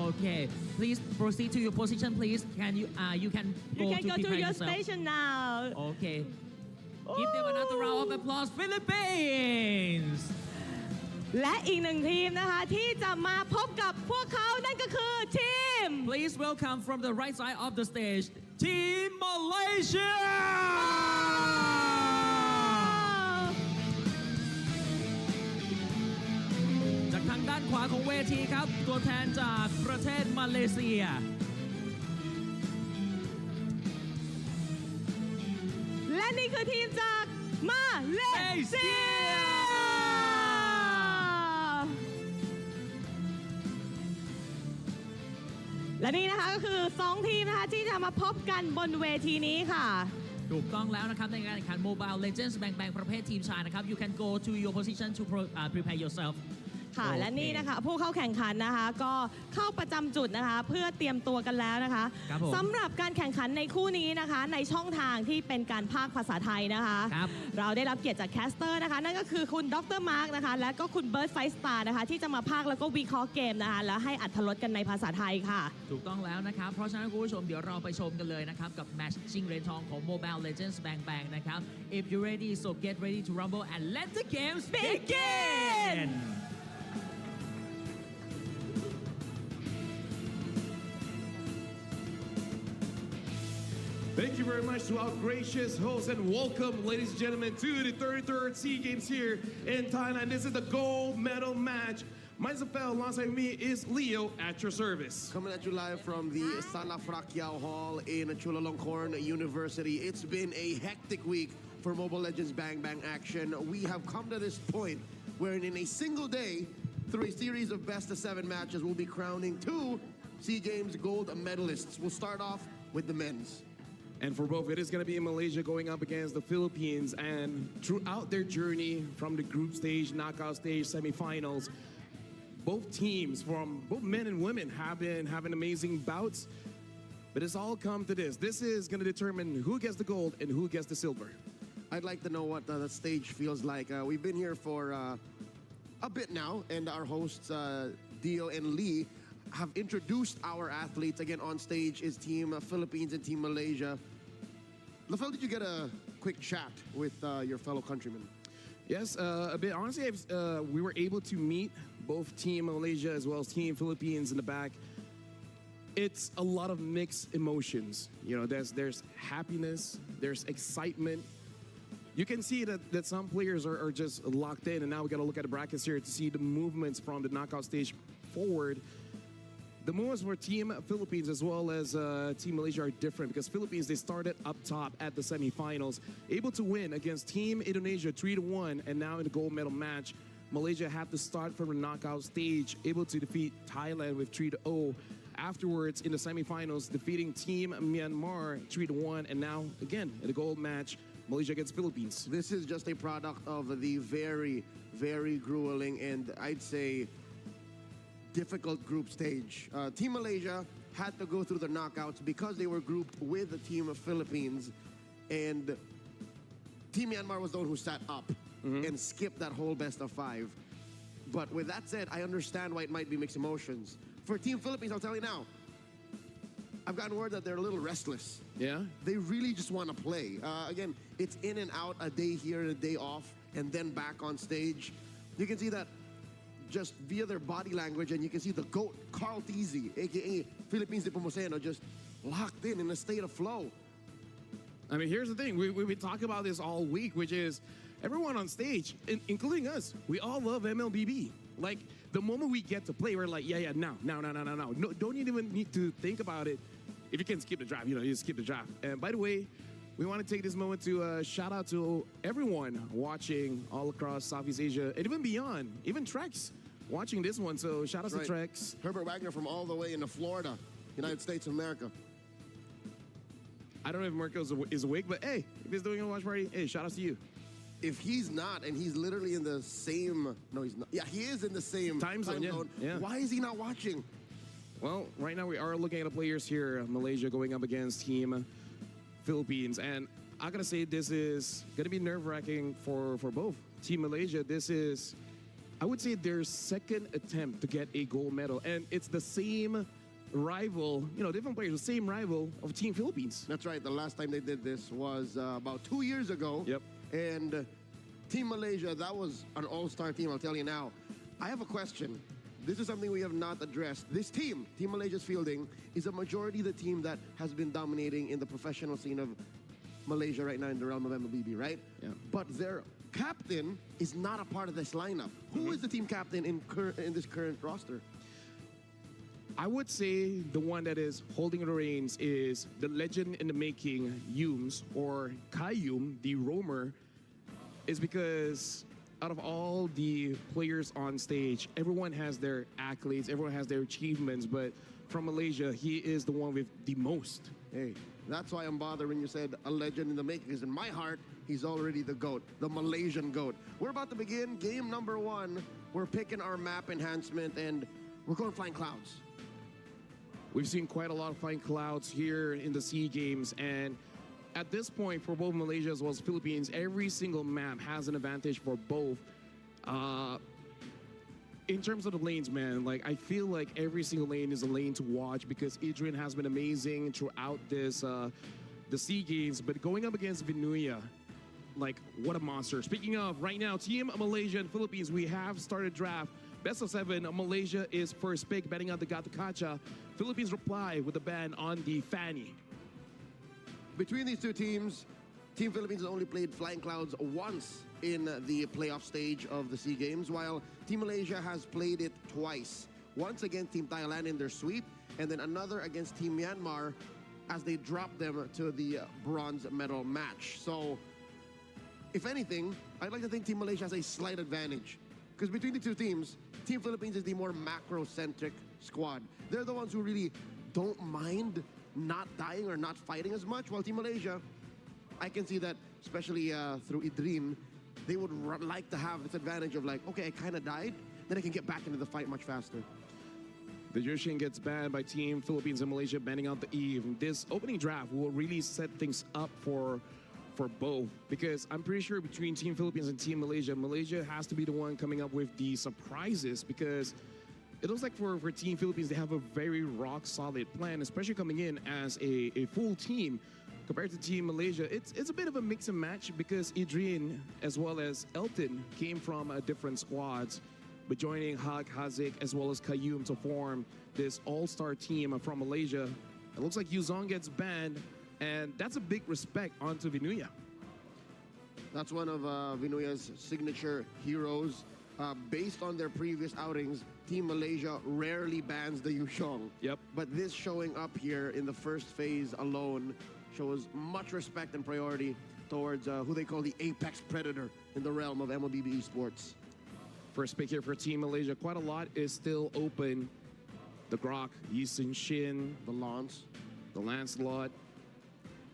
Okay, please proceed to your position, please. Can you you can go You can to go to prepare your yourself. station now. Okay. Give them another round of applause, Philippines. และอีกหนึ่งทีมนะคะที่จะมาพบกับพวกเขานั่นก็คือทีม Please welcome from the right side of the stage, Team Malaysia. จากทางด้านขวาของเวทีครับตัวแทนจากประเทศมาเลเซียและนี่คือทีมจากมาเลเซียและนี่นะคะก็คือ2ทีมนะคะที่จะมาพบกันบนเวทีนี้ค่ะถูกต้องแล้วนะครับในการแข่งขัน Mobile Legends แบ่งประเภททีมชายนะครับ You can go to your position to prepare yourself ค่ะและนี่นะคะผู้เข้าแข่งขันนะคะก็เข้าประจำจุดนะคะเพื่อเตรียมตัวกันแล้วนะคะสำหรับการแข่งขันในคู่นี้นะคะในช่องทางที่เป็นการพากย์ภาษาไทยนะคะเราได้รับเกียรติจากแคสเตอร์นะคะนั่นก็คือคุณดรมาร์กนะคะและก็คุณเบิร์ดไฟสตาร์นะคะที่จะมาพากย์แล้วก็วิเคราะห์เกมนะคะแล้วให้อรรถรสกันในภาษาไทยค่ะถูกต้องแล้วนะครับเพราะฉะนั้นคุณผู้ชมเดี๋ยวเราไปชมกันเลยนะครับกับแมตช์ชิงเหรียญทองของ Mobile Legends แบ่งนะครับ If you ready so get ready to rumble and let the games begin Thank you very much to our gracious host and welcome, ladies and gentlemen, to the 33rd SEA Games here in Thailand. This is the gold medal match. Myself, alongside me is Leo at your service. Coming at you live from the Sala Frakiao Hall in Chulalongkorn University. It's been a hectic week for Mobile Legends Bang Bang action. We have come to this point where in a single day, through a series of best-of-7 matches, we'll be crowning 2 SEA Games gold medalists. We'll start off with the men's. And for both, it is going to be Malaysia going up against the Philippines. And throughout their journey from the group stage, knockout stage, semifinals, both teams, from both men and women, have been having amazing bouts. But it's all come to this. This is going to determine who gets the gold and who gets the silver. I'd like to know what the stage feels like. We've been here for a bit now, and our hosts, Dio and Lee, have introduced our athletes. Again, on stage is Team Philippines and Team Malaysia. Lafel, did you get a quick chat with your fellow countrymen? Yes, a bit. Honestly, we were able to meet both Team Malaysia as well as Team Philippines in the back. It's a lot of mixed emotions. You know, there's happiness, there's excitement. You can see that some players are just locked in, and now we got to look at the brackets here to see the movements from the knockout stage forward. The movements for Team Philippines as well as Team Malaysia are different because Philippines, they started up top at the semifinals, able to win against Team Indonesia 3-1, and now in the gold medal match, Malaysia had to start from the knockout stage, able to defeat Thailand with 3-0. Afterwards, in the semifinals, defeating Team Myanmar 3-1, and now again in the gold match, Malaysia against Philippines. This is just a product of the very, very grueling and I'd say difficult group stage. Team Malaysia had to go through the knockouts because they were grouped with the Team of Philippines, and Team Myanmar was the one who sat up and skipped that whole best of 5. But with that said, I understand why it might be mixed emotions. For Team Philippines, I'll tell you now, I've gotten word that they're a little restless. Yeah? They really just want to play. Again, it's in and out, a day here and a day off, and then back on stage. You can see that just via their body language, and you can see the GOAT, Carl Teasy, aka Philippines de Pomoceno, just locked in a state of flow. I mean, here's the thing. We've been talking about this all week, which is everyone on stage, including us, we all love MLBB. Like, the moment we get to play, we're like, yeah, now. No, don't even need to think about it. If you can skip the draft, you know, you skip the draft. And by the way, We want to take this moment to shout out to everyone watching all across Southeast Asia and even beyond, even Trex watching this one. So shout out to Trex. Herbert Wagner from all the way into Florida, United States of America. I don't know if Marco is awake, but hey, if he's doing a watch party, hey, shout out to you. If he's not, and he's literally in the same, no, he's not. Yeah, he is in the same time zone. Yeah. Why is he not watching? Well, right now we are looking at the players here. Malaysia going up against Team Philippines. And I gotta say, this is gonna be nerve-wracking for both. Team Malaysia, this is, I would say, their second attempt to get a gold medal. And it's the same rival, different players, the same rival of Team Philippines. That's right. The last time they did this was about 2 years ago. Yep. And Team Malaysia, that was an all-star team, I'll tell you now. I have a question. This is something we have not addressed. This team, Team Malaysia's fielding, is a majority of the team that has been dominating in the professional scene of Malaysia right now in the realm of MLBB, right? Yeah. But their captain is not a part of this lineup. Who is the team captain in this current roster? I would say the one that is holding the reins is the legend in the making, Yums, or Kayum, the roamer, is because out of all the players on stage, everyone has their accolades, everyone has their achievements, but from Malaysia, he is the one with the most. Hey, that's why I'm bothered when you said a legend in the making, because in my heart, he's already the GOAT, the Malaysian GOAT. We're about to begin game number 1. We're picking our map enhancement, and we're going Flying Clouds. We've seen quite a lot of flying clouds here in the SEA Games, and at this point, for both Malaysia as well as Philippines, every single map has an advantage for both. In terms of the lanes, man, I feel like every single lane is a lane to watch because Adrian has been amazing throughout this the SEA Games, but going up against Vinuya, what a monster. Speaking of, right now, Team Malaysia and Philippines, we have started draft. Best of 7, Malaysia is first pick, betting on the Gata Kacha. Philippines reply with a ban on the Fanny. Between these two teams, Team Philippines has only played Flying Clouds once in the playoff stage of the SEA Games, while Team Malaysia has played it twice. Once against Team Thailand in their sweep, and then another against Team Myanmar as they dropped them to the bronze medal match. So, if anything, I'd like to think Team Malaysia has a slight advantage. Because between the two teams, Team Philippines is the more macro-centric squad. They're the ones who really don't mind not dying or not fighting as much, while Team Malaysia, I can see that, especially through Idrin, they would like to have this advantage of okay, I kind of died, then I can get back into the fight much faster. The Yushin gets banned by Team Philippines and Malaysia, banning out the Eve. This opening draft will really set things up for both, because I'm pretty sure between Team Philippines and Team Malaysia, Malaysia has to be the one coming up with the surprises, because it looks like for Team Philippines, they have a very rock-solid plan, especially coming in as a full team. Compared to Team Malaysia, it's a bit of a mix and match because Adrian as well as Elton came from different squads, but joining Haq, Hazik, as well as Kayum to form this all-star team from Malaysia. It looks like Yuzong gets banned, and that's a big respect onto Vinuya. That's one of Vinuya's signature heroes. Based on their previous outings, Team Malaysia rarely bans the Yushong. Yep. But this showing up here in the first phase alone shows much respect and priority towards who they call the apex predator in the realm of MLBB esports. First pick here for Team Malaysia. Quite a lot is still open. The Grok, Yisun Shin, The Lance, the Lancelot,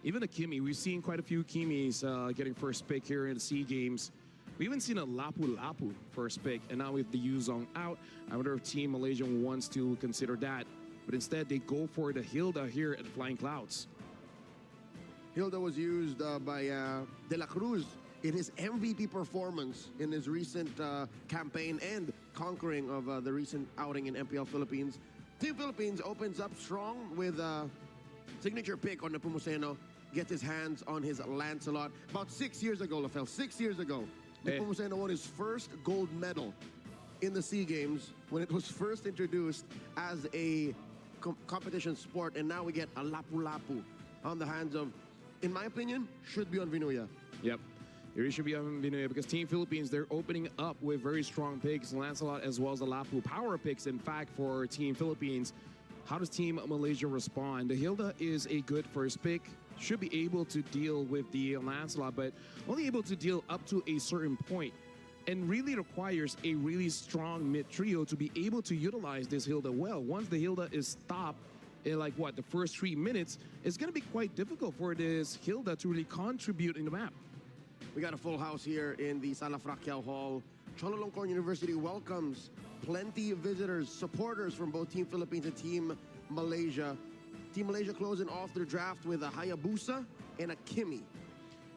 even the Kimi. We've seen quite a few Kimis getting first pick here in the SEA Games. We even seen a Lapu Lapu first pick, and now with the Yuzong out, I wonder if Team Malaysia wants to consider that. But instead, they go for the Hilda here at Flying Clouds. Hilda was used by De La Cruz in his MVP performance in his recent campaign and conquering of the recent outing in MPL Philippines. Team Philippines opens up strong with a signature pick on Nepomuceno, gets his hands on his Lancelot. About 6 years ago, Lafel, 6 years ago, Nepomuceno won his first gold medal in the SEA Games when it was first introduced as a competition sport, and now we get a Lapu-Lapu on the hands of, in my opinion, should be on Vinuya. Yep. It really should be on Vinuya because Team Philippines, they're opening up with very strong picks, Lancelot as well as the Lapu power picks, in fact, for Team Philippines. How does Team Malaysia respond? The Hilda is a good first pick. should be able to deal with the Lancelot, but only able to deal up to a certain point, and really requires a really strong mid trio to be able to utilize this Hilda well. Once the Hilda is stopped in like what, the first 3 minutes, it's going to be quite difficult for this Hilda to really contribute in the map. We got a full house here in the Sala Frakiao Hall. Chulalongkorn University welcomes plenty of visitors, supporters from both Team Philippines and Team Malaysia. Team Malaysia closing off their draft with a Hayabusa and a Kimi.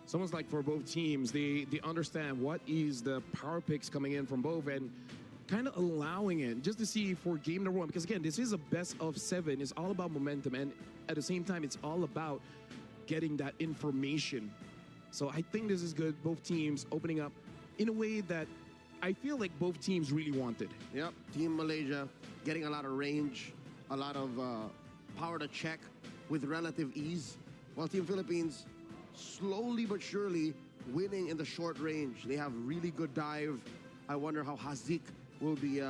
It's almost like for both teams, they understand what is the power picks coming in from both and kind of allowing it just to see for game number one. Because again, this is a best of 7. It's all about momentum. And at the same time, it's all about getting that information. So I think this is good. Both teams opening up in a way that I feel like both teams really wanted. Yep, Team Malaysia getting a lot of range, a lot of power to check with relative ease, while Team Philippines slowly but surely winning in the short range. They have really good dive. I wonder how Hazik will be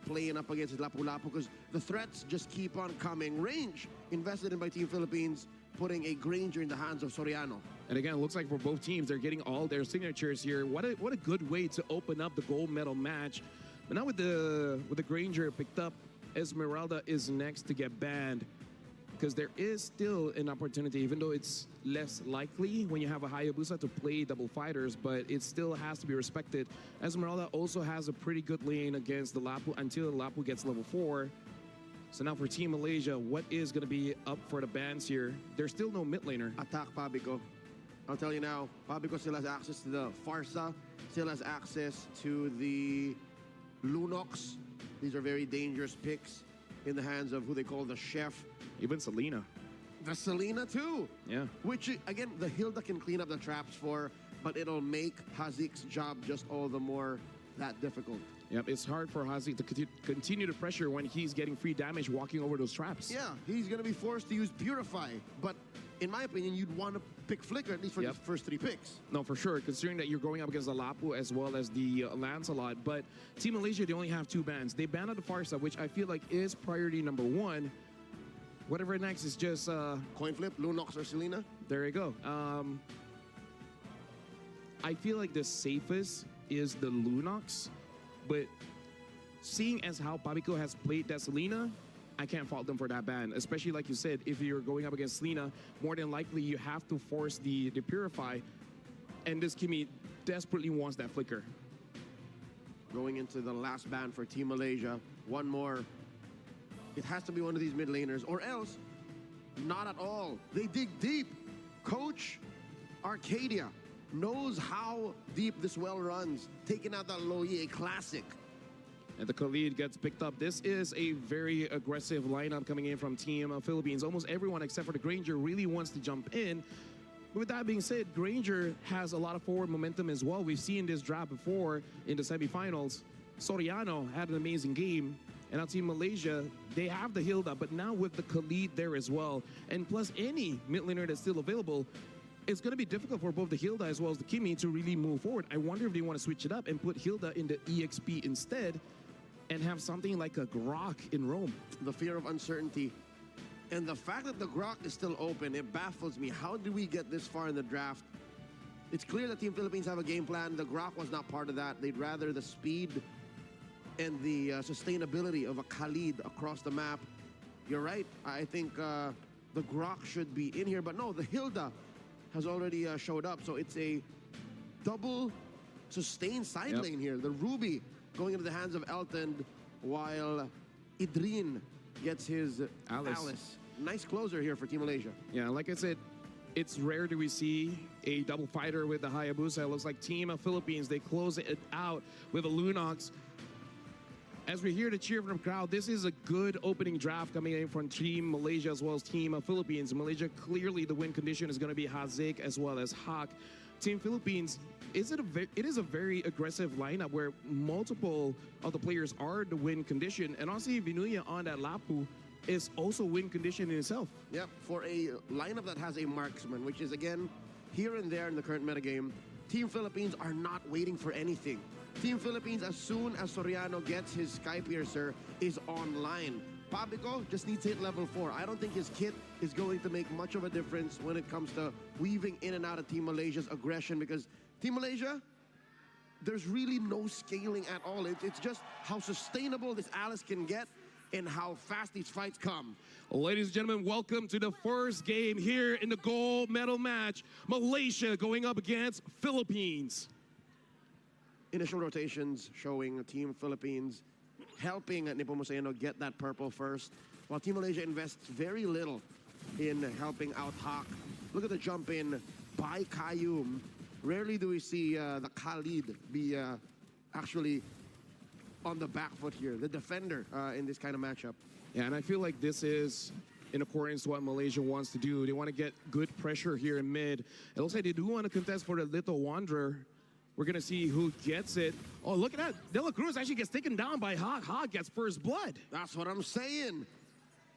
playing up against Lapu-Lapu, because the threats just keep on coming. Range invested in by Team Philippines, putting a Granger in the hands of Soriano. And again, it looks like for both teams, they're getting all their signatures here. What a good way to open up the gold medal match. But now with the Granger picked up, Esmeralda is next to get banned, because there is still an opportunity, even though it's less likely when you have a Hayabusa to play double fighters, but it still has to be respected. Esmeralda also has a pretty good lane against the Lapu until the Lapu gets level 4. So now for Team Malaysia, what is going to be up for the bans here? There's still no mid laner. Attack Pabico. I'll tell you now, Pabico still has access to the Farsa, still has access to the Lunox. These are very dangerous picks in the hands of who they call the chef. Even Selena. The Selena too. Yeah. Which, again, the Hilda can clean up the traps for, but it'll make Hazik's job just all the more that difficult. Yep, it's hard for Hazik to continue to pressure when he's getting free damage walking over those traps. Yeah, he's going to be forced to use Purify, but in my opinion, you'd want to pick Flicker, at least for the first 3 picks. No, for sure, considering that you're going up against the Lapu as well as the Lancelot. But Team Malaysia, they only have 2 bans. They banned out the Farsa, which I feel like is priority number 1. Whatever next is just... Coin flip, Lunox or Selena? There you go. I feel like the safest is the Lunox, but seeing as how Pabico has played that Selena, I can't fault them for that ban. Especially like you said, if you're going up against Selena, more than likely you have to force the Purify, and this Kimi desperately wants that Flicker. Going into the last ban for Team Malaysia, one more. It has to be one of these mid laners, or else, not at all. They dig deep. Coach Arcadia knows how deep this well runs, taking out that Loye classic. And the Khalid gets picked up. This is a very aggressive lineup coming in from Team Philippines. Almost everyone except for the Granger really wants to jump in. With that being said, Granger has a lot of forward momentum as well. We've seen this draft before in the semifinals. Soriano had an amazing game. And now Team Malaysia, they have the Hilda, but now with the Khalid there as well. And plus any mid laner that's still available, it's going to be difficult for both the Hilda as well as the Kimi to really move forward. I wonder if they want to switch it up and put Hilda in the EXP instead and have something like a Grok in Rome. The fear of uncertainty. And the fact that the Grok is still open, it baffles me. How did we get this far in the draft? It's clear that Team Philippines have a game plan. The Grok was not part of that. They'd rather the speed and the sustainability of a Khalid across the map. You're right. I think the Grok should be in here. But no, the Hilda has already showed up. So it's a double sustained side lane here. The Ruby going into the hands of Elton, while Idrin gets his Alice. Nice closer here for Team Malaysia. Yeah, like I said, it's rare do we see a double fighter with the Hayabusa. It looks like Team Philippines, they close it out with a Lunox. As we hear the cheer from the crowd, this is a good opening draft coming in from Team Malaysia as well as Team Philippines. Malaysia, clearly the win condition is going to be Hazik as well as Hawk. Team Philippines, it is a very aggressive lineup where multiple of the players are the win condition. And also Vinuya on that Lapu is also win condition in itself. Yep, for a lineup that has a marksman, which is, again, here and there in the current metagame, Team Philippines are not waiting for anything. Team Philippines, as soon as Soriano gets his Sky Piercer, is online. Pabico just needs to hit level 4. I don't think his kit is going to make much of a difference when it comes to weaving in and out of Team Malaysia's aggression, because Team Malaysia, there's really no scaling at all. It's just how sustainable this Alice can get and how fast these fights come. Ladies and gentlemen, welcome to the first game here in the gold medal match. Malaysia going up against Philippines. Initial rotations showing Team Philippines helping Nepomuceno get that purple first, while Team Malaysia invests very little in helping out Hawk. Look at the jump in by Qayyum. Rarely do we see the Khalid be actually on the back foot here, the defender in this kind of matchup. Yeah, and I feel like this is in accordance to what Malaysia wants to do. They want to get good pressure here in mid. It looks like they do want to contest for the Little Wanderer. We're going to see who gets it. Oh, look at that. De La Cruz actually gets taken down by Hawk. Hawk gets first blood. That's what I'm saying.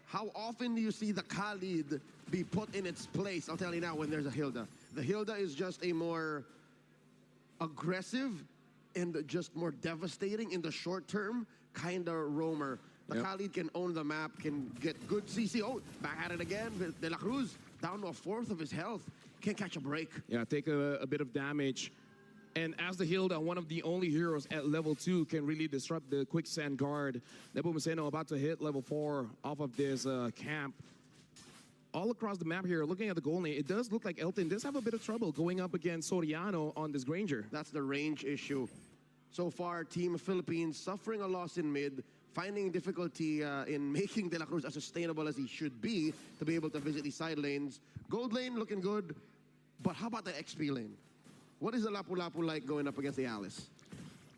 How often do you see the Khalid be put in its place? I'll tell you now, when there's a Hilda. The Hilda is just a more aggressive and just more devastating in the short term kind of roamer. The Khalid can own the map, can get good CC. Oh, back at it again. De La Cruz down to a fourth of his health. Can't catch a break. Yeah, take a bit of damage. And as the Hilda, one of the only heroes at level 2, can really disrupt the quicksand guard. Nepomuceno about to hit level 4 off of this camp. All across the map here, looking at the goal lane, it does look like Elton does have a bit of trouble going up against Soriano on this Granger. That's the range issue. So far, Team Philippines suffering a loss in mid, finding difficulty in making De La Cruz as sustainable as he should be to be able to visit the side lanes. Gold lane looking good, but how about the XP lane? What is the Lapu-Lapu like going up against the Alice?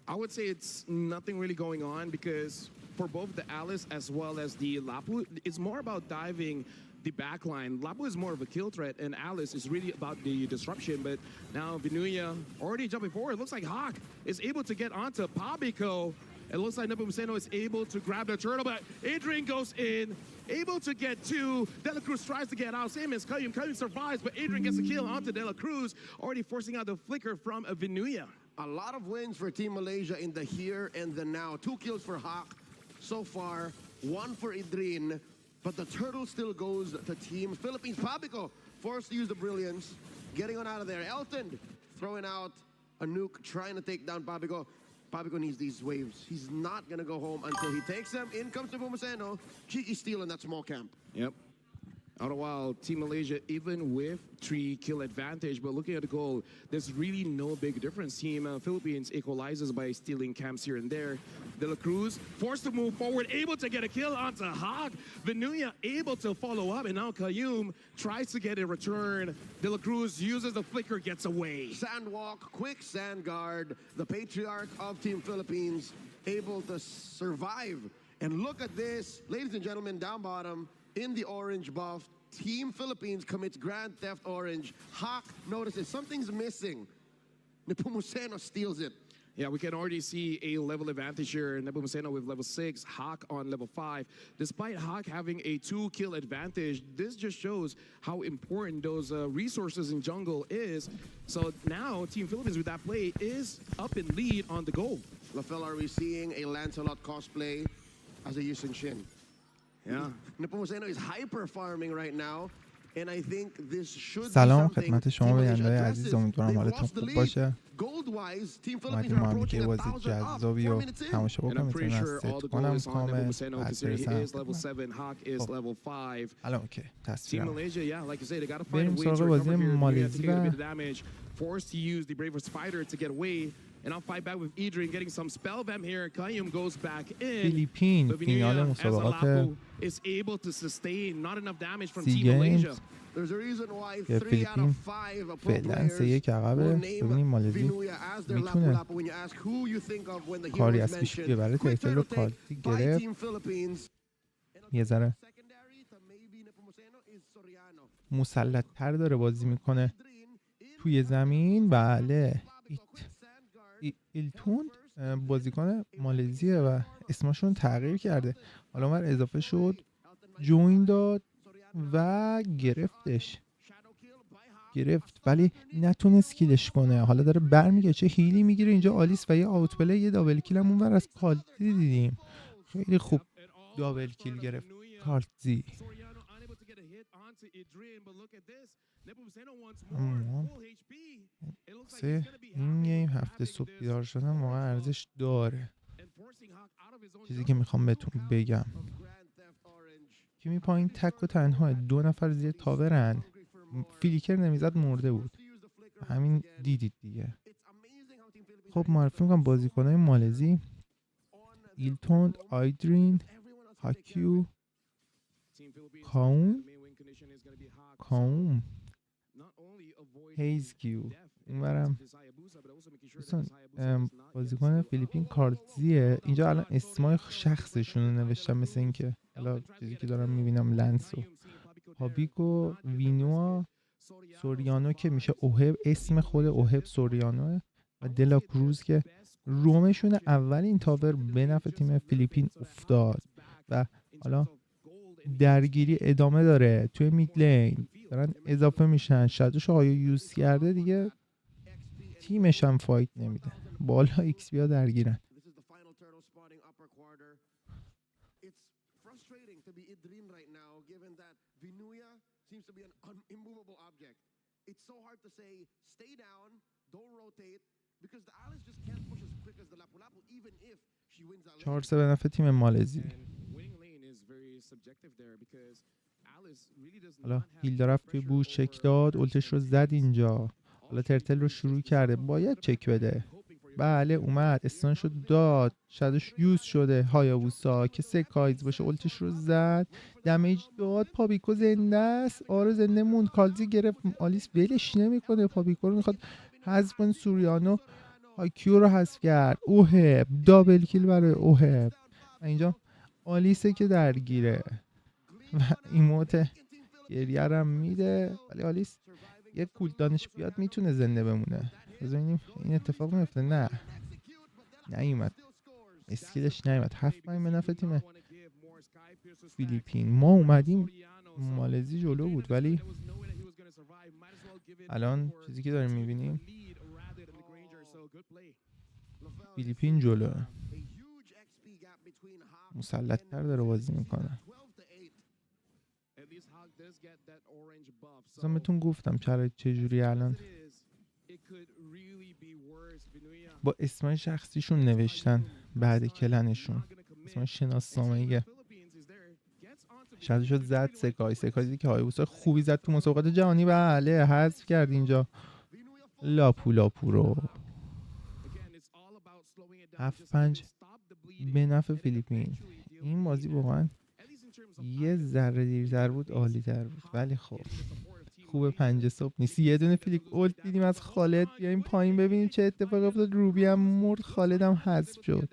I would say it's nothing really going on, because for both the Alice as well as the Lapu, it's more about diving the backline. Lapu is more of a kill threat, and Alice is really about the disruption. But now Vinuya already jumping forward. It looks like Hawk is able to get onto Pabico. It looks like Nepomuceno is able to grab the turtle, but Adrian goes in, able to get 2. De La Cruz tries to get out, same as Qayyum. Qayyum survives, but Adrian gets a kill onto De La Cruz, already forcing out the flicker from Vinuya. A lot of wins for Team Malaysia in the here and the now. 2 kills for Hawk so far, 1 for Adrian, but the turtle still goes to Team Philippines. Pabico forced to use the brilliance, getting on out of there. Elton throwing out a nuke, trying to take down Pabico. Pabico needs these waves. He's not going to go home until he takes them. In comes Nepomuceno. Cheeky steal in that small camp. Yep. Out a while, Team Malaysia, even with 3 kill advantage, but looking at the goal, there's really no big difference. Team Philippines equalizes by stealing camps here and there. De La Cruz forced to move forward, able to get a kill onto Hawk. Vinuya able to follow up, and now Qayyum tries to get a return. De La Cruz uses the flicker, gets away. Sandwalk, quick sand guard. The patriarch of Team Philippines able to survive. And look at this, ladies and gentlemen, down bottom, in the orange buff, Team Philippines commits Grand Theft Orange. Hawk notices something's missing. Nepomuceno steals it. Yeah, we can already see a level advantage here. Nepomuceno with level 6, Hawk on level 5. Despite Hawk having a 2-kill advantage, this just shows how important those resources in jungle is. So now Team Philippines with that play is up in lead on the goal. LaFell, are we seeing a Lancelot cosplay as a Yusin Shin? Yeah. Nepomuceno is hyper farming right now, and I think this should سلام be something خدمت شما Team Malaysia بیننده‌های addresses. عزیز، امیدوارم They've حالتون lost the خوب lead. باشه. Gold-wise, Team Philippines اومدیم are با هم دیگه approaching بازی 1,000 up. جذابی 4 رو minutes in. تماشا And I'm بکنیم. pretty میتونیم sure از all the ست goal کنم is on کامل Nepomuceno, بعد considering he برسم is level 7, Hawk is level 5. الان اوکی Team تصویرم. Malaysia, yeah, like you say, they got to find a بریم way سراغ to بازی recover here. مالزی Taking a و bit of damage, forced to use the Braver Spider to get away. And I'll fight back with Adrian, getting some spell vamp here. Qayyum goes back in. فیلیپین But فینال Vinuya, as a مسابقات Lapu, is able to sustain not enough damage from SEA Team Malaysia. Games There's a reason why که 3 out فیلیپین of 5 pro فعلا players 3-1 عقبه. will name ببینیم مالزی Vinuya as their میتونه Lapu-Lapu. When you ask who you think of when the hero کاری is از پیش mentioned, ببره. quick ترکل رو turtle take کارتی by گرفت. Team Philippines. یه ذره Secondary to maybe Nepomuceno is Soriano. مسلط تر داره بازی میکنه توی زمین. بله ایلتون بازیکن مالزیه و اسمشون تغییر کرده. حالا من اضافه شد، جوین داد و گرفت ولی نتونست کیلش کنه. حالا داره برمیگه، چه هیلی میگیره اینجا آلیس و یه آوت پلی، یه دابل کیل هم اونور از کالتی دیدیم. خیلی خوب دابل کیل گرفت کارتزی. اما سه این گیم هفته صبح بیدار شدن واقعا ارزش داره. چیزی که میخوام بهتون بگم تیمی پایین تک و تنها 2 نفر زیر تاورن. فلیکر نمیزد مرده بود. همین دیدید دیگه. خب معرفی میکنم بازیکنهای مالزی: ایلتون، آیدرین، هاکیو، کاوم، هیزکیو. اونورم بازیکن فیلیپین کارتزیه. اینجا الان اسمای شخصشون رو نوشتم، مثل این که الان چیزی که دارم میبینم لنس و پابیکو، وینوا، سوریانو که میشه اوهب، اسم خود اوهب سوریانوه، و دلا کروز که رومشون اولین تاور به نفع تیم فیلیپین افتاد. و حالا درگیری ادامه داره توی مید لین، دارن اضافه میشن. شادوش آیا یوز کرده دیگه، تیمش هم فایت نمیده، بالا ایکس بیا درگیرن. چهار سه به نفع تیم مالزی. حالا هیلدا رفت توی بوش چک داد، اولتش رو زد اینجا. حالا ترتل رو شروع کرده، باید چک بده. بله اومد، استانش رو داد، شدش یوز شده. هایابوسا که 3 کایز باشه اولتش رو زد، دمیج داد. پابیکو زنده است، آره زنده موند. کالزی گرفت، آلیس ولش نمیکنه، پابیکو رو میخواد حذف کنه. سوریانو هاکیو رو حذف کرد. اوهب دابل کیل برای اوهب. اینجا آلیسه که درگیره و ایموت گریه هم میده، ولی آلیس یک کولدانش بیاد میتونه زنده بمونه. بذاریم این اتفاق میفته. نه نیومد، اسکیلش نیومد. 7 به نفع تیم فیلیپین. ما اومدیم مالزی جلو بود، ولی الان چیزی که داریم میبینیم فیلیپین جلو مسلط‌تر داره بازی میکنه. مثلا بهتون گفتم شرایط چجوری الان با اسمای شخصیشون نوشتن بعد کلنشون، اسمای شناسنامه‌ایه. شاید شد زد سکایزی که هایبوسا خوبی زد تو مسابقات جهانی. بله حذف کرد اینجا لاپو رو. 7-5 به نفع فیلیپین. این بازی واقعا یه ذره دیرتر بود عالی تر بود، ولی خب خوبه 5 صبح نیست. یه دونه فلیک اولت دیدیم از خالد. بیایم پایین ببینیم چه اتفاقی افتاد. روبی هم مرد، خالد هم حذف شد.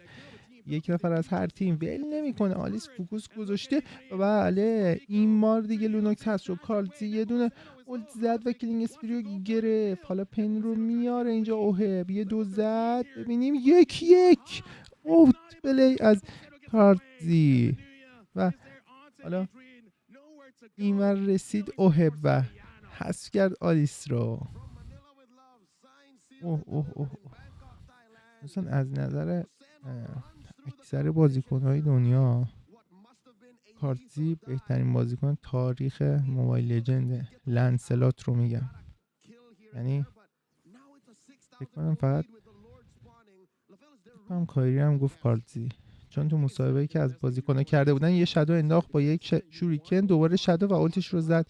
یک نفر از هر تیم ول نمیکنه. آلیس فوکوس گذاشته. بله این بار دیگه لونوکس هست شد. کارلزی یه دونه اولت زد و کلینگ اسپریو گرفت. حالا پن رو میاره اینجا. اوهب یه 2 زد. ببینیم 1-1 اوت پلی از کارلزی و حالا اینور رسید اوهب و حذف کرد آلیس رو. مثلا از نظر اکثر بازیکن‌های دنیا کارلزی بهترین بازیکن تاریخ موبایل لجنده. لنسلات رو میگم، یعنی فکر کنم فقط کایری هم گفت کارلزی، چون تو مسابقه‌ای که از بازیکن‌ها کرده بودن یه شادو انداخت با یک شوریکن، دوباره شادو و اولتش رو زد.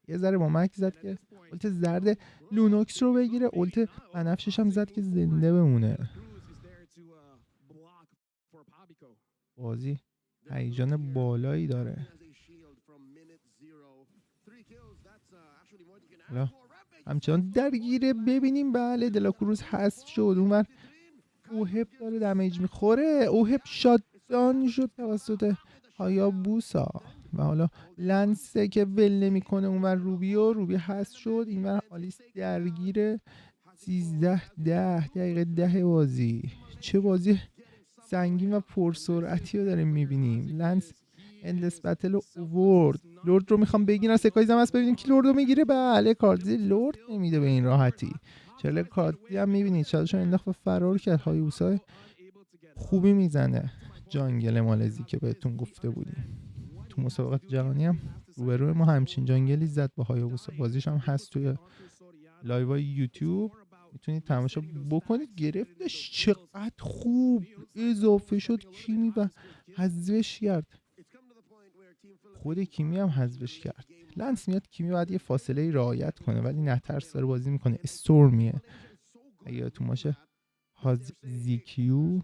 یه ذره با مک زد که اولت زرد لونوکس رو بگیره، اولت بنفشش هم زد که زنده بمونه. بازی هیجان بالایی داره. همچنان درگیره. ببینیم بله دلاکروز حذف شد. اونور اوهب داره دمیج میخوره. اوهب شاتدان شد توسط هایابوسا و حالا لنسه که ول نمیکنه. اونور روبی حذف شد. اینور آلیس درگیره. 13 دقیقه 10 بازی. چه بازی سنگین و پرسرعتی رو داریم میبینیم. لنس اندلس بتل رو اوورد. لورد رو میخوام بگیرن. سکایز هم هست، ببینیم کی لورد رو میگیره. بله کارلزی لورد نمیده به این راحتی. چله کارلزی هم میبینید شادشو انداخت و فرار کرد. هایوسا خوبی میزنه. جانگل مالزی که بهتون گفته بودیم. تو مسابقات جهانی هم روبروی ما همچین جانگلی زد با هایابوسا. بازیش هم هست توی لایوهای یوتیوب، میتونید تماشا بکنید. گرفتش چقدر خوب اضافه شد کیمی و حذفش کرد. خود کیمی هم حذفش کرد. لنس میاد کیمی باید یه فاصله رعایت کنه ولی نترس داره بازی میکنه. استورمیه اگه یادتون باشه زیکیو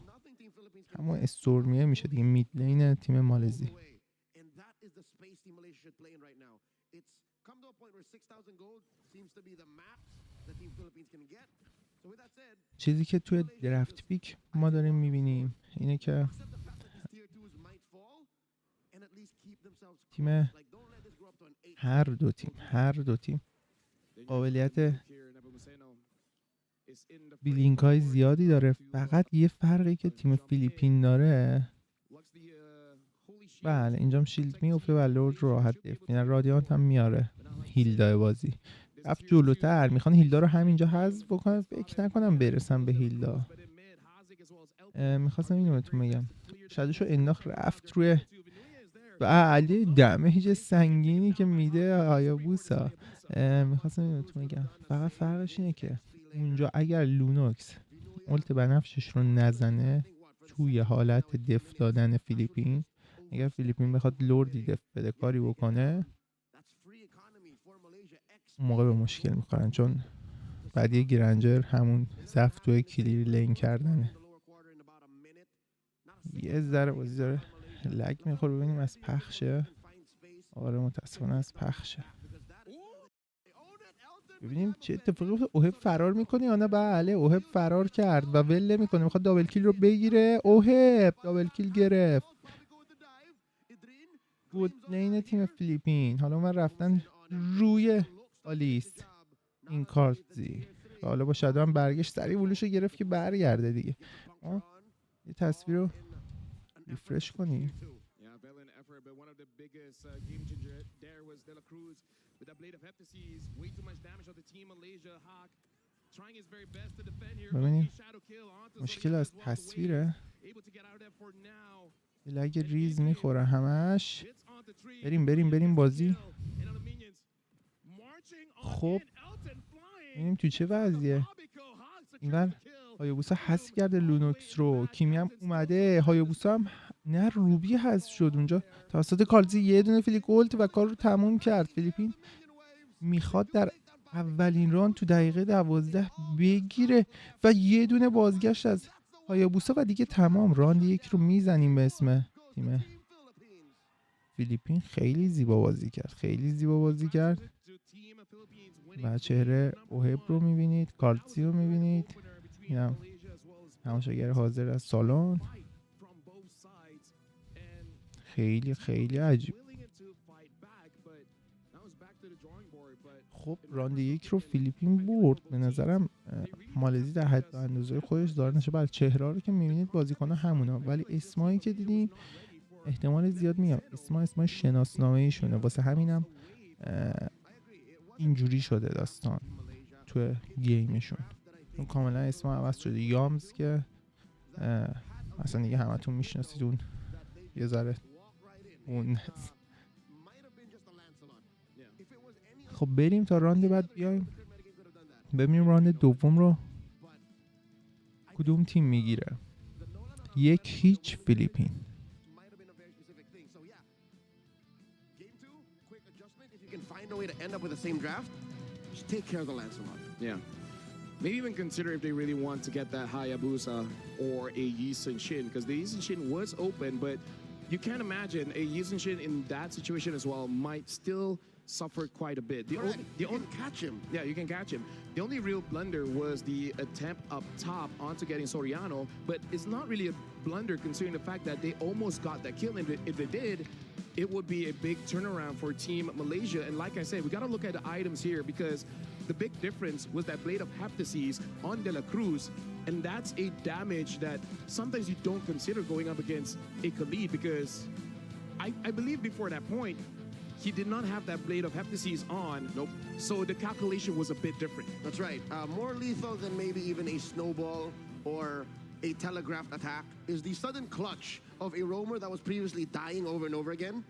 همون استورمیه میشه دیگه، میدلین تیم مالزی. چیزی که توی درفت پیک ما داریم میبینیم اینه که تیم هر دو تیم قابلیت بیلینک های زیادی داره. فقط یه فرقی که تیم فیلیپین داره، بله اینجام شیلد میفته و لورد راحت دفنه. رادیانت هم میاره هیلدا بازی رفت جلوتر، میخوان هیلدا رو همینجا حذف بکنن. فکر نکنم برسم به هیلدا. میخواستم اینو بهتون بگم، شادوشو انداخت رفت روی علی دمیج سنگینی که میده هایابوسا. میخواستم اینو بهتون بگم فقط فرقش اینه که اونجا اگر لونوکس اولت بنفشش رو نزنه توی حالت دف دادن فیلیپین، اگر فیلیپین بخواد لوردی دف بده کاری بکنه اون موقع به مشکل میخورن، چون بعد یه گرنجر همون ضعف توی کلیر لین کردنه. یه ذره بازی داره لگ میخوره. ببینیم از پخشه. آره متاسفانه از پخشه. ببینیم چه اتفاقی افتاد. اوهب فرار میکنه یا نه؟ بله اوهب فرار کرد و ول میکنه، میخواد دابل کیل رو بگیره. اوهب دابل کیل گرفت. گود لین تیم فیلیپین. حالا من رفتن روی آلیست این کارتزی و حالا با شادو هم برگشت، سریع ولوشو گرفت که برگرده دیگه. یه تصویر رو ریفرش کنیم. ببینیم مشکل از تصویره. لگ ریز میخوره همش. بریم بازی. خب ببینیم تو چه وضعیه. اینور هایابوسا حذف کرده لونوکس رو. کیمی هم اومده. هایابوسا هم نه روبی حذف شد اونجا توسط کالزی. یه دونه فلیک اولت و کار رو تموم کرد. فیلیپین میخواد در اولین ران تو دقیقه 12 بگیره و یه دونه بازگشت از هایابوسا و دیگه تمام. ران یک رو میزنیم به اسم تیم فیلیپین. خیلی زیبا بازی کرد و چهره اوهب رو میبینید، کالزی رو میبینید. اینم تماشاگر حاضر از سالن. خیلی عجیب. خب راند یک رو فیلیپین برد. به نظرم مالزی در حد و اندازه خودش داره نشه. بعد چهره رو که میبینید بازیکن‌ها همونا، ولی اسمایی که دیدیم احتمال زیاد میگم اسمای شناسنامه ایشونه، واسه همینم اینجوری شده داستان تو گیمشون. اون کاملا اسم عوض شده. یامز که مثلا دیگه همتون میشناسید، اون یه ذره اون. خب بریم تا راند بعد بیایم ببینیم راند دوم رو کدوم تیم میگیره. 1-0 فیلیپین. Yeah. Maybe even consider if they really want to get that Hayabusa or a Yisun Shin, because the Yisun Shin was open, but you can't imagine a Yisun Shin in that situation as well might still suffer quite a bit. You can catch him. Yeah, you can catch him. The only real blunder was the attempt up top onto getting Soriano, but it's not really a blunder considering the fact that they almost got that kill, and if they did, it would be a big turnaround for Team Malaysia. And like I said, we got to look at the items here, because the big difference was that Blade of Heptases on De La Cruz, and that's a damage that sometimes you don't consider going up against a Khalid, because I believe before that point, he did not have that Blade of Heptases on. Nope. So the calculation was a bit different. That's right. More lethal than maybe even a snowball or a telegraphed attack is the sudden clutch of a roamer that was previously dying over and over again.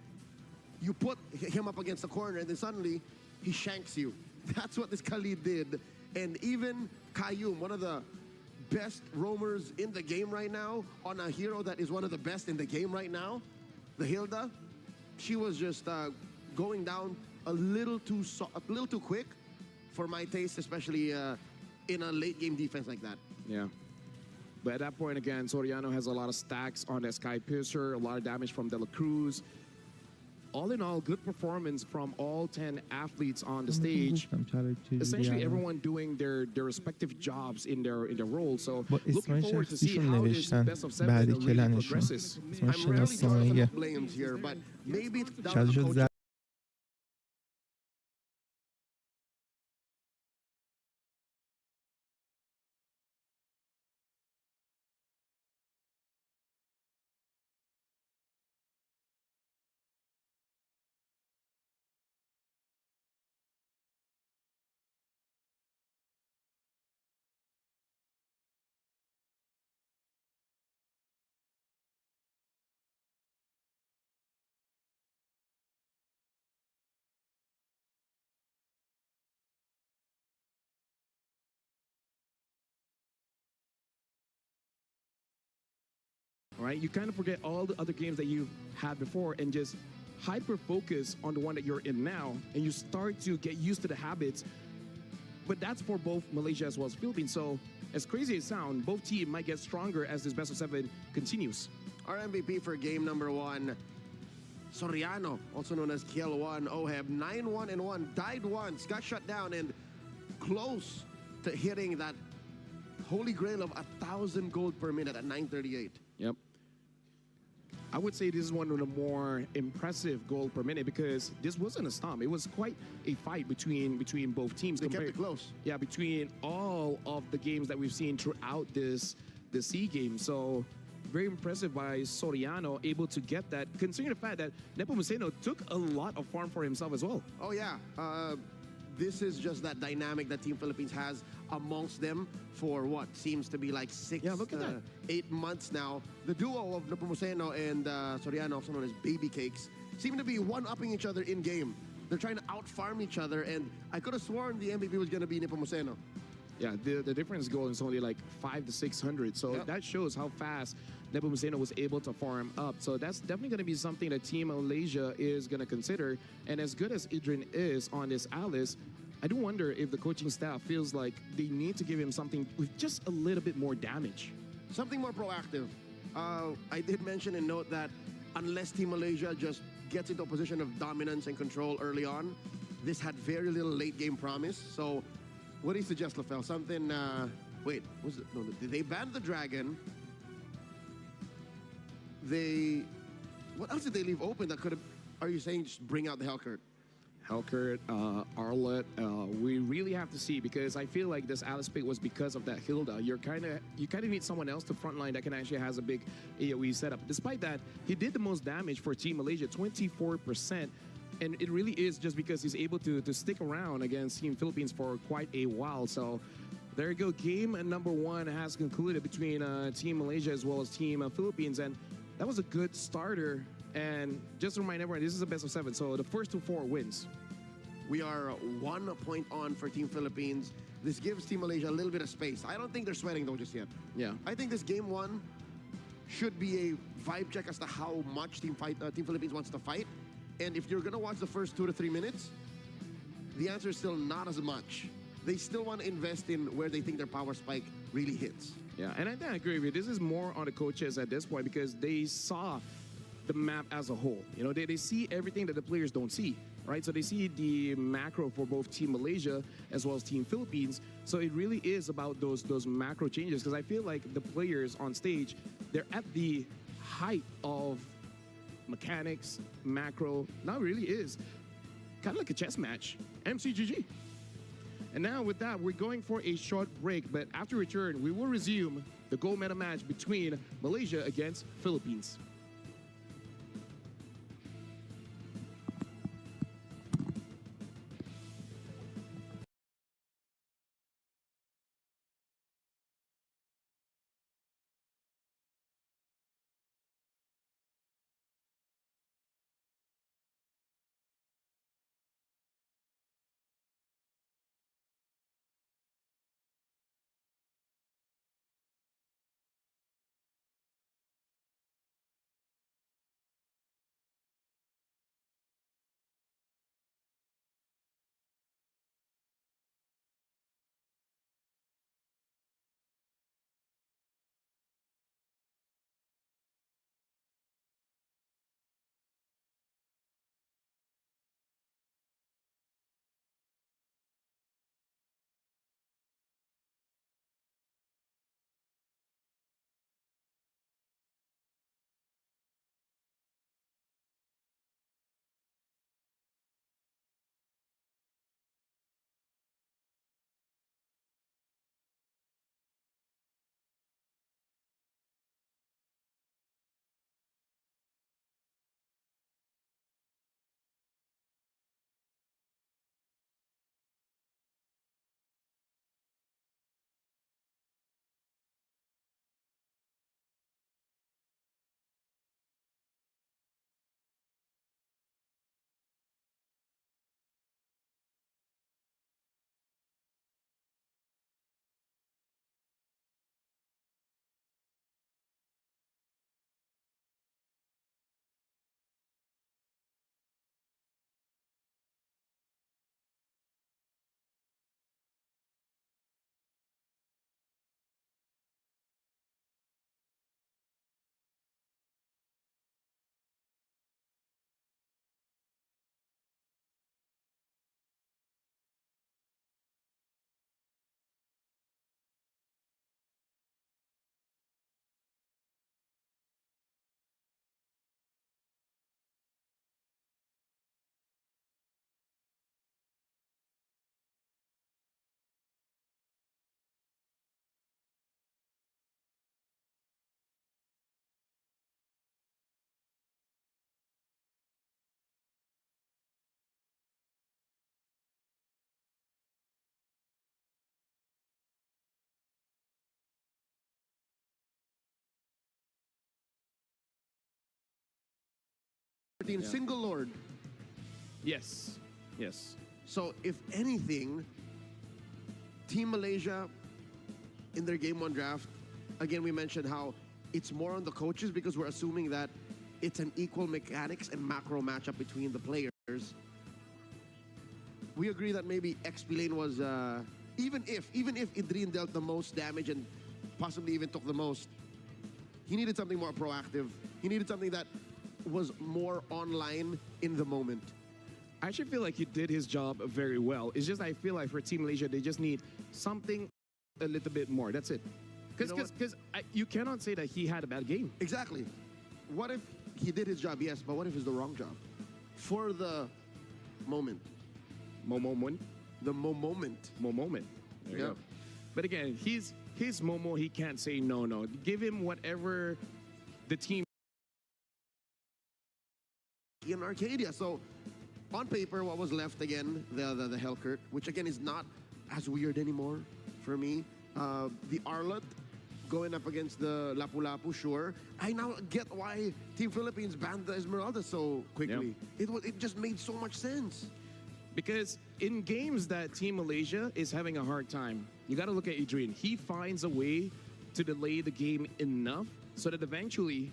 You put him up against the corner and then suddenly he shanks you. That's what this Khalid did. And even Qayyum, one of the best roamers in the game right now, on a hero that is one of the best in the game right now, the Hilda, she was just going down a little too quick for my taste, especially in a late game defense like that. Yeah. But at that point, again, Soriano has a lot of stacks on that Sky Piercer, a lot of damage from De La Cruz. All in all, good performance from all 10 athletes on the stage. Essentially, everyone doing their respective jobs in their role. So looking forward to see how this best of 7 really progresses. I'm rarely talking about blames here, but maybe it's down to the coach. Right? You kind of forget all the other games that you've had before and just hyper-focus on the one that you're in now, and you start to get used to the habits. But that's for both Malaysia as well as Philippines. So as crazy as it sounds, both teams might get stronger as this best of 7 continues. Our MVP for game number 1, Soriano, also known as Kiel1 Oheb, 9-1-1, died once, got shut down, and close to hitting that holy grail of 1,000 gold per minute at 938. Yep. I would say this is one of the more impressive goal per minute because this wasn't a stomp. It was quite a fight between both teams. They kept it close. Yeah, between all of the games that we've seen throughout the SEA Games. So very impressive by Soriano, able to get that, considering the fact that Nepomuceno took a lot of farm for himself as well. Oh yeah. This is just that dynamic that Team Philippines has amongst them for what seems to be like 8 months now. The duo of Nepomuceno and Soriano, also known as Baby Cakes, seem to be one-upping each other in game. They're trying to out-farm each other, and I could have sworn the MVP was going to be Nepomuceno. Yeah, the difference goal is only like 500 to 600, so that shows how fast Nepomuceno was able to farm up. So that's definitely going to be something that Team Malaysia is going to consider. And as good as Idrin is on this Alice, I do wonder if the coaching staff feels like they need to give him something with just a little bit more damage. Something more proactive. I did mention and note that unless Team Malaysia just gets into a position of dominance and control early on, this had very little late game promise. So what do you suggest, LaFell? Something, wait, was it? No, they banned the Dragon. What else did they leave open that could have, are you saying just bring out the Hellcurt? Hellcurt, Arlet, we really have to see, because I feel like this Alice pick was because of that Hilda. You kind of need someone else to frontline that can actually has a big AoE setup. Despite that, he did the most damage for Team Malaysia, 24%. And it really is just because he's able to stick around against Team Philippines for quite a while. So there you go. Game number 1 has concluded between Team Malaysia as well as Team Philippines. And that was a good starter. And just to remind everyone, this is a best of 7. So the first to 4 wins. We are 1 point on for Team Philippines. This gives Team Malaysia a little bit of space. I don't think they're sweating though just yet. Yeah. I think this game 1 should be a vibe check as to how much Team Philippines wants to fight. And if you're going to watch the first 2 to 3 minutes, the answer is still not as much. They still want to invest in where they think their power spike really hits. Yeah, and I agree with you. This is more on the coaches at this point because they saw the map as a whole. You know, they see everything that the players don't see, right? So they see the macro for both Team Malaysia as well as Team Philippines. So it really is about those macro changes, because I feel like the players on stage, they're at the height of mechanics, macro. Now it really is kind of like a chess match. MCGG. And now with that, we're going for a short break, but after return, we will resume the gold medal match between Malaysia against Philippines. 13, single lord. Yes. Yes. So if anything, Team Malaysia in their game 1 draft, again, we mentioned how it's more on the coaches because we're assuming that it's an equal mechanics and macro matchup between the players. We agree that maybe XP Lane was, even if Idrin dealt the most damage and possibly even took the most, he needed something more proactive. He needed something that was more online in the moment. I actually feel like he did his job very well. It's just I feel like for Team Malaysia, they just need something a little bit more. That's it. Because you cannot say that he had a bad game. Exactly. What if he did his job? Yes, but what if it's the wrong job? For the moment. Moment. The moment. Moment. There you Yeah. go. But again, his Momo, he can't say no. Give him whatever the team In Arcadia. So on paper, what was left again, the Hellkurt, which again is not as weird anymore for me. The Arlot going up against the Lapu-Lapu, sure. I now get why Team Philippines banned the Esmeralda so quickly. It just made so much sense. Because in games that Team Malaysia is having a hard time, you got to look at Adrian. He finds a way to delay the game enough so that eventually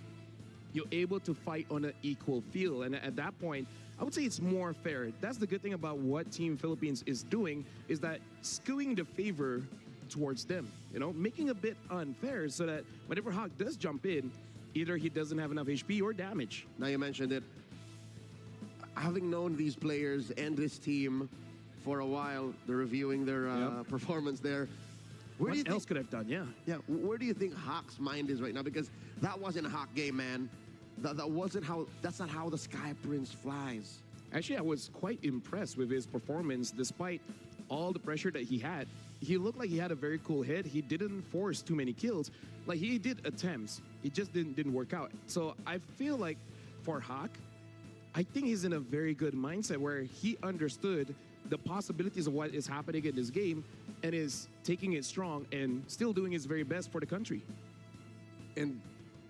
you're able to fight on an equal field. And at that point, I would say it's more fair. That's the good thing about what Team Philippines is doing, is that skewing the favor towards them, making a bit unfair so that whenever Hawk does jump in, either he doesn't have enough HP or damage. Now you mentioned it. Having known these players and this team for a while, they're reviewing their performance there. What else could I have done? Yeah. Where do you think Hawk's mind is right now? Because that wasn't a Hawk game, man. That's not how the Sky Prince flies. Actually, I was quite impressed with his performance despite all the pressure that he had. He looked like he had a very cool head. He didn't force too many kills. Like, he did attempts. It just didn't work out. So I feel like for Hawk, I think he's in a very good mindset where he understood the possibilities of what is happening in this game and is taking it strong and still doing his very best for the country. And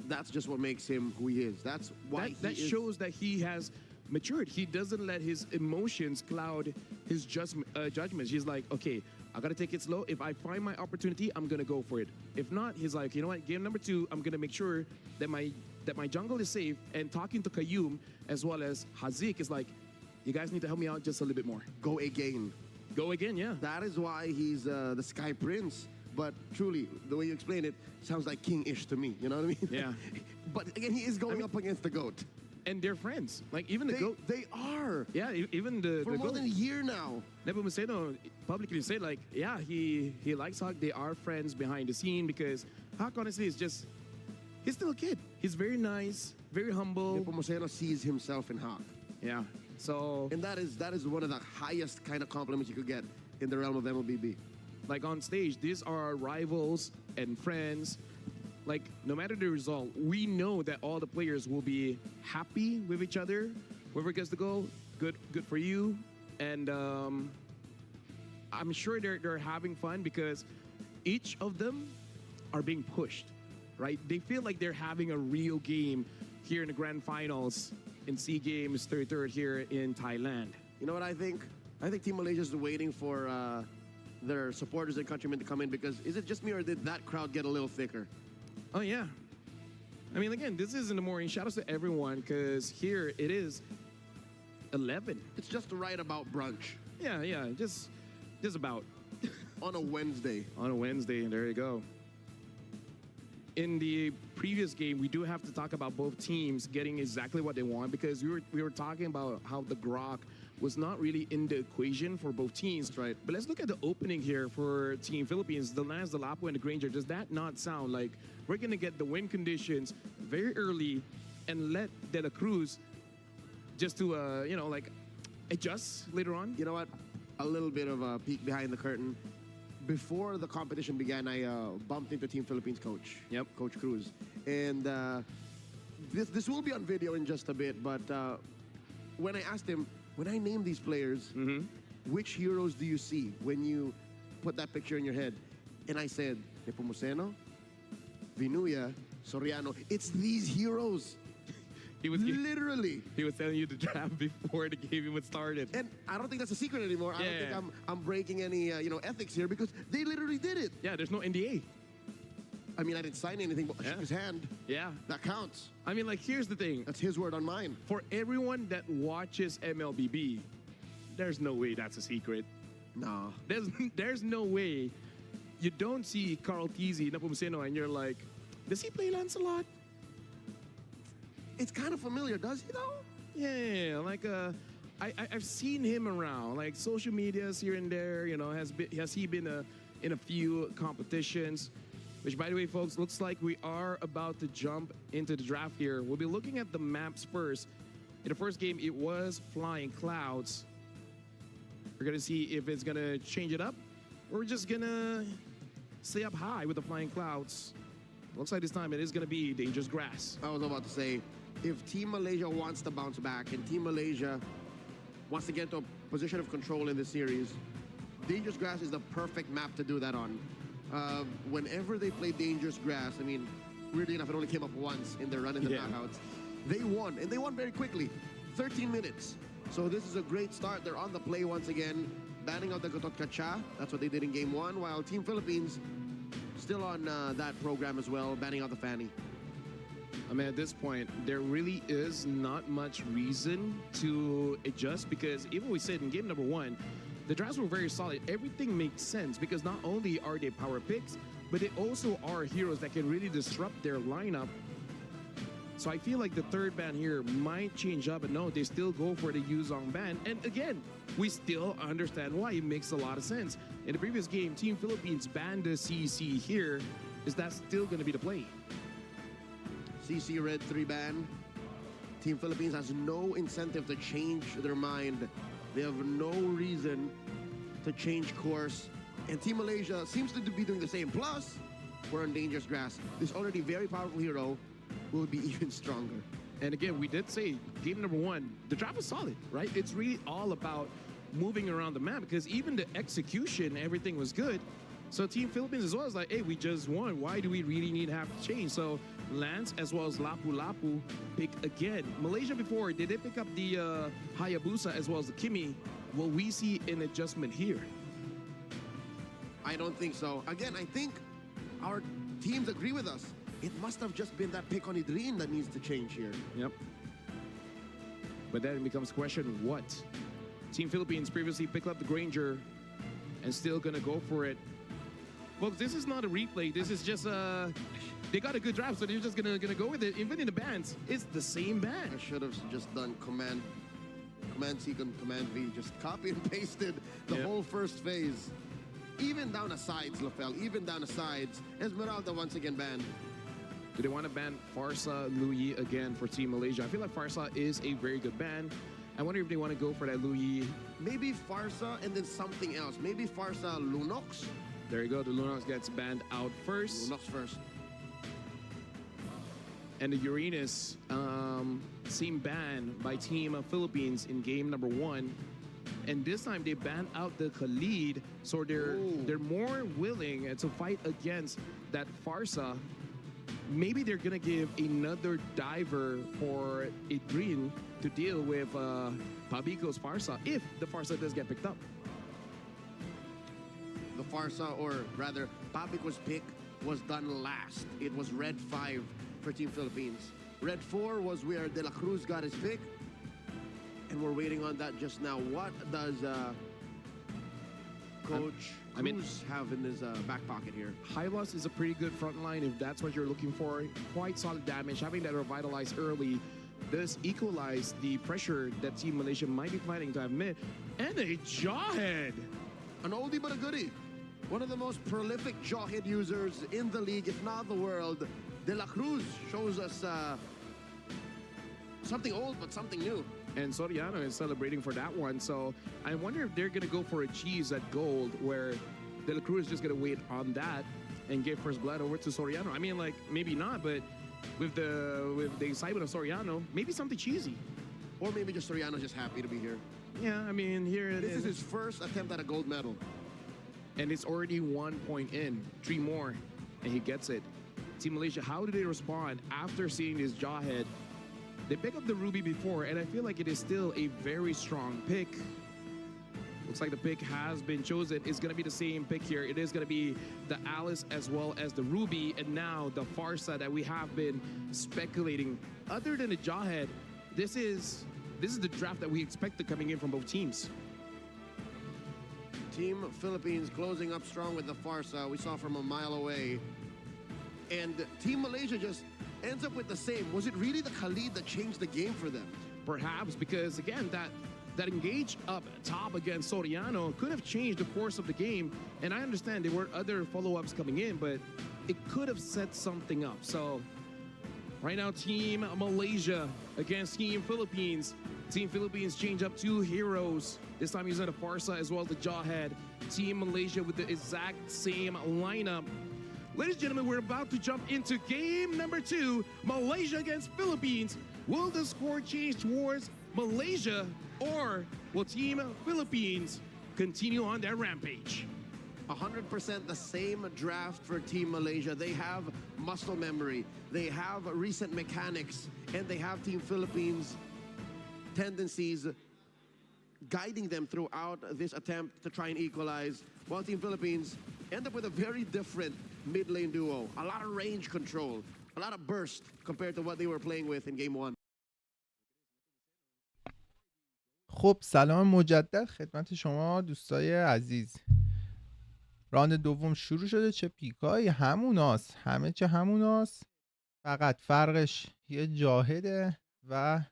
that's just what makes him who he is. That's why that shows that he has matured. He doesn't let his emotions cloud his judgments. He's like, okay, I gotta take it slow. If I find my opportunity, I'm gonna go for it. If not, he's like, you know what, game number 2, I'm gonna make sure that my jungle is safe. And talking to Kayum as well as Hazik is like, you guys need to help me out just a little bit more. Go again. Go again, yeah. That is why he's the Sky Prince. But truly, the way you explain it, sounds like king-ish to me. You know what I mean? Yeah. But again, he is going up against the GOAT. And they're friends. Like, even the GOAT. They are. Yeah, even the For more GOAT. than a year now. Nepomuceno publicly said, like, yeah, he likes Hawk. They are friends behind the scene because Hawk, honestly, is just, he's still a kid. He's very nice, very humble. Nepomuceno sees himself in Hawk. Yeah. So, And that is one of the highest kind of compliments you could get in the realm of MLBB. like, on stage, these are rivals and friends. Like, no matter the result, we know that all the players will be happy with each other. Whoever gets the goal, good for you. And I'm sure they're having fun because each of them are being pushed, right? They feel like they're having a real game here in the grand finals in SEA Games 33rd here in Thailand. You know what I think? I think Team Malaysia is waiting for their supporters and countrymen to come in because is it just me or did that crowd get a little thicker? Oh, yeah. I mean, again, this is in the morning. Shout out to everyone because here it is 11. It's just right about brunch. Yeah, just about. On a Wednesday. On a Wednesday, there you go. In the previous game, we do have to talk about both teams getting exactly what they want because we were talking about how the Grok was not really in the equation for both teams. That's right. But let's look at the opening here for Team Philippines. The Lance, the Lapu, and the Granger. Does that not sound like we're going to get the win conditions very early and let De La Cruz just to, like adjust later on? You know what? A little bit of a peek behind the curtain. Before the competition began, I bumped into Team Philippines coach. Yep. Coach Cruz. And this will be on video in just a bit, but when I asked him, when I name these players, which heroes do you see when you put that picture in your head? And I said, Nepomuceno, Vinuya, Soriano. It's these heroes. He was Literally. He was telling you to draft before the game even started. And I don't think that's a secret anymore. I don't think I'm breaking any ethics here because they literally did it. Yeah, there's no NDA. I mean, I didn't sign anything, but I shook his hand. Yeah. That counts. I mean, like, here's the thing. That's his word on mine. For everyone that watches MLBB, there's no way that's a secret. Nah. There's no way you don't see Carl Tizzi Nepomuceno and you're like, does he play Lancelot? It's kind of familiar, does he though? Yeah, like I've seen him around, like social medias here and there. You know, has he been in a few competitions? Which, by the way, folks, looks like we are about to jump into the draft here. We'll be looking at the maps first. In the first game, it was Flying Clouds. We're gonna see if it's gonna change it up, or we're just gonna stay up high with the Flying Clouds. Looks like this time it is gonna be Dangerous Grass. I was about to say, if Team Malaysia wants to bounce back and Team Malaysia wants to get to a position of control in this series, Dangerous Grass is the perfect map to do that on. Whenever they play Dangerous Grass, I mean, weirdly enough, it only came up once in their run in the knockouts. They won, and they won very quickly, 13 minutes. So this is a great start. They're on the play once again, banning out the Gatot Kacha. That's what they did in Game 1, while Team Philippines still on that program as well, banning out the Fanny. I mean, at this point, there really is not much reason to adjust because even we said in game number 1, the drafts were very solid. Everything makes sense because not only are they power picks, but they also are heroes that can really disrupt their lineup. So I feel like the third ban here might change up, but no, they still go for the Yuzong ban. And again, we still understand why. It makes a lot of sense. In the previous game, Team Philippines banned the CC here. Is that still going to be the play? CC Red 3 ban. Team Philippines has no incentive to change their mind. They have no reason to change course. And Team Malaysia seems to be doing the same. Plus, we're on Dangerous Grass. This already very powerful hero will be even stronger. And again, we did say game number 1, the draft was solid, right? It's really all about moving around the map because even the execution, everything was good. So Team Philippines as well is like, hey, we just won. Why do we really need to have to change? So Lance as well as Lapu-Lapu pick again. Malaysia before, they did pick up the Hayabusa as well as the Kimi. Will we see an adjustment here? I don't think so. Again, I think our teams agree with us. It must have just been that pick on Idrin that needs to change here. Yep. But then it becomes a question, what? Team Philippines previously picked up the Granger and still gonna go for it. Folks, this is not a replay. This is just they got a good draft, so they're just gonna go with it. Even in the bans, it's the same ban. I should have just done Command C, Command V, just copy and pasted the whole first phase. Even down the sides, Lafel, even down the sides. Esmeralda once again banned. Do they want to ban Farsa Luyi again for Team Malaysia? I feel like Farsa is a very good ban. I wonder if they want to go for that Luyi. Maybe Farsa and then something else. Maybe Farsa Lunox. There you go. The Lunox gets banned out first. Lunox first. And the Uranus, same ban by Team Philippines in game number 1. And this time they banned out the Khalid, so they're more willing to fight against that Farsa. Maybe they're gonna give another diver for Idrin to deal with Pabico's Farsa if the Farsa does get picked up. The Farsa, or rather, Pabico's pick was done last. It was Red 5 for Team Philippines. Red 4 was where De La Cruz got his pick. And we're waiting on that just now. What does Coach Cruz have in his back pocket here? Hylos is a pretty good front line if that's what you're looking for. Quite solid damage. Having that revitalized early does equalize the pressure that Team Malaysia might be planning to have mid. And a Jawhead! An oldie but a goodie. One of the most prolific Jawhead users in the league, if not the world. De La Cruz shows us something old but something new. And Soriano is celebrating for that one. So I wonder if they're going to go for a cheese at gold where De La Cruz is just going to wait on that and give first blood over to Soriano. I mean, like, maybe not, but with the excitement of Soriano, maybe something cheesy. Or maybe just Soriano's just happy to be here. Yeah, I mean, here it is. This is his first attempt at a gold medal. And it's already 1 point in. 3 more, and he gets it. Team Malaysia, how do they respond after seeing this Jawhead? They picked up the Ruby before, and I feel like it is still a very strong pick. Looks like the pick has been chosen. It's going to be the same pick here. It is going to be the Alice as well as the Ruby, and now the Farsa that we have been speculating. Other than the Jawhead, this is the draft that we expected coming in from both teams. Team Philippines closing up strong with the Farsa. We saw from a mile away. And Team Malaysia just ends up with the same. Was it really the Khalid that changed the game for them? Perhaps because, again, that engage up top against Soriano could have changed the course of the game. And I understand there were other follow-ups coming in, but it could have set something up. So right now, Team Malaysia against Team Philippines. Team Philippines change up 2 heroes. This time using the Farsa as well as the Jawhead. Team Malaysia with the exact same lineup. Ladies and gentlemen, we're about to jump into game number 2. Malaysia against Philippines. Will the score change towards Malaysia, or will Team Philippines continue on their rampage? 100% the same draft for Team Malaysia. They have muscle memory. They have recent mechanics. And they have Team Philippines' tendencies guiding them throughout this attempt to try and equalize, while Team Philippines end up with a very different mid lane duo. A lot of range control, a lot of burst compared to what they were playing with in game 1. خب سلام مجدد خدمت شما دوستای عزیز. راند دوم شروع شده. چه پیکایی هموناست، همه چه هموناست، فقط فرقش یه جاهده و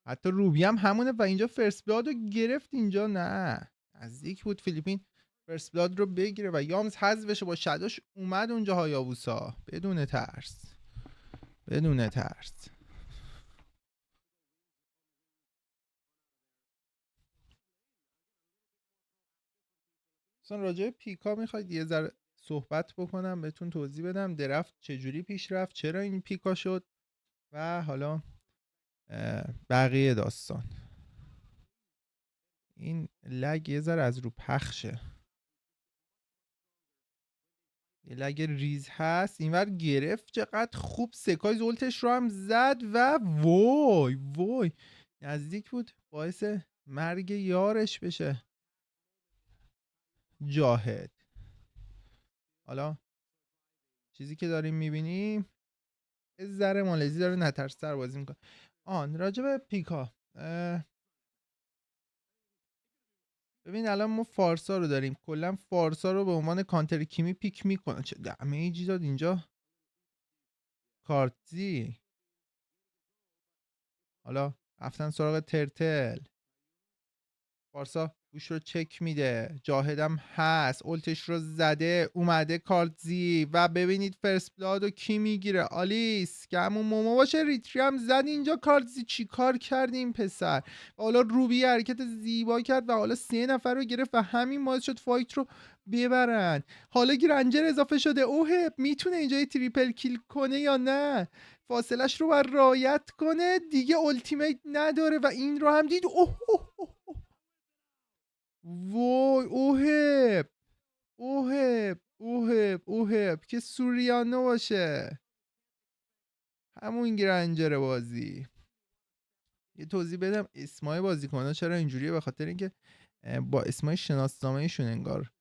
حتی روبی هم همونه و اینجا فرست بلاد رو گرفت. اینجا نه، نزدیک بود فیلیپین فرست بلاد رو بگیره و یامز حذف بشه. با شداش اومد اونجا هایابوسا بدون ترس، بدون ترس. اصلا راجع به پیکا میخواید یه ذره صحبت بکنم، بهتون توضیح بدم درفت چجوری پیش رفت، چرا این پیکا شد و حالا بقیه داستان. این لگ یه ذره از رو پخشه، یه لگ ریز هست. اینور گرفت، چقدر خوب سکای زولتش رو هم زد و وای وای نزدیک بود باعث مرگ یارش بشه جاهد. حالا چیزی که داریم میبینیم یه ذره مالزی داره نترس‌تر بازی میکنه. راجع به پیکا ببین الان ما فارسا رو داریم، کلا فارسا رو به عنوان کانتر کیمی پیک میکنن. چه دمیجی داد اینجا کارتزی. حالا رفتن سراغ ترتل. فارسا گوش رو چک میده، جاهدم هست، اولتش رو زده، اومده کارتزی و ببینید فرست بلاد رو کی میگیره. آلیس که همون مومو باشه. ریتری هم زد اینجا. کارتزی چی کار کردی این پسر؟ و حالا روبی حرکت زیبا کرد و حالا 3 نفر رو گرفت و همین باعث شد فایت رو ببرن. حالا گرنجر اضافه شده. اوه میتونه اینجا تریپل کیل کنه یا نه؟ فاصلش رو باید رعایت کنه دیگه، التیمیت نداره و این رو هم دید. وای اوهب اوهب اوهب اوهب که سوریانو باشه، همون گرنجر بازی. یه توضیح بدم اسمای بازیکن‌ها چرا اینجوریه، به خاطر اینکه با اسمای شناسنامه‌شون انگار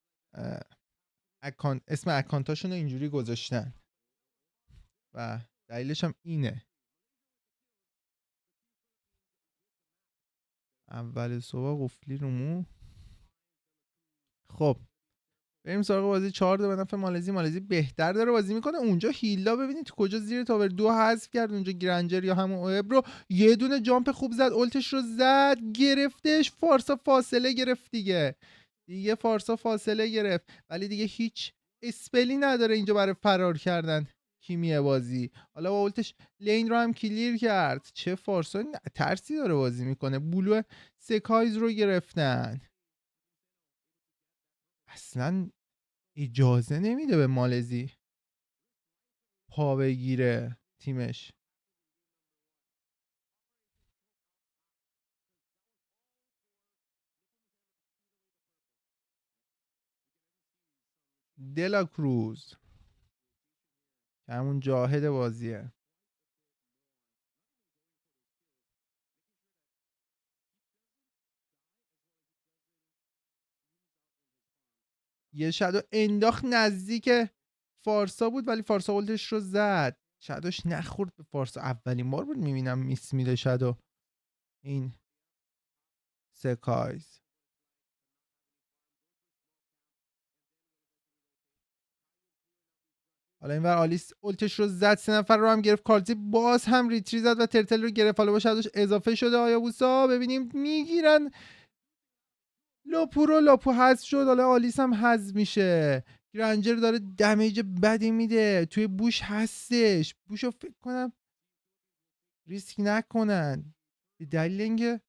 اسم اکانتاشون رو اینجوری گذاشتن و دلیلش هم اینه. اول صبح قفلی رو مو. خب بریم سراغ بازی. 4 به نفع مالزی بهتر داره بازی میکنه. اونجا هیلا ببینید کجا زیر تاور 2 حذف کرد. اونجا گرنجر یا همون اوهب رو یه دونه جامپ خوب زد، اولتش رو زد، گرفتش. فارسا فاصله گرفت دیگه فارسا فاصله گرفت، ولی دیگه هیچ اسپلی نداره اینجا برای فرار کردن کیمیه بازی. حالا با اولتش لین رو هم کلیر کرد. چه فارسا ترسی داره بازی میکنه. بلو سکایز رو گرفتن، اصلا اجازه نمیده به مالزی پا بگیره تیمش. دلا کروز که همون جاهد بازیه. یه شادو انداخت نزدیک فارسا بود ولی فارسا اولتش رو زد. شادوش نخورد به فارسا. اولین بار بود میبینم میس میده شادو این سکایز. حالا اینور آلیس اولتش رو زد، 3 نفر رو هم گرفت. کارتی باز هم ریتری زد و ترتل رو گرفت. حالا با شادوش اضافه شده هایابوسا. ببینیم میگیرن لاپو رو. لاپو حذف شد. حالا آلیس هم حذف میشه. گرنجر داره دمیج بدی میده. توی بوش هستش. بوش رو فکر کنم ریسک نکنن به دلیل اینکه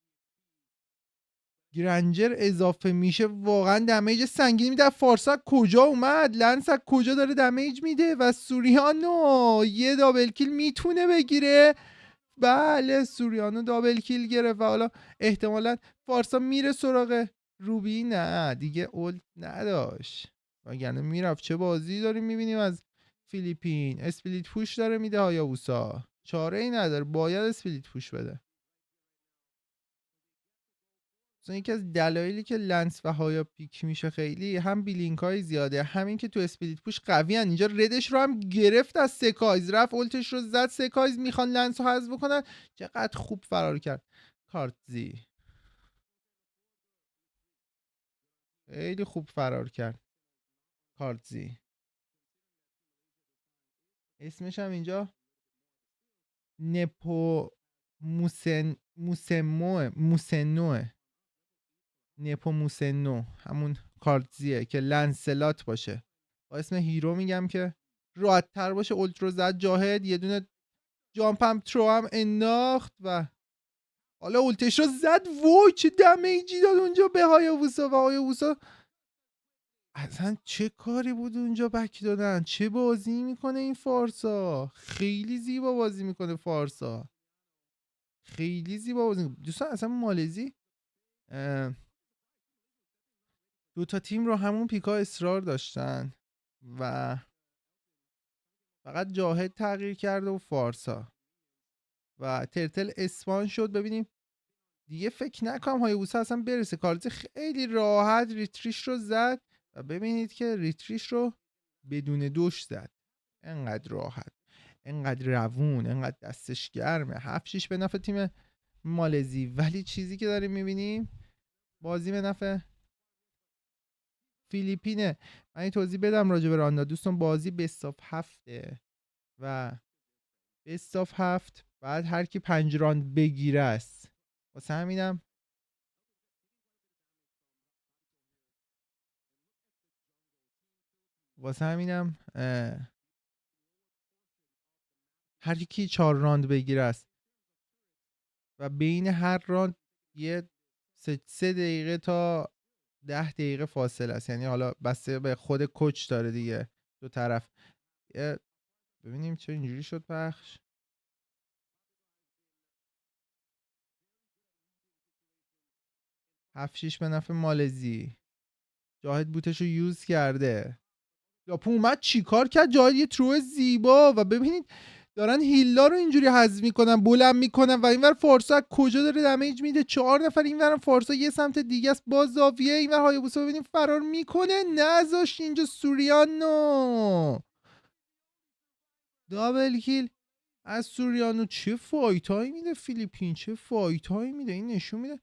گرنجر اضافه میشه واقعا دمیج سنگینی میده. فارسا کجا اومد؟ لنس کجا داره دمیج میده؟ و سوریانو یه دابل کیل میتونه بگیره. بله سوریانو دابل کیل گرفت و حالا احتمالا فارسا میره سراغ روبی. نه دیگه اولد نداشت وگرنه میرفت. چه بازی داریم میبینیم از فیلیپین. اسپلیت پوش داره میده هایابوسا. چاره ای نداره، باید اسپلیت پوش بده. یکی از دلایلی که لنس و هایا پیک میشه خیلی هم بیلینک های زیاده، همین که تو اسپلیت پوش قوی هن. اینجا ردش رو هم گرفت از سکایز، رفت اولتش رو زد. سکایز میخوان لنس رو حذف بکنن. چقدر خوب فرار کرد کارتزی، خیلی خوب فرار کرد کارتزی. اسمش هم اینجا نپو موسنوه. نپو موسنو همون کارتزیه که لنسلات باشه. با اسم هیرو میگم که راحت تر باشه. اولترو زد جاهد، یه دونه جامپ هم ترو هم انداخت و حالا اولتش رو زد. وای چه دمیجی داد اونجا به هایابوسا. و هایابوسا اصلا چه کاری بود اونجا بک دادن. چه بازی میکنه این فارسا، خیلی زیبا بازی میکنه فارسا، خیلی زیبا بازی میکنه. دوستان اصلا مالزی دو تا تیم رو همون پیکا اصرار داشتن و فقط جاهد تغییر کرده و فارسا و ترتل اسپان شد. ببینیم دیگه فکر نکنم هایابوسا اصلا برسه. کارتی خیلی راحت ریتریش رو زد و ببینید که ریتریش رو بدون دوش زد. انقدر راحت، انقدر روون، انقدر دستش گرمه. 7-6 به نفع تیم مالزی. ولی چیزی که داریم میبینیم بازی به نفع فیلیپینه. من این توضیح بدم راجع به راندا دوستان. بازی بست آف 7 و بست آف 7 بعد هر کی 5 راند بگیره است. واسه همینم هر کی 4 راند بگیره است و بین هر راند یه 3 دقیقه تا 10 دقیقه فاصله است. یعنی حالا بسته به خود کوچ داره دیگه دو طرف. ببینیم چه اینجوری شد پخش. هفت 6 به نفع مالزی. جاهد بوتش رو یوز کرده. لاپو اومد چیکار کرد؟ جاهد یه ترو زیبا و ببینید دارن هیلا رو اینجوری حذف میکنن، بلند میکنن و اینور فارسا کجا داره دمیج میده. 4 نفر اینورم. فارسا یه سمت دیگه است با زاویه. اینور هایابوسا ببینیم فرار میکنه، نذاشت اینجا سوریانو دابل کیل از سوریانو. چه فایت هایی میده فیلیپین، چه فایت هایی میده. این نشون میده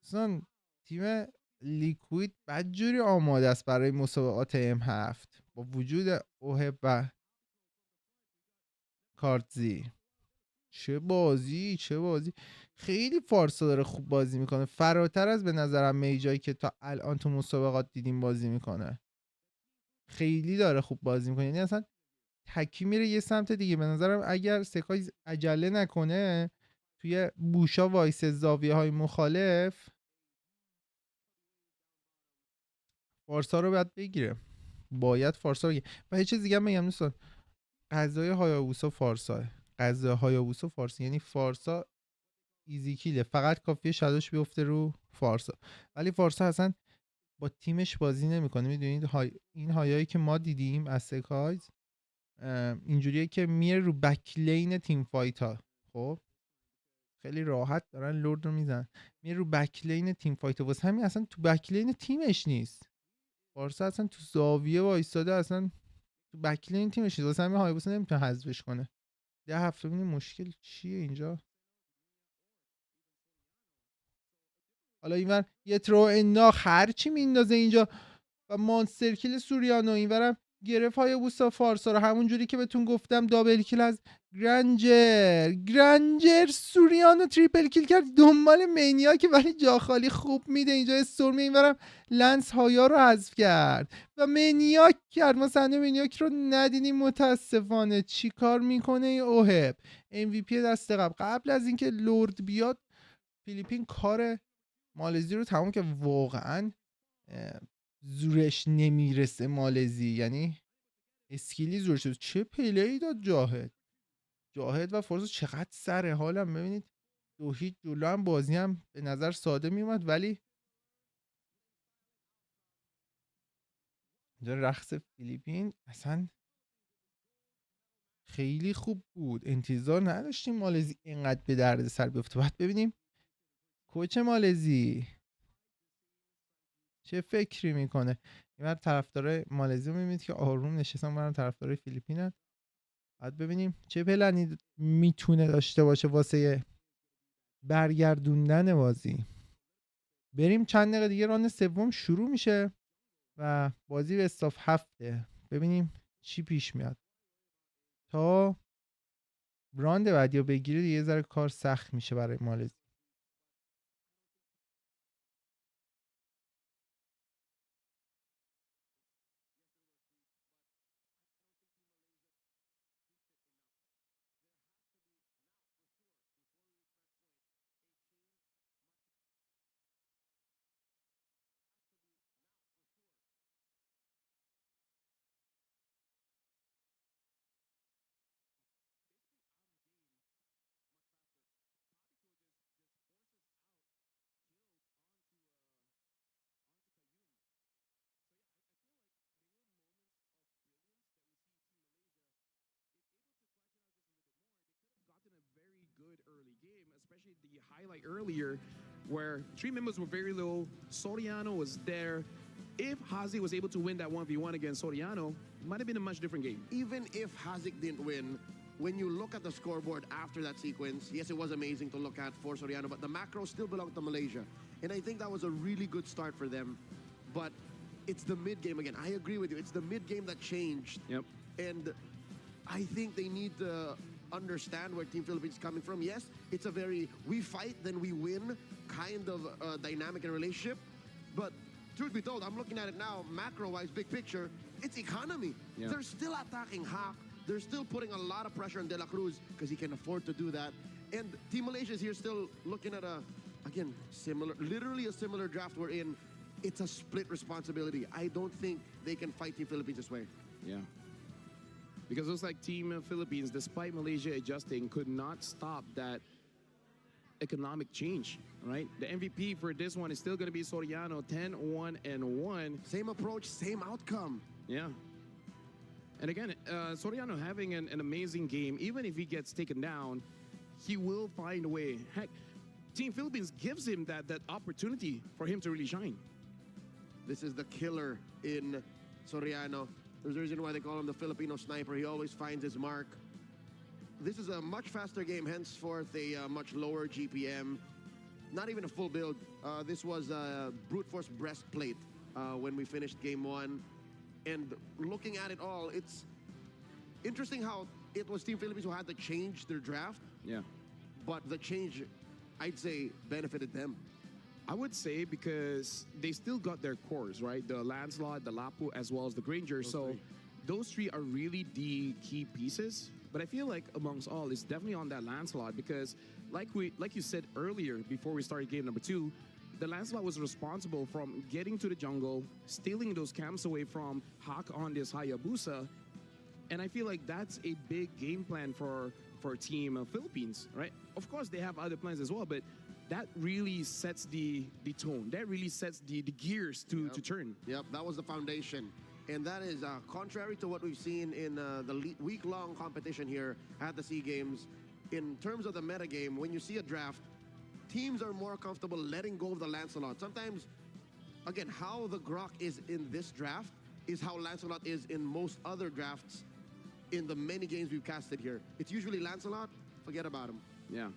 اصلا تیم لیکوید بدجوری آماده است برای مسابقات M7 با وجود اوهب و کارتزی. چه بازی خیلی فارسا داره خوب بازی میکنه، فراتر از به نظرم میجایی که تا الان تو مسابقات دیدیم بازی میکنه. خیلی داره خوب بازی میکنه. یعنی اصلا تکی میره یه سمت دیگه. به نظرم اگر سکای عجله نکنه توی بوشا وایس زاویه های مخالف فارسا رو باید بگیره. باید فارسا بگیره. و یه چیز دیگه هم بگم دوستان، غذای هایابوسا فارسا، غذای هایابوسا فارسا، یعنی فارسا ایزی کیله، فقط کافیه شادوش بیفته رو فارسا. ولی فارسا اصلا با تیمش بازی نمیکنه. میدونید این هایایی که ما دیدیم از سکایز اینجوریه که میره رو بکلین تیم فایت ها. خب خیلی راحت دارن لورد رو میزن، میره رو بکلین تیم فایت ها. واسه همین اصلا تو بکلین تیمش نیست. فارسا اصلا تو زاویه وایساده، اصلا تو بکلین تیمش واسه همین هایبوسا نمیتونه حذفش کنه. 10 هفته ببینیم مشکل چیه اینجا. حالا اینور یه ترو انداخت، هرچی میندازه اینجا و مانستر کیل سوریانو. اینورم گرفت هایبوسا فارسا رو، همون جوری که بهتون گفتم دابل کیل از گرنجر سوریانو تریپل کیل کرد دنبال مینیا که ولی جا خالی خوب میده. اینجا استورم اینورم لنس هایا رو حذف کرد و مینیاک کرد. ما صحنه مینیاک رو ندیدیم متاسفانه. چی کار میکنه این اوهب؟ MVP دست قبل از اینکه لورد بیاد فیلیپین کار مالزی رو تموم که واقعا زورش نمیرسه مالزی، یعنی اسکیلی زورش شد. چه پلی داد جاهد و فارسا چقدر سر حالم. ببینید 2-0 جلو هم، بازی هم به نظر ساده میومد ولی اینجا رقص فیلیپین اصلا خیلی خوب بود. انتظار نداشتیم مالزی اینقدر به درد سر بیفته. باید ببینیم کوچ مالزی چه فکری میکنه. این طرفدارای مالزی رو میبینید که آروم نشستن، برام طرفدارای فیلیپینن. بعد ببینیم چه پلنی میتونه داشته باشه واسه برگردوندن بازی. بریم چند دقیقه دیگه راند سوم شروع میشه و بازی به استاف 7. ببینیم چی پیش میاد. تا راند بعدی رو بگیره دیگه ذره کار سخت میشه برای مالزی. Good early game, especially the highlight earlier where 3 members were very low. Soriano was there. If Haziq was able to win that 1v1 against Soriano, it might have been a much different game. Even if Haziq didn't win, when you look at the scoreboard after that sequence, yes, it was amazing to look at for Soriano, but the macro still belonged to Malaysia. And I think that was a really good start for them. But it's the mid-game again. I agree with you. It's the mid-game that changed. Yep. And I think they need to understand where Team Philippines is coming from. Yes, it's a very we fight, then we win kind of dynamic and relationship. But truth be told, I'm looking at it now, macro-wise, big picture, it's economy. Yeah. They're still attacking Hak. They're still putting a lot of pressure on De La Cruz because he can afford to do that. And Team Malaysia is here still looking at again, literally a similar draft we're in. It's a split responsibility. I don't think they can fight Team Philippines this way. Yeah. Because it looks like Team Philippines, despite Malaysia adjusting, could not stop that economic change, right? The MVP for this one is still going to be Soriano, 10-1-1. Same approach, same outcome. Yeah. And again, Soriano having an amazing game. Even if he gets taken down, he will find a way. Heck, Team Philippines gives him that opportunity for him to really shine. This is the killer in Soriano. There's a reason why they call him the Filipino sniper. He always finds his mark. This is a much faster game, henceforth a much lower GPM. Not even a full build. This was a brute force breastplate when we finished game 1. And looking at it all, it's interesting how it was Team Philippines who had to change their draft. Yeah. But the change, I'd say, benefited them. I would say because they still got their cores, right? The Lancelot, the Lapu, as well as the Granger. Those three are really the key pieces. But I feel like amongst all, it's definitely on that Lancelot because like you said earlier, before we started game number 2, the Lancelot was responsible from getting to the jungle, stealing those camps away from Hak on this Hayabusa. And I feel like that's a big game plan for Team Philippines, right? Of course, they have other plans as well, but that really sets the tone. That really sets the gears to turn. Yep, that was the foundation. And that is contrary to what we've seen in the week-long competition here at the SEA Games. In terms of the metagame, when you see a draft, teams are more comfortable letting go of the Lancelot. Sometimes again, how the Grok is in this draft is how Lancelot is in most other drafts in the many games we've casted here. It's usually Lancelot, forget about him. Yeah.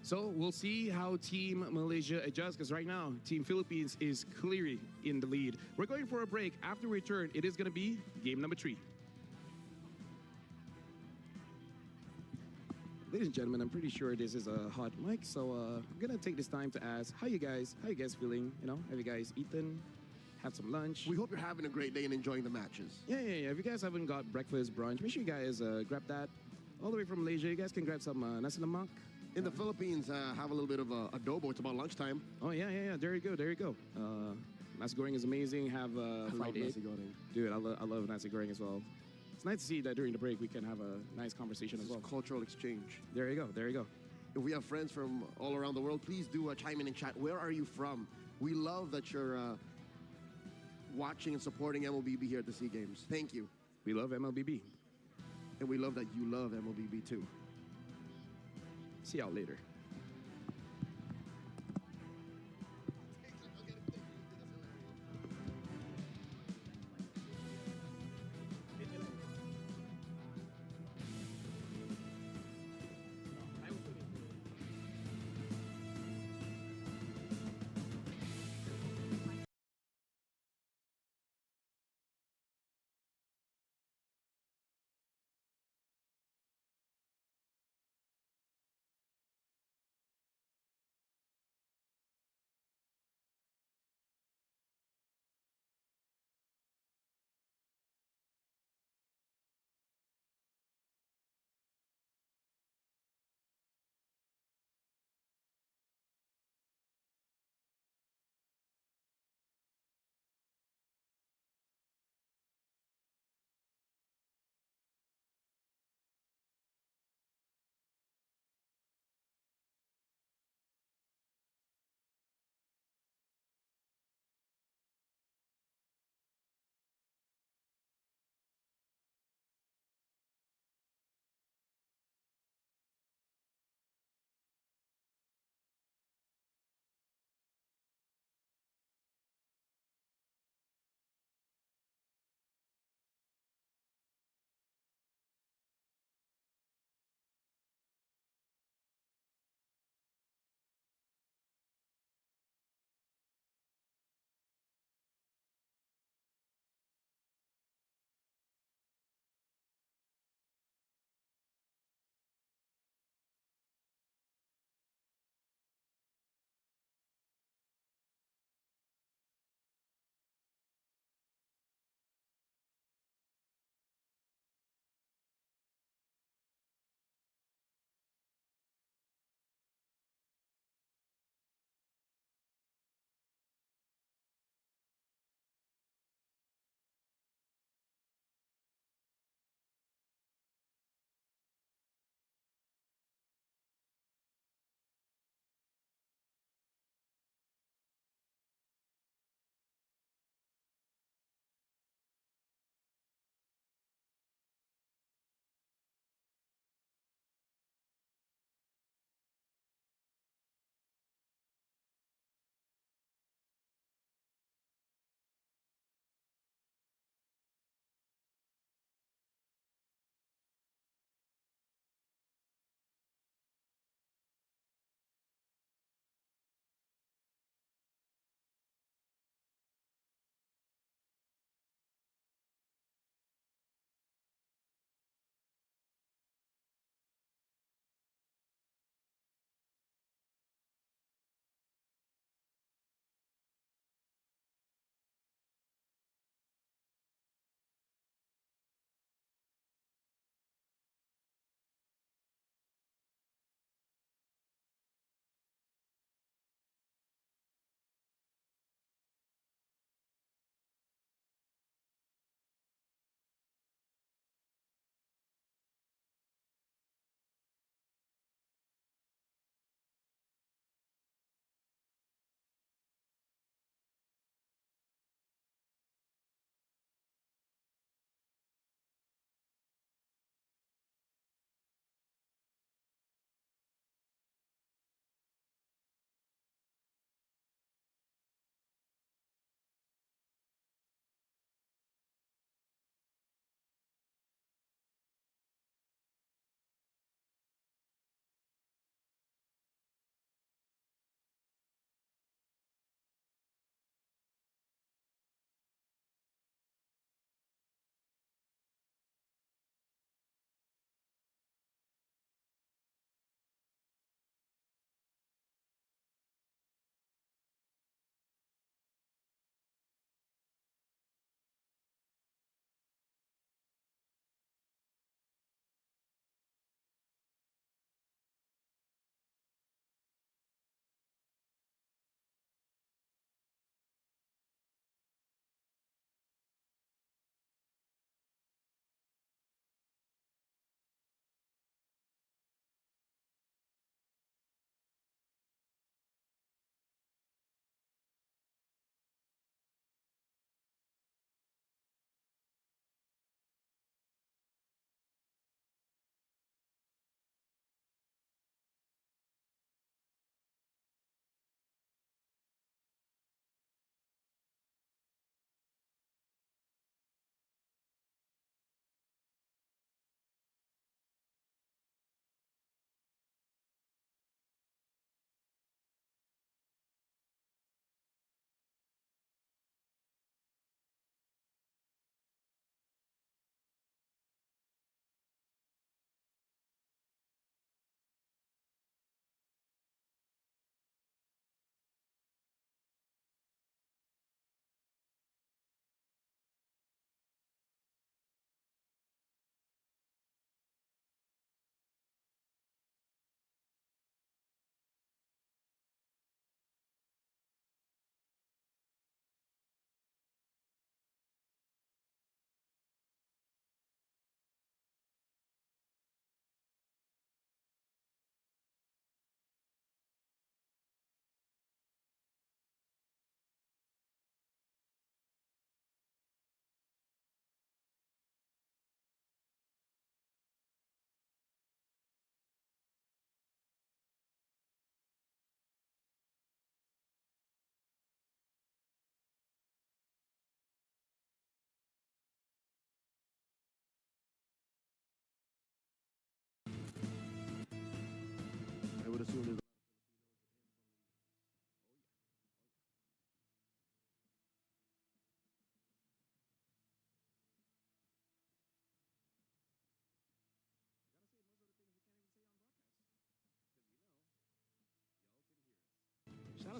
So we'll see how Team Malaysia adjusts, because right now, Team Philippines is clearly in the lead. We're going for a break. After we return, it is going to be game number 3. Ladies and gentlemen, I'm pretty sure this is a hot mic, so I'm going to take this time to ask, how you guys feeling? You know, have you guys eaten? Have some lunch? We hope you're having a great day and enjoying the matches. Yeah. If you guys haven't got breakfast, brunch, make sure you guys grab that. All the way from Malaysia, you guys can grab some nasi lemak. In the Philippines, have a little bit of adobo. It's about lunchtime. Oh, yeah. There you go. Nasi goreng is amazing. Have fried egg. Nasi goreng. Dude, I love nasi goreng as well. It's nice to see that during the break we can have a nice conversation as well. Cultural exchange. There you go. If we have friends from all around the world, please do chime in and chat. Where are you from? We love that you're watching and supporting MLBB here at the SEA Games. Thank you. We love MLBB. And we love that you love MLBB too. See y'all later.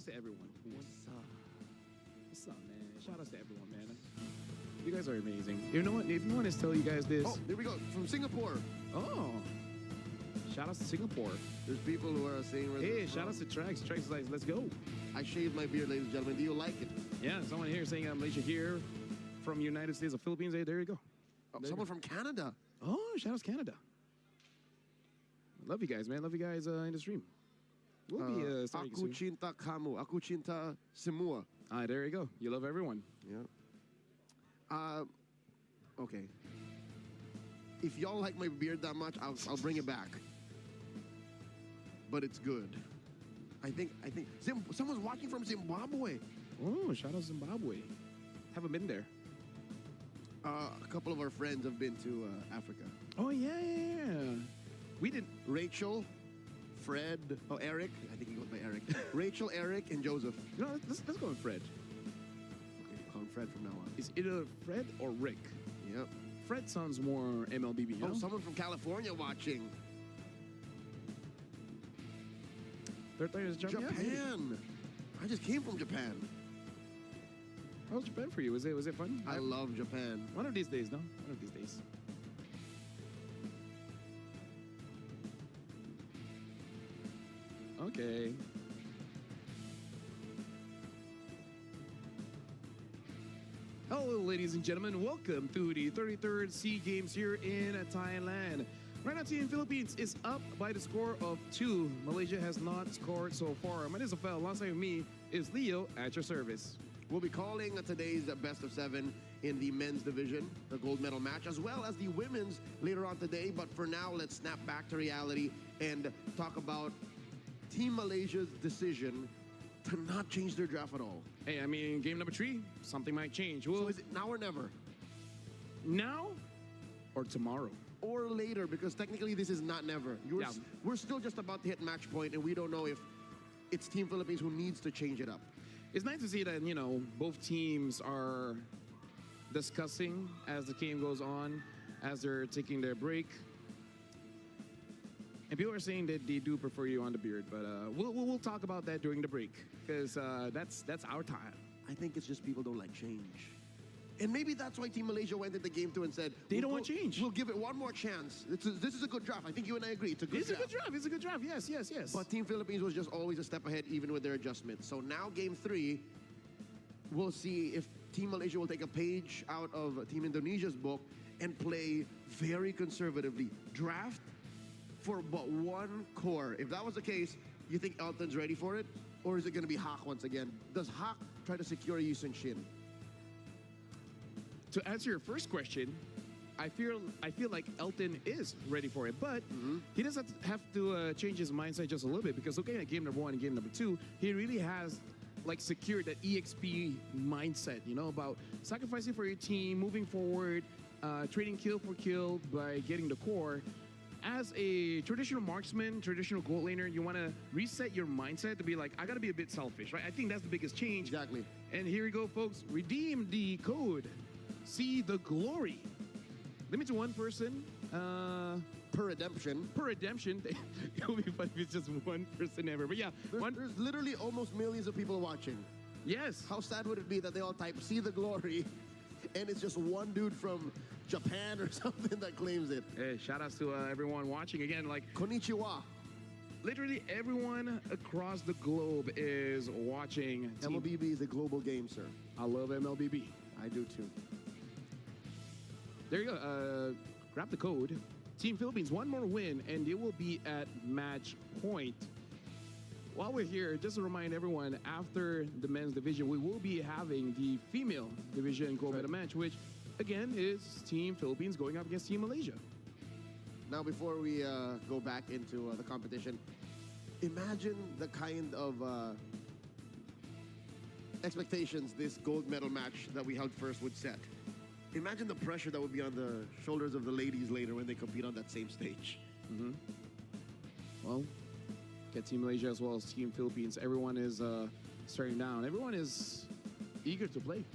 to everyone. What's up? What's up, man? Shout outs to everyone, man. You guys are amazing. You know what? If no one has told you guys this. Oh, there we go. From Singapore. Oh. Shout outs to Singapore. There's people who are saying. Hey, shout outs to Trax. Trax is like, let's go. I shaved my beard, ladies and gentlemen. Do you like it? Yeah, someone here saying Malaysia here from United States of Philippines. Hey, there you go. Oh, someone from Canada. Oh, shout outs Canada. Love you guys, man. Love you guys in the stream. We'll be starting Aku soon. cinta kamu. Aku cinta semua. There you go. You love everyone. Yeah. Okay. If y'all like my beard that much, I'll bring it back. But it's good. I think someone's watching from Zimbabwe. Oh, shout out Zimbabwe. Haven't been there. A couple of our friends have been to Africa. Oh yeah. We did. Rachel, Fred, Eric. I think he goes by Eric. Rachel, Eric, and Joseph. No, let's go with Fred. Okay, call him Fred from now on. Is either Fred or Rick? Yep. Fred sounds more MLBB. You know? Someone from California watching. Third time is Japan. Japan. I just came from Japan. How was Japan for you? Was it fun? I love Japan. One of these days, no? One of these days. Okay. Hello, ladies and gentlemen. Welcome to the 33rd SEA Games here in Thailand. Right now, Team Philippines is up by the score of 2. Malaysia has not scored so far. My name is Rafael. Alongside me is Leo at your service. We'll be calling today's best of 7 in the men's division, the gold medal match, as well as the women's later on today. But for now, let's snap back to reality and talk about Team Malaysia's decision to not change their draft at all. Hey, I mean, game number 3, something might change. So is it now or never? Now or tomorrow? Or later, because technically this is not never. We're still just about to hit match point, and we don't know if it's Team Philippines who needs to change it up. It's nice to see that, you know, both teams are discussing as the game goes on, as they're taking their break. And people are saying that they do prefer you on the beard, but we'll talk about that during the break, because that's our time. I think it's just people don't like change. And maybe that's why Team Malaysia went into game 2 and said, they don't want change. We'll give it one more chance. This is a good draft. I think you and I agree. It's a good draft. It's a good draft. Yes. But Team Philippines was just always a step ahead, even with their adjustments. So now game 3, we'll see if Team Malaysia will take a page out of Team Indonesia's book and play very conservatively. Draft for but one core. If that was the case, you think Elton's ready for it? Or is it going to be Hak once again? Does Hak try to secure Yusun Shin? To answer your first question, I feel like Elton is ready for it, but he does have to change his mindset just a little bit, because looking at game number 1 and game number 2, he really has like secured that EXP mindset, you know, about sacrificing for your team, moving forward, trading kill for kill by getting the core. As a traditional marksman, traditional gold laner, you want to reset your mindset to be like, I got to be a bit selfish, right? I think that's the biggest change. Exactly. And here we go, folks. Redeem the code. See the glory. Limit to 1 person. Per redemption. Per redemption. It would be funny if it's just 1 person ever. But yeah. There's literally almost millions of people watching. Yes. How sad would it be that they all type "see the glory" and it's just one dude from Japan or something that claims it? Hey, shout outs to everyone watching. Again, like, Konnichiwa. Literally everyone across the globe is watching. MLBB is a global game, sir. I love MLBB. I do too. There you go. Grab the code. Team Philippines, 1 more win, and they will be at match point. While we're here, just to remind everyone, after the men's division, we will be having the female division gold medal match, which, again, is Team Philippines going up against Team Malaysia. Now, before we go back into the competition, imagine the kind of expectations this gold medal match that we held first would set. Imagine the pressure that would be on the shoulders of the ladies later when they compete on that same stage. Well, get Team Malaysia as well as Team Philippines. Everyone is staring down. Everyone is eager to play.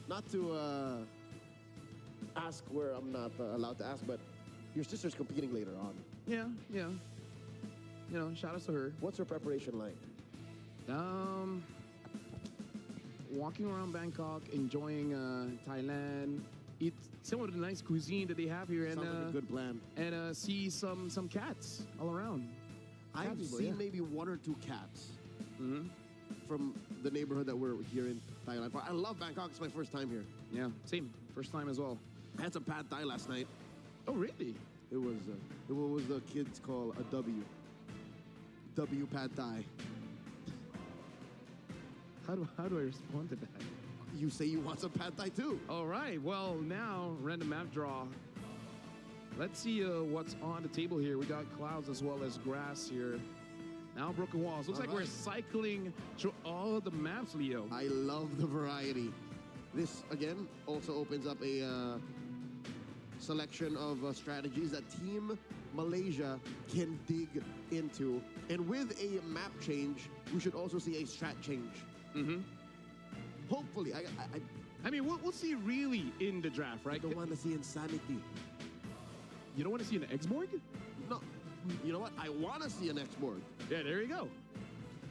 Not to ask where I'm not allowed to ask, but your sister's competing later on. Yeah. You know, shout outs to her. What's her preparation like? walking around Bangkok, enjoying Thailand, eat some of the nice cuisine that they have here, and Sounds like a good plan. And see some cats all around. I've people, seen yeah. maybe 1 or 2 cats Mm-hmm. from the neighborhood that we're here in Thailand. I love Bangkok. It's my first time here. Yeah, same. First time as well. I had some pad thai last night. Oh, really? It was what was the kids call a W. W pad thai. How do I respond to that? You say you want some pad thai too. All right. Well, now random map draw. Let's see what's on the table here. We got clouds as well as grass here. Now broken walls. Looks All like we're right. cycling through all the maps, Leo. I love the variety. This again also opens up a selection of strategies that Team Malaysia can dig into. And with a map change, we should also see a strat change. Mm-hmm. Hopefully, I mean, we'll see really in the draft, right? I don't want to see insanity. You don't want to see an X-Borg? No, you know what? I want to see an X-Borg. Yeah, there you go.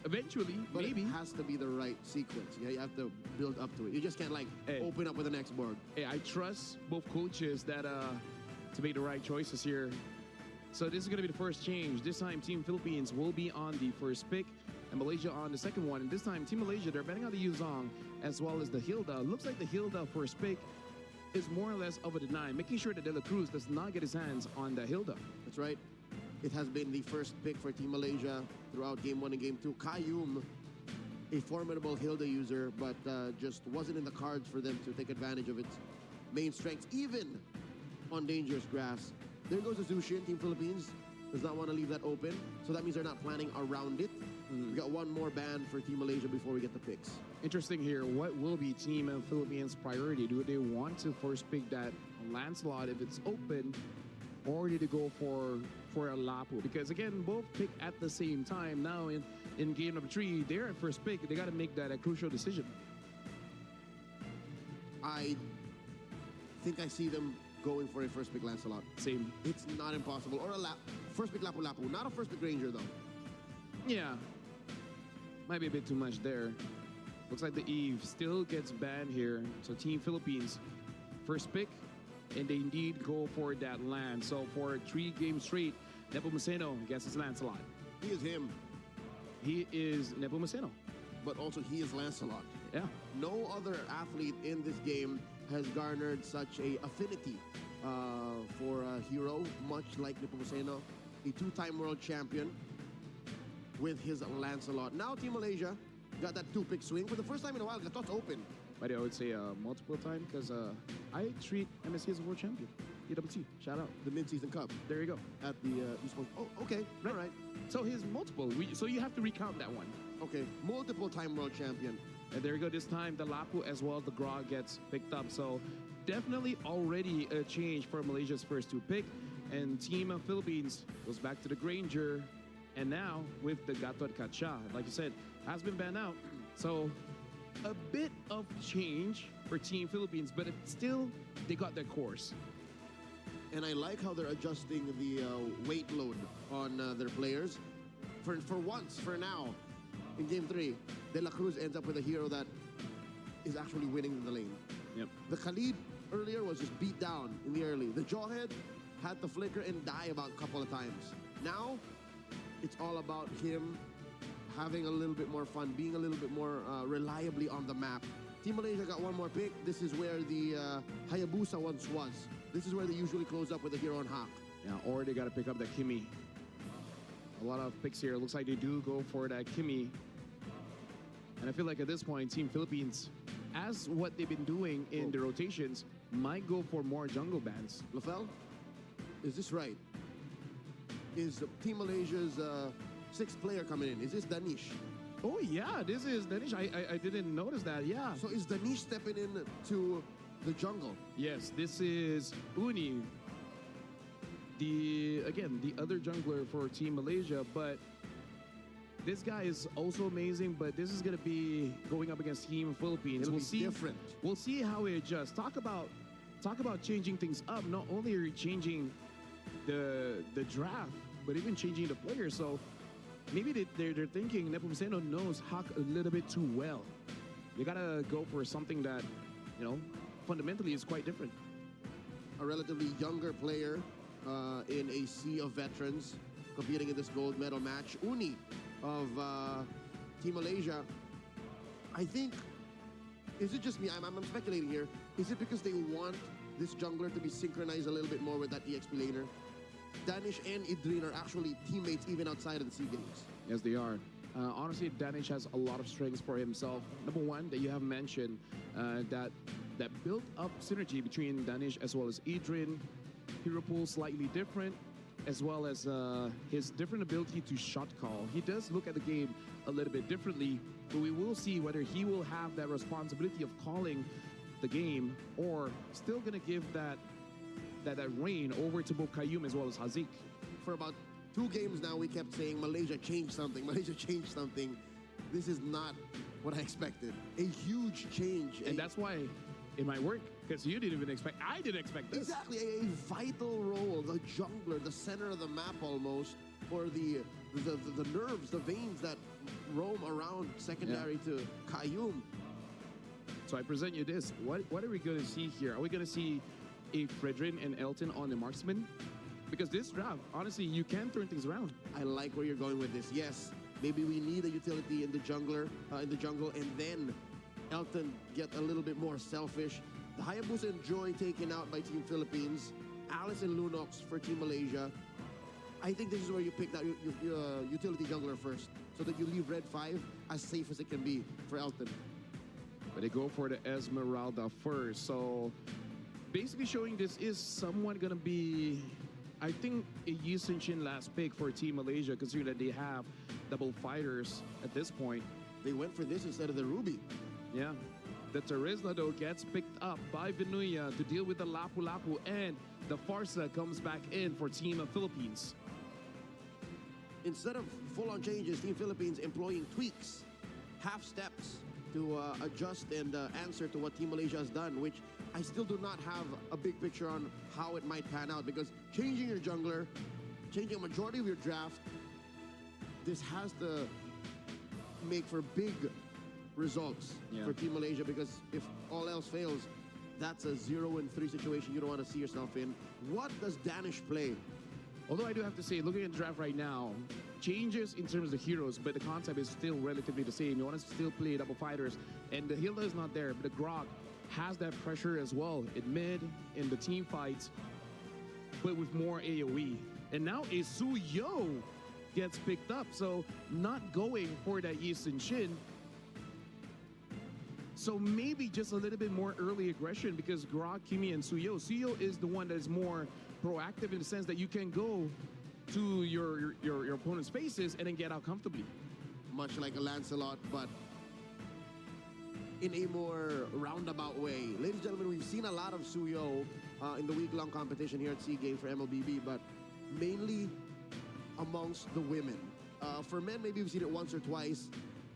Eventually, But maybe. it has to be the right sequence. Yeah, you have to build up to it. You just can't like Hey. open up with an X-Borg. Hey, I trust both coaches that to make the right choices here. So this is going to be the first change. This time, Team Philippines will be on the first pick, and Malaysia on the second one. And this time, Team Malaysia, they're betting on the Yuzong as well as the Hilda. Looks like the Hilda first pick is more or less of a deny, making sure that De La Cruz does not get his hands on the Hilda. That's right. It has been the first pick for Team Malaysia throughout Game 1 and Game 2. Kayum, a formidable Hilda user, but just wasn't in the cards for them to take advantage of its main strengths, even on dangerous grass. There goes Azushin. Team Philippines does not want to leave that open, so that means they're not planning around it. We got one more ban for Team Malaysia before we get the picks. Interesting here. What will be Team Philippines' priority? Do they want to first pick that Lancelot if it's open, or did they go for a Lapu? Because again, both pick at the same time. Now in game number 3, they're at first pick. They got to make that a crucial decision. I think I see them going for a first pick Lancelot. Same. It's not impossible. Or a first pick Lapu Lapu. Not a first pick Ranger, though. Yeah. Might be a bit too much there. Looks like the Eve still gets banned here. So Team Philippines, first pick, and they indeed go for that land. So for 3 games straight, Nepomuceno gets his Lancelot. He is him, He is Nepomuceno. but also he is Lancelot. Yeah. No other athlete in this game has garnered such a affinity for a hero, much like Nepomuceno, a 2-time world champion with his Lancelot. Now Team Malaysia got that 2-pick swing for the first time in a while. Gatot's open. But I would say multiple time because I treat MSC as a world champion. EWT, shout out. The Mid-Season Cup There you go. at the East Coast. Oh, okay. Right. All right. So his multiple. So you have to recount that one. Okay. Multiple-time world champion. And there you go. This time, the Lapu as well, the Grog gets picked up. So definitely already a change for Malaysia's first 2 pick. And Team Philippines goes back to the Granger. And now with the Gatot Kacha, like you said, has been banned out. So a bit of change for Team Philippines, but it's still, they got their course. And I like how they're adjusting the weight load on their players. For once, for now, in Game 3, De La Cruz ends up with a hero that is actually winning in the lane. Yep. The Khalid earlier was just beat down in the early. The Jawhead had to flicker and die about a couple of times. Now, it's all about him having a little bit more fun, being a little bit more reliably on the map. Team Malaysia got one more pick. This is where the Hayabusa once was. This is where they usually close up with a hero on Hawk. Yeah, or they got to pick up that Kimi. A lot of picks here. Looks like they do go for that Kimi. And I feel like at this point, Team Philippines, as what they've been doing in the rotations, might go for more jungle bans. LaFell, is this right? Is Team Malaysia's 6th player coming in? Is this Danish? Oh yeah, this is Danish. I didn't notice that. Yeah. So is Danish stepping in to the jungle? Yes, this is Uni. The other jungler for Team Malaysia, but this guy is also amazing. But this is gonna be going up against Team Philippines. It'll we'll be see. different. We'll see how it adjusts. Talk about changing things up. Not only are you changing the draft, but even changing the players. So maybe they're thinking Nepomuceno knows Hawk a little bit too well. You gotta go for something that, you know, fundamentally is quite different. A relatively younger player in a sea of veterans competing in this gold medal match. Uni of Team Malaysia. I think, is it just me? I'm speculating here. Is it because they want this jungler to be synchronized a little bit more with that EXP laner? Danish and Idrin are actually teammates even outside of the SEA Games. Yes, they are. Honestly, Danish has a lot of strengths for himself. Number one, that you have mentioned, that built-up synergy between Danish as well as Idrin. Hero pool slightly different, as well as his different ability to shot call. He does look at the game a little bit differently, but we will see whether he will have that responsibility of calling the game or still gonna give that reign over to both Qayyum as well as Haziq. For about 2 games now, we kept saying Malaysia changed something. Malaysia changed something. This is not what I expected. A huge change. And that's why it might work, because you didn't even expect, I didn't expect this. Exactly, a vital role, the jungler, the center of the map almost, or the nerves, the veins that roam around secondary to Qayyum. So I present you this. What are we going to see here? Are we going to see a Fredrin and Elton on the marksman? Because this draft, honestly, you can turn things around. I like where you're going with this. Yes, maybe we need a utility in the jungle, and then Elton get a little bit more selfish. The Hayabusa enjoy taken out by Team Philippines. Alice and Lunox for Team Malaysia. I think this is where you pick that utility jungler first, so that you leave Red 5 as safe as it can be for Elton. But they go for the Esmeralda first. So basically showing this is someone going to be, I think, a Yi Sun-Shin last pick for Team Malaysia, considering that they have double fighters at this point. They went for this instead of the Ruby. Yeah. The Terizla, though, gets picked up by Vinuya to deal with the Lapu-Lapu, and the Farsa comes back in for Team of Philippines. Instead of full-on changes, Team Philippines employing tweaks, half steps to adjust and answer to what Team Malaysia has done, which I still do not have a big picture on how it might pan out, because changing your jungler, changing a majority of your draft, this has to make for big results for Team Malaysia, because if all else fails, that's a 0-3 situation you don't want to see yourself in. What does Danish play? Although I do have to say, looking at the draft right now, changes in terms of the heroes, but the concept is still relatively the same. You want to still play double fighters, and the Hilda is not there, but the Grog has that pressure as well in mid, in the team fights, but with more AoE. And now a Suyo gets picked up, so not going for that Yi Sun-Shin. So maybe just a little bit more early aggression, because Grog, Kimi, and Suyo is the one that is more proactive in the sense that you can go to your opponent's faces and then get out comfortably. Much like a Lancelot, but in a more roundabout way. Ladies and gentlemen, we've seen a lot of Suyo in the week-long competition here at SEA Games for MLBB, but mainly amongst the women. For men, maybe we've seen it once or twice,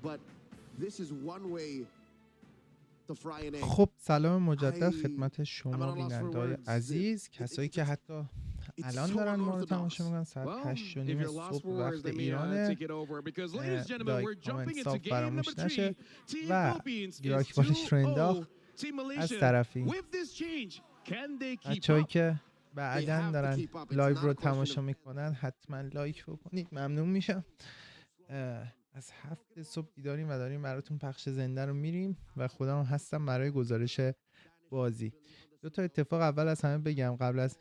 but this is one way to fry an egg. خب سلام مجدد خدمت شما بیننده‌های عزیز، کسایی که حتی الان دارن ما رو تماشا میکنن. ساعت 8:30 صبح وقت ایرانه. لایک کامنت ساب فراموش نشه و گراک بالش رو انداخت از طرفی. بچه‌هایی که بعدن دارن لایو رو تماشا میکنن حتما لایک بکنید، ممنون میشم. از 7 صبح بیداریم و داریم براتون پخش زنده رو میریم و خودم هستم برای گزارش بازی. 2 تا اتفاق اول از همه بگم قبل از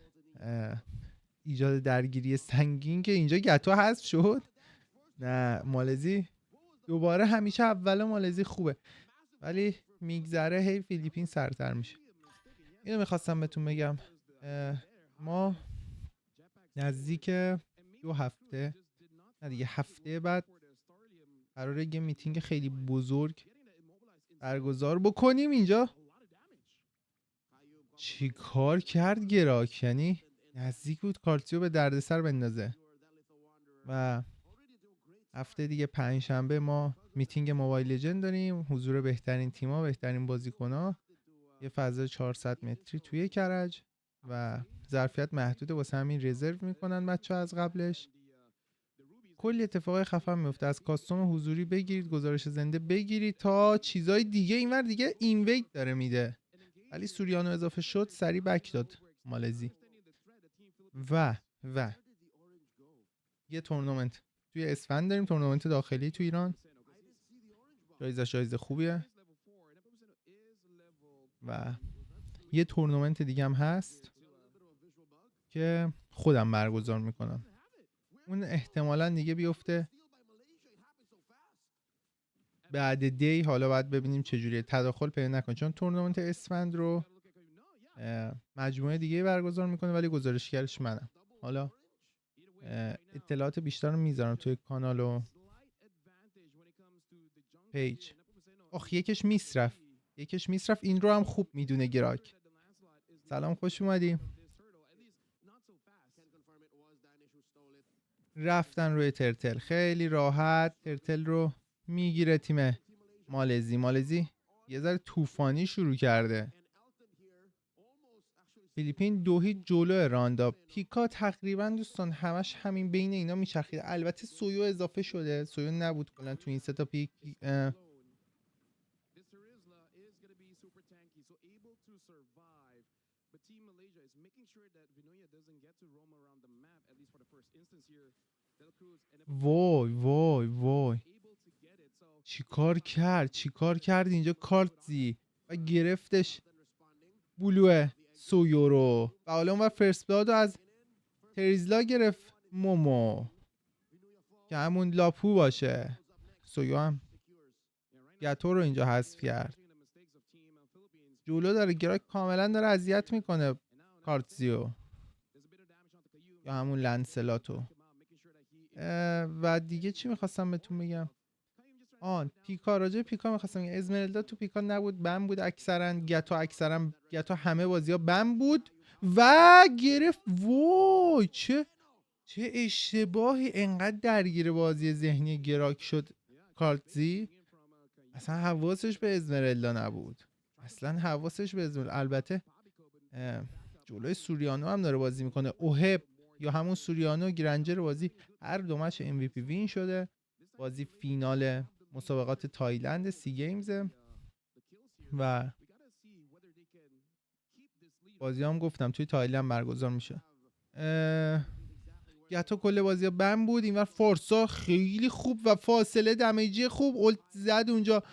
ایجاد درگیری سنگین که اینجا گتو حذف شد. نه مالزی دوباره، همیشه اول مالزی خوبه ولی میگذره هی فیلیپین سرتر میشه. اینو میخواستم بهتون بگم. ما نزدیک 2 هفته، نه دیگه هفته بعد قراره یه میتینگ خیلی بزرگ برگزار بکنیم اینجا. چی کار کرد گراک؟ یعنی نزدیک بود کارتیو به دردسر بندازه. و هفته دیگه 5 شنبه ما میتینگ موبایل لجند داریم، حضور بهترین تیما، بهترین بازیکن‌ها، یه فضا 400 متری توی کرج و ظرفیت محدوده، واسه همین رزرو میکنن بچه‌ها از قبلش. کلی اتفاقای خفن میفته، از کاستوم حضوری بگیرید، گزارش زنده بگیرید تا چیزای دیگه. اینور دیگه اینویت داره میده، ولی سوریانو اضافه شد سری بک داد مالزی. و یه تورنومنت توی اسفند داریم، تورنومنت داخلی تو ایران، جایزه خوبیه. و یه تورنومنت دیگه هم هست که خودم برگزار میکنم، اون احتمالاً دیگه بیفته بعد دی. حالا باید ببینیم چجوریه، تداخل پیدا نکنه، چون تورنمنت اسفند رو مجموعه دیگه برگزار میکنه ولی گزارشگرش منم. حالا اطلاعات بیشتر رو میذارم توی کانال و پیج. یکش میسرف، این رو هم خوب میدونه گراک. سلام، خوش اومدی. رفتن روی ترتل خیلی راحت، ترتل رو میگیره تیم مالزی یه ذره طوفانی شروع کرده. فیلیپین 2-0 جلو راندا. پیکا تقریبا دوستان همش همین بین اینا میچرخید. البته سویو اضافه شده، سویو نبود کلا تو این سه تا پیک. وای چیکار کرد اینجا کارتزی و گرفتش بلوه سویو رو و حالا اون فرست بلاد رو از تریزلا گرفت مومو که همون لاپو باشه. سویو هم گاتو رو اینجا حذف کرد. جولو داره، گراک کاملا داره اذیت میکنه کارتزیو یا همون لنسلاتو. و دیگه چی میخواستم بهتون بگم؟ پیکا، راجع پیکا میخواستم بگم ازمرالدا تو پیکا نبود، بم بود اکثرا. گاتو همه بازی‌ها بم بود و گرفت. وای چه اشتباهی، انقدر درگیر بازی ذهنی گراک شد کارتزی، اصلا حواسش به ازمرالدا نبود، البته جلوی سوریانو هم داره بازی میکنه. اوهب یا همون سوریانو گرنجر بازی هر دو مچ MVP وین شده. بازی فینال مسابقات تایلند سی گیمز و بازی هم گفتم توی تایلند برگزار میشه. گاتو کل بازی ها بم بود. اینور فورسا خیلی خوب و فاصله دمیجی خوب اولت زد اونجا.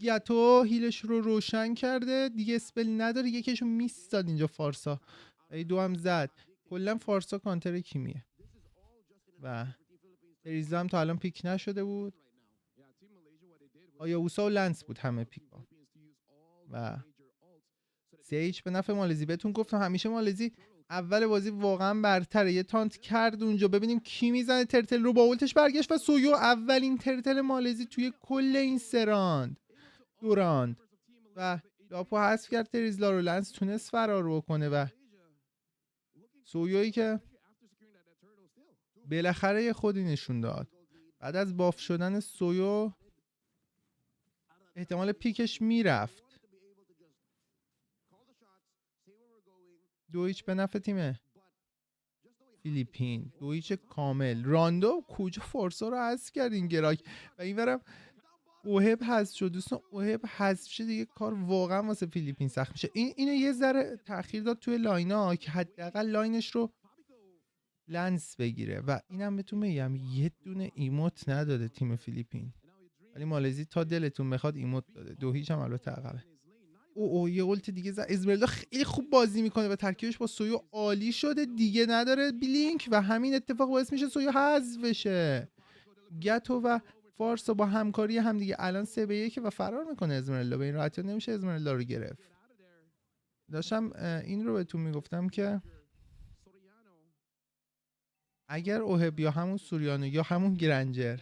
گاتو هیلش رو روشن کرده دیگه، اسپل نداره، یکیشو میس داد اینجا فارسا، ای دو هم زد. کلا فارسا کانتر کیمیه و ریزا هم تا الان پیک نشده بود. اوسا و لنس بود همه پیکا و 3-0 به نفع مالزی. بهتون گفتم همیشه مالزی اول بازی واقعا برتره. یه تانت کرد اونجا، ببینیم کی میزنه. ترتل رو با اولتش برگشت و سویو اولین ترتل مالزی توی کل این دو راند و لاپو حذف کرد. تریزلا رو لنس تونست فرار بکنه و سویویی که بالاخره یه خودی نشون داد. بعد از باف شدن سویو احتمال پیکش میرفت. 2-0 به نفع تیم فیلیپین. 2-0 کامل. راندو کجا فورسا رو حذف کرد این گراک و اینورم اوهب حذف شد. دوستان اوهب حذف شد دیگه کار واقعا واسه فیلیپین سخت میشه. اینو یه ذره تأخیر داد توی لاینا که حداقل لاینش رو لنس بگیره و اینم بهتون میگم یه دونه ایموت نداده تیم فیلیپین، ولی مالزی تا دلتون بخواد ایموت داده. 2-0 هم البته عقبه. یه اولت دیگه زد. ازمرالدا خیلی خوب بازی میکنه و ترکیبش با سویو عالی شده، دیگه نداره بلینک و همین اتفاق باعث میشه سویو حذف بشه. گاتو و فارسا با همکاری هم دیگه الان 3-1 و فرار میکنه ازمرالدا. به این راحتی نمیشه ازمرالدا رو گرفت. داشتم این رو بهتون میگفتم که اگر اوهب یا همون سوریانو یا همون گرنجر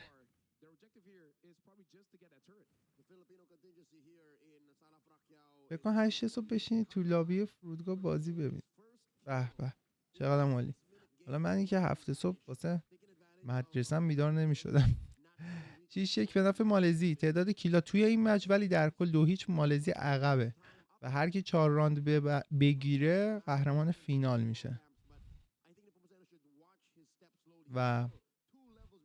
بکن 8 صبح بشینید تو لابی فرودگاه بازی ببینید. به به چقدر عالی. حالا من که 7 صبح واسه مدرسه‌ام بیدار نمی‌شدم. 6-1 به نفع مالزی. تعداد کیلا توی این مچ ولی در کل 2-0 مالزی عقبه و هر کی 4 راند بگیره قهرمان فینال میشه. و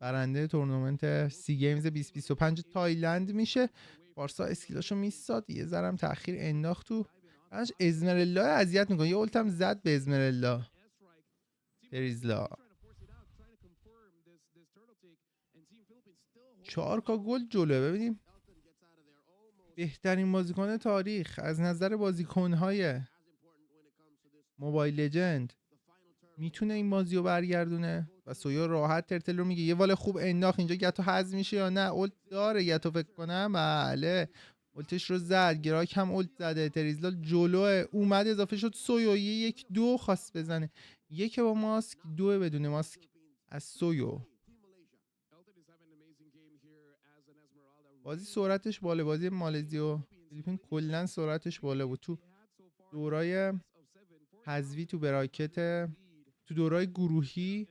برنده تورنومنت سی گیمز 2025 تایلند میشه. فارسا اسکیلاشو میستاد، یه ذرم تأخیر انداخت تو بعدش ازمرلا اذیت میکنه، یه اولتم زد به ازمرلا تریزلا. 4 گل جلوه. ببینیم بهترین بازیکن تاریخ از نظر بازیکن‌های موبایل لجند میتونه این بازی رو برگردونه و سویا راحت ترتل رو میگه. یه وال خوب انداخت اینجا، گتو حذف میشه یا نه؟ اولت داره گتو فکر کنم. بله اولتش رو زد، گراک هم اولت زده. تریزلا جلوه اومد اضافه شد سویو 1-2 خواست بزنه، یک با ماسک، 2 بدون ماسک از سویو. بازی سرعتش بالا، بازی مالزی و فیلیپین کلا سرعتش بالا بود. تو دورای حذفی تو براکت، تو دورای گروهی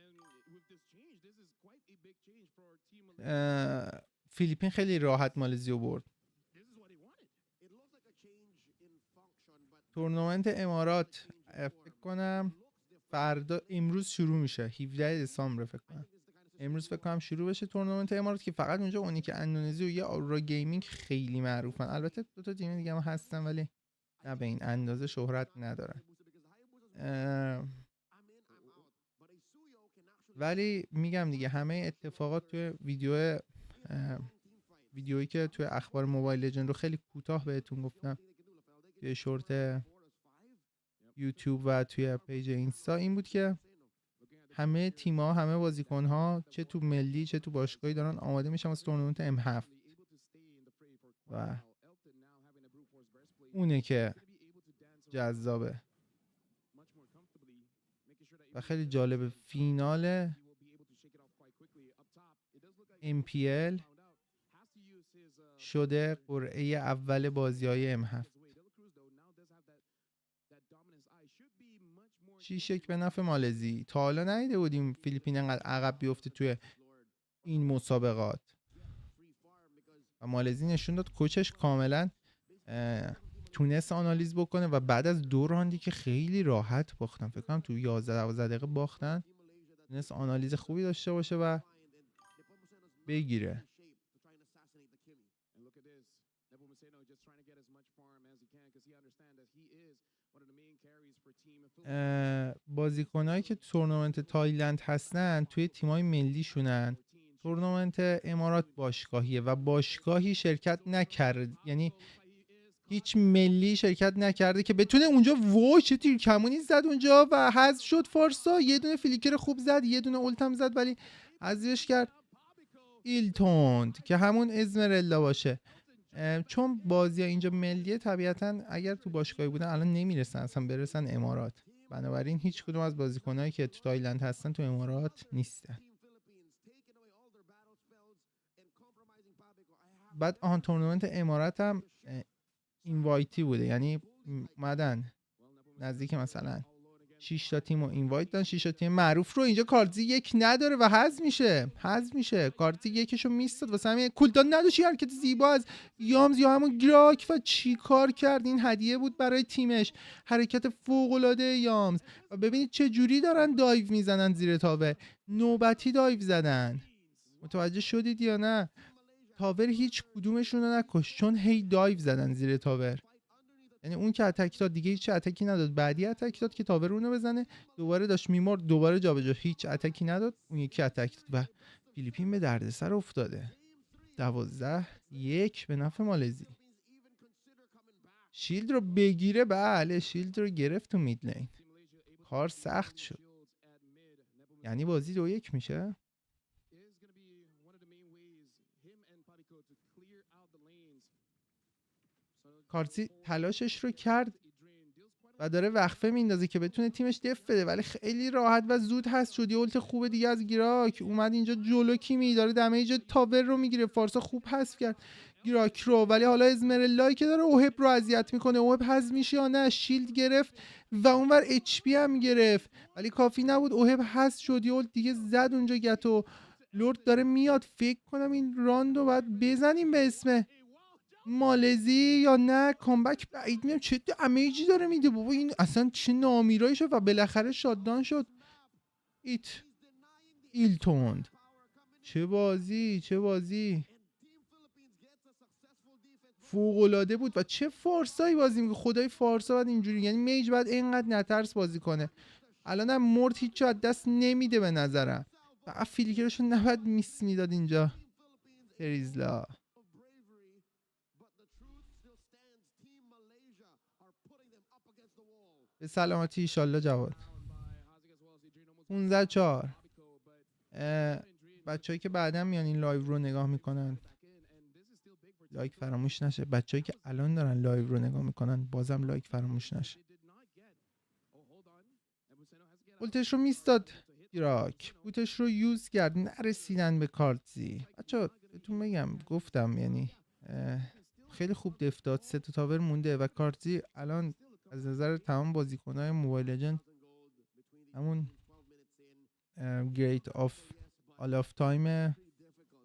فیلیپین خیلی راحت مالزیو برد. تورنومنت امارات فکر کنم فردا امروز شروع میشه، 17 دسامبر فکر کنم امروز فکر کنم شروع بشه تورنمنت امارات، که فقط اونجا اونی که اندونزی و یه آورا گیمینگ خیلی معروفن. البته دو تا تیم دیگه هم هستن ولی نه به این اندازه شهرت ندارن. ولی میگم دیگه همه اتفاقات توی ویدیویی که توی اخبار موبایل لجند رو خیلی کوتاه بهتون گفتم توی شورت یوتیوب و توی پیج اینستا، این بود که همه تیم‌ها، همه بازیکن‌ها چه تو ملی چه تو باشگاهی دارن آماده میشن واسه تورنمنت M7 و اونه که جذابه و خیلی جالبه. فینال MPL شده قرعه اول بازی‌های M7. شیشک به نفع مالزی. تا حالا ندیده بودیم فیلیپین انقدر عقب بیفته توی این مسابقات و مالزی نشون داد کوچش کاملا تونست آنالیز بکنه و بعد از 2 راندی که خیلی راحت باختن، فکر کنم تو 11-12 دقیقه باختن، تونست آنالیز خوبی داشته باشه و بگیره. بازیکنایی که تورنمنت تایلند هستن توی تیمای ملی شونن. تورنمنت امارات باشگاهیه و باشگاهی شرکت نکرد، یعنی هیچ ملی شرکت نکرده که بتونه اونجا چه تیر کمونی زد اونجا و حذف شد. فارسا یه دونه فلیکر خوب زد، یه دونه اولتم زد ولی حذفش کرد ایلتوند که همون ازمرلا باشه. چون بازی اینجا ملیه طبیعتا اگر تو باشگاهی بودن الان نمیرسن اصلا برسن امارات، بنابراین هیچ کدوم از بازیکنایی که تو تایلند هستن تو امارات نیستن. بعد تورنمنت امارات هم اینوایتی بوده، یعنی اومدن نزدیک مثلا 6 تا تیم رو اینوایت دادن، 6 تا تیم معروف رو. اینجا کارتزی 1 نداره و حذف میشه. کارتزی 1 میستاد واسه همین کولدان نداشت. حرکت زیبا از یامز یا همون گراک و چی کار کرد، این هدیه بود برای تیمش، حرکت فوق العاده یامز. و ببینید چه جوری دارن دایو میزنن زیر تاور، نوبتی دایو زدن. متوجه شدید یا نه؟ تاور هیچ کدومشون رو نکش چون هی دایو زدن زیر تاور. یعنی اون که اتک داد دیگه هیچ اتکی نداد، بعدی اتک داد که تاور اونو بزنه، دوباره داشت میمرد، دوباره جابجا، هیچ اتکی نداد، اون یکی اتک داد و فیلیپین به دردسر افتاده. 12-1 به نفع مالزی. شیلد رو بگیره. بله شیلد رو گرفت تو مید لین، کار سخت شد. یعنی بازی 2-1 میشه. کارتی تلاشش رو کرد و داره وقفه میندازه که بتونه تیمش دف بده، ولی خیلی راحت و زود هست شد. یه اولت خوبه دیگه از گراک اومد اینجا جلو کیمی داره دمیج تاور رو میگیره. فارسا خوب حذف کرد گراک رو، ولی حالا ازمرلای که داره اوهب رو اذیت میکنه. اوهب حذف میشه یا نه؟ شیلد گرفت و اونور اچ پی هم گرفت ولی کافی نبود. اوهب حذف شد، یه اولت دیگه زد اونجا گتو. لورد داره میاد، فکر کنم این راندو باید بزنیم به اسم مالزی یا نه. کامبک بعید میام، چه دمیجی داره میده بابا این، اصلا چه نامیرایی شد و بالاخره شاتدان شد. ایلتوند چه بازی فوق‌العاده بود و چه فارسایی بازی میکنه. خدای فارسا باید اینجوری، یعنی میج باید اینقدر نترس بازی کنه. الانم مرد هیچ از دست نمیده به نظرم. فقط فیلیکرشو نباید میس میداد اینجا. تریزلا به سلامتی ایشالله جواد. 15-4. بچه‌ای که بعداً میان این لایو رو نگاه میکنن لایک فراموش نشه. بچه‌ای که الان دارن لایو رو نگاه میکنن بازم لایک فراموش نشه. بولتش رو میستاد ایراک، بوتش رو یوز کرد، نرسیدن به کارتزی. بچه بهتون بگم گفتم یعنی خیلی خوب دفت داد. 3 تا تاور مونده و کارتزی الان از نظر تمام بازیکن‌های موبایل لجند همون گریت آف آل آف تایم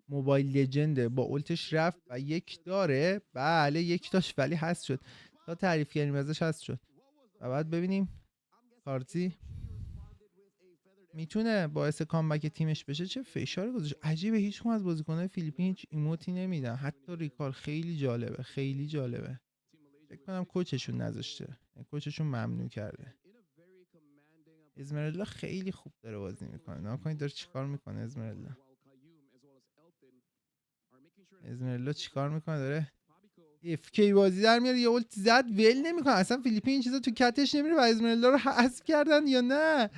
موبایل لجنده. با اولتش رفت و یک داره. بله یک داشت ولی هست شد. تا تعریف کردیم ازش هست شد. و بعد ببینیم کارتزی میتونه باعث کامبک تیمش بشه. چه فشاری گذاشت عجیبه. هیچ کدوم از بازیکن‌های فیلیپین هیچ ایموتی نمیدن، حتی ریکار. خیلی جالبه خیلی جالبه. فکر کنم کوچشون نذاشته، کوچشون ممنوع کرده. اسمرالدا خیلی خوب داره بازی میکنه. نگاه کنید داره چیکار میکنه. اسمرالدا چیکار میکنه؟ داره اف کی بازی در میاره. یه اولت زد ول نمیکنه اصلا. فیلیپین این چیزا تو کتش نمیره و اسمرالدا رو حذف کردن یا نه.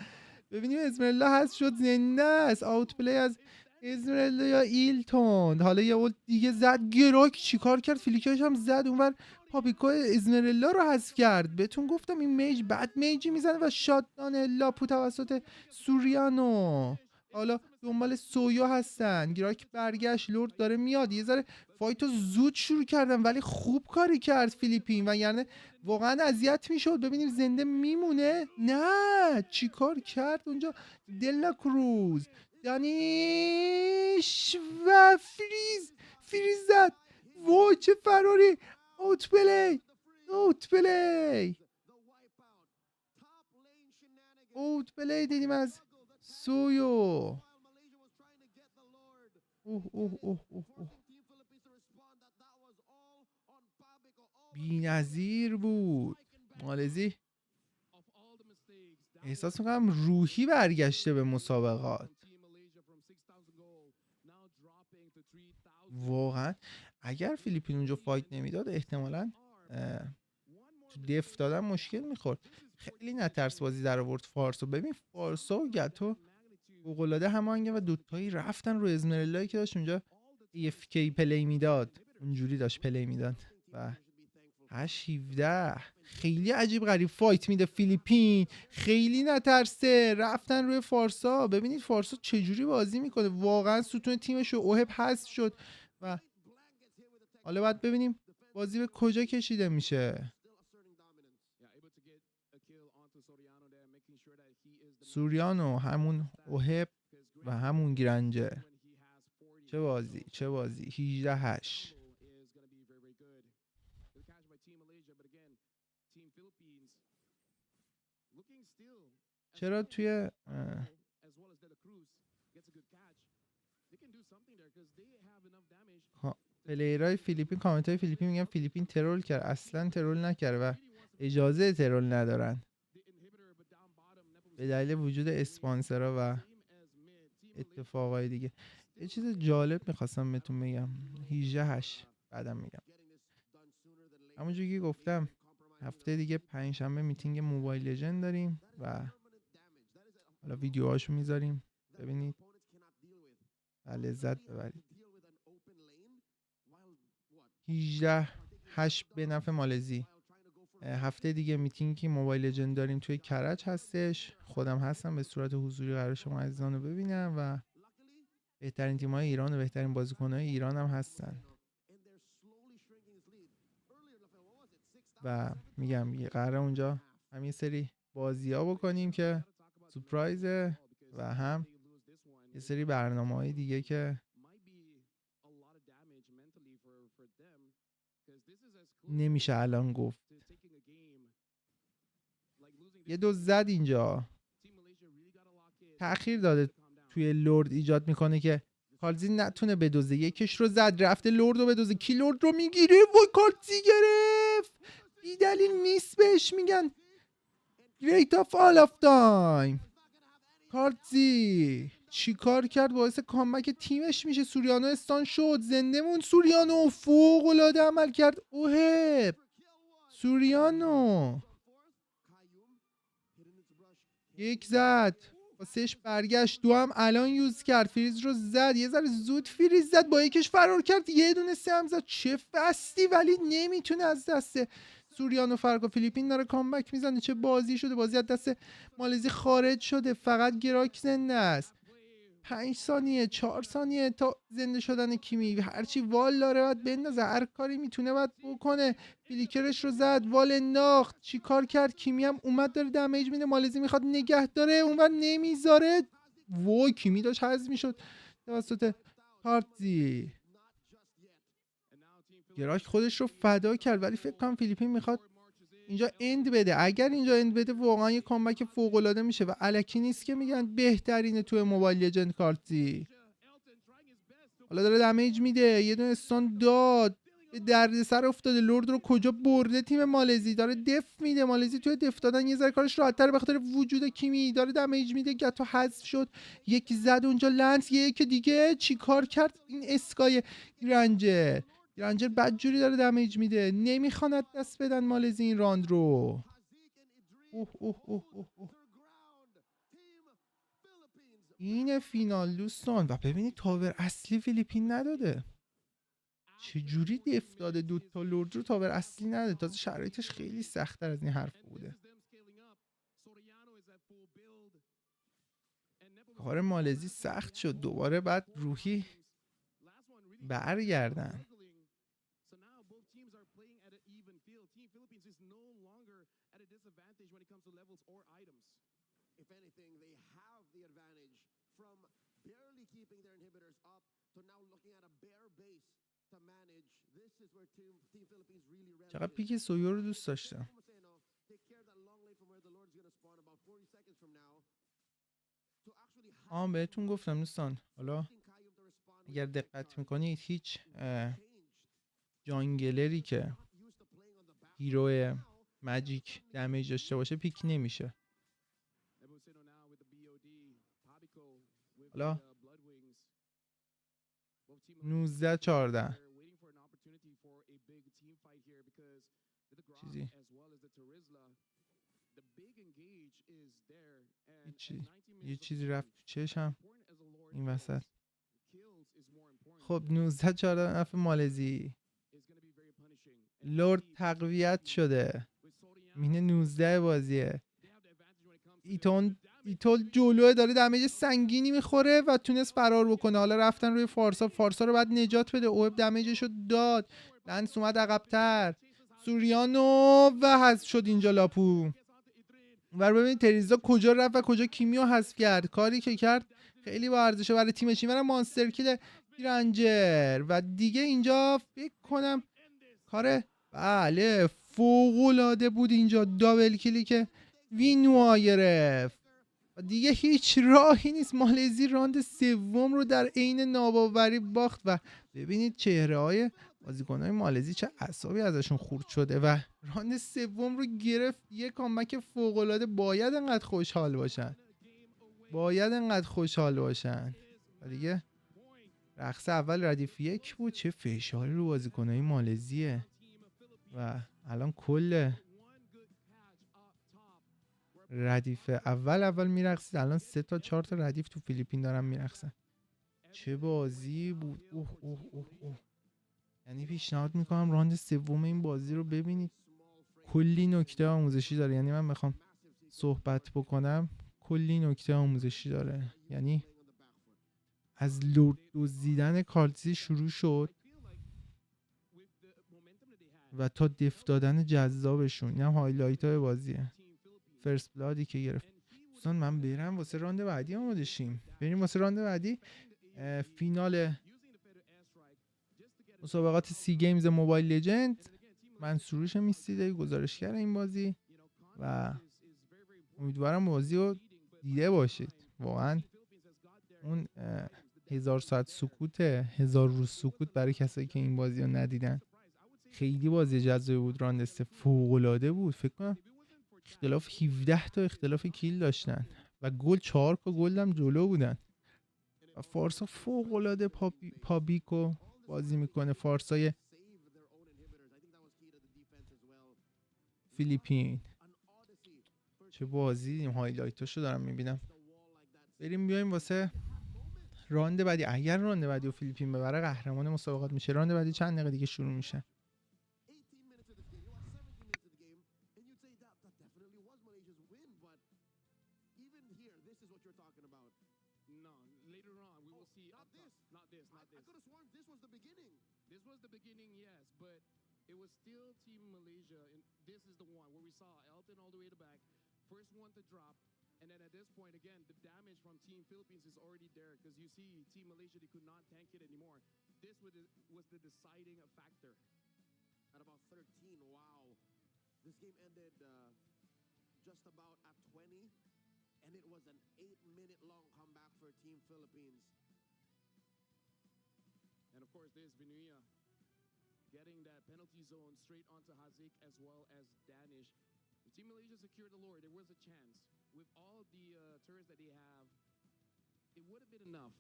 ببینیم اسمرالدا هست شد زنده است. آوت پلی از اسمرالدا یا ایلتون. حالا یه اولت دیگه زد. گراک چیکار کرد؟ فلیکرش هم زد اونور. پاپیکو اسمرالدا رو حذف کرد. بهتون گفتم این میج بعد میجی میزنه و شاتدان لاپو توسط سوریانو. حالا دنبال سویا هستن. گراک برگشت. لورد داره میاد. یه ذره فایتو زود شروع کردن ولی خوب کاری کرد فیلیپین و یعنی واقعا اذیت میشد. ببینیم زنده میمونه. نه چیکار کرد اونجا؟ دلا کروز دانیش و فریز زد. وای چه فراری. اوت پلی دیدیم از سویو. بی‌نظیر بود. مالزی احساس میکنم روحی برگشته به مسابقات. واقعا اگر فیلیپین اونجا فایت نمیداد احتمالاً تو دف دادن مشکل میخورد. خیلی نترس بازی در آورد فارسو. ببین فارسا و گتو فوق‌العاده هماهنگن و دوتایی رفتن رو اسمرالدایی که داشت اونجا AFK پلی میداد. اونجوری داشت پلی میداد و 8-17 خیلی عجیب غریب فایت میده فیلیپین. خیلی نترسه. رفتن روی فارسا. ببینید فارسا چجوری بازی میکنه. واقعا ستون تیمش رو اوهب حذف شد و حالا باید ببینیم بازی به کجا کشیده میشه. سوریانو همون اوهب و همون گرنجر. چه بازی 18-8. چرا توی پلیرهای فیلیپین کامنت های فیلیپین میگن فیلیپین ترول کرد. اصلا ترول نکرد و اجازه ترول ندارن به دلیل وجود اسپانسرها و اتفاقای دیگه. یه چیز جالب میخواستم بهتون بگم. 18-8 بعدم میگم. همونجوری که گفتم هفته دیگه پنجشنبه میتینگ موبایل لجند داریم و حالا ویدیوهاشو میذاریم ببینید و لذت ببرید. 18-8 به نفع مالزی. هفته دیگه میتینگی موبایل لجند داریم توی کرج هستش. خودم هستم به صورت حضوری قرار شما عزیزان رو ببینم و بهترین تیم‌های ایران و بهترین بازیکن‌های ایران هم هستن و میگم قراره اونجا همین سری بازی‌ها بکنیم که سورپرایزه و هم یه سری برنامه‌های دیگه که نمیشه الان گفت. یه دو زد اینجا تأخیر داده توی لورد ایجاد میکنه که کارتزی نتونه بدوزه. یکش رو زد، رفته لورد رو بدوزه. کی لورد رو میگیره؟ وای کارتزی گرفت. بی دلیل نیست بهش میگن Great of all of time. کارتزی چی کار کرد؟ باعث کامبک تیمش میشه. سوریانو استان شد، زنده مون. سوریانو فوق العاده عمل کرد. اوه سوریانو یک زد، واسهش برگشت. دو هم الان یوز کرد، فریز رو زد. یه ذره زود فریز زد، با یکش فرار کرد. یه دونه سه هم زد. چه فستی، ولی نمیتونه از دست سوریانو فرق. فیلیپین داره کامبک میزنه. چه بازی شده، بازی از دست مالزی خارج شده. فقط گراک زنده است. 5 ثانیه 4 ثانیه تا زنده شدن کیمی. هرچی وال داره باید بندازه، هر کاری میتونه باید بکنه. فلیکرش رو زد، وال انداخت. چی کار کرد؟ کیمی هم اومد داره دمیج میده. مالزی میخواد نگه داره، اونور نمیذاره. وای کیمی داشت حذف میشد توسط کارتزی. گراک خودش رو فدا کرد، ولی فکر کنم فیلیپین میخواد اینجا اند بده. اگر اینجا اند بده واقعا یه کامبک فوق العاده میشه و الکی نیست که میگن بهترینه توی موبایل لجند کارتزی. حالا داره دمیج میده، یه دونه استان داد، به دردسر افتاده. لورد رو کجا برده تیم مالزی؟ داره دف میده. مالزی توی دف دادن یه ذره کارش راحت‌تره به خاطر وجود کیمی. داره دمیج میده. گتو حذف شد. یکی زد اونجا لنس. یک دیگه چی کار کرد این اسکای رنجر بدجوری داره دمیج میده. نمیخواند دست بدن مالزی این راند رو. اوه اوه اوه اوه اوه. این فینال دوستان. و ببینید تاور اصلی فیلیپین نداده. چجوری دف داده؟ دوتا لورد رو تاور اصلی نداده. تازه شرایطش خیلی سخت‌تر از این حرف بوده. کار مالزی سخت شد. دوباره بعد روحی برگردن. چقدر پیک سویو رو دوست داشتم. بهتون گفتم دوستان، حالا اگر دقت میکنید هیچ جانگلری که هیرو ماجیک دمیج داشته باشه پیک نمیشه. حالا 19-14 یه چیزی رفت تو چشم این وسط. خب 19-14 نفع مالزی. لورد تقویت شده. مینه 19 بازیه. ایتول جلوه، داره دمیج سنگینی میخوره و تونست فرار بکنه. حالا رفتن روی فارسا رو بعد نجات بده. اوب دمیجشو داد. لنس اومد عقب‌تر. سوریانو و حذف شد اینجا لاپو. ور ببینید تریزا کجا رفت و کجا کیمیو حذف کرد. کاری که کرد خیلی با ارزشه برای تیمش. اینورم مانستر کیل رنجر و دیگه اینجا فکر کنم کار بله فوق‌العاده بود. اینجا دابل کیلی که وینوا گرفت و دیگه هیچ راهی نیست. مالزی راند سوم رو در عین ناباوری باخت و ببینید چهره‌های بازیکن‌های مالزی چه اعصابی ازشون خورد شده و راند سوم رو گرفت. یه کامبک فوق‌العاده. باید انقدر خوشحال باشن. و دیگه رقص اول ردیف 1 بود. چه فشاری رو بازیکن‌های مالزیه و الان کل ردیف اول میرقصید. الان 3 تا 4 تا ردیف تو فیلیپین دارن میرقصن. چه بازی بود. اوه. یعنی پیشنهاد میکنم راند سوم این بازی رو ببینید. کلی نکته آموزشی داره. یعنی من میخوام صحبت بکنم کلی نکته آموزشی داره. یعنی از لورد دزدیدن کارتزی شروع شد و تا دف دادن جذابشون. این هم هایلایت های بازیه. فرست بلادی که گرفت. دوستان من بریم واسه راند بعدی آماده شیم. بریم واسه راند بعدی. فینال مسابقات سی گیمز موبایل لجند. من سروش میستیدی گزارشگر این بازی و امیدوارم بازی رو دیده باشید. واقعا اون 1000 ساعت سکوته، 1000 روز سکوت برای کسایی که این بازی رو ندیدن. خیلی بازی جذابی بود. راندست فوق‌العاده بود. فکر کنم اختلاف 17 تا اختلاف کیل داشتن و گل 4 تا گل هم جلو بودن. و فارسا فوق‌العاده پابیکو بازی میکنه. فارسای فیلیپین چه بازی، هایلایتاشو دارم میبینم. بریم بیایم واسه راند بعدی. اگر راند بعدی و فیلیپین ببره قهرمان مسابقات میشه. راند بعدی چند دقیقه دیگه شروع میشه. This was the beginning, yes, but it was still Team Malaysia, and this is the one where we saw Elton all the way to the back, first one to drop, and then at this point, again, the damage from Team Philippines is already there, because you see Team Malaysia, they could not tank it anymore. This was the deciding factor. At about 13, wow. This game ended just about at 20, and it was an 8-minute long comeback for Team Philippines. And of course, there's Vinuia getting that penalty zone straight onto Hazik as well as Danish. If Team Malaysia secured the lure, there was a chance. With all the turrets that they have, it would have been enough.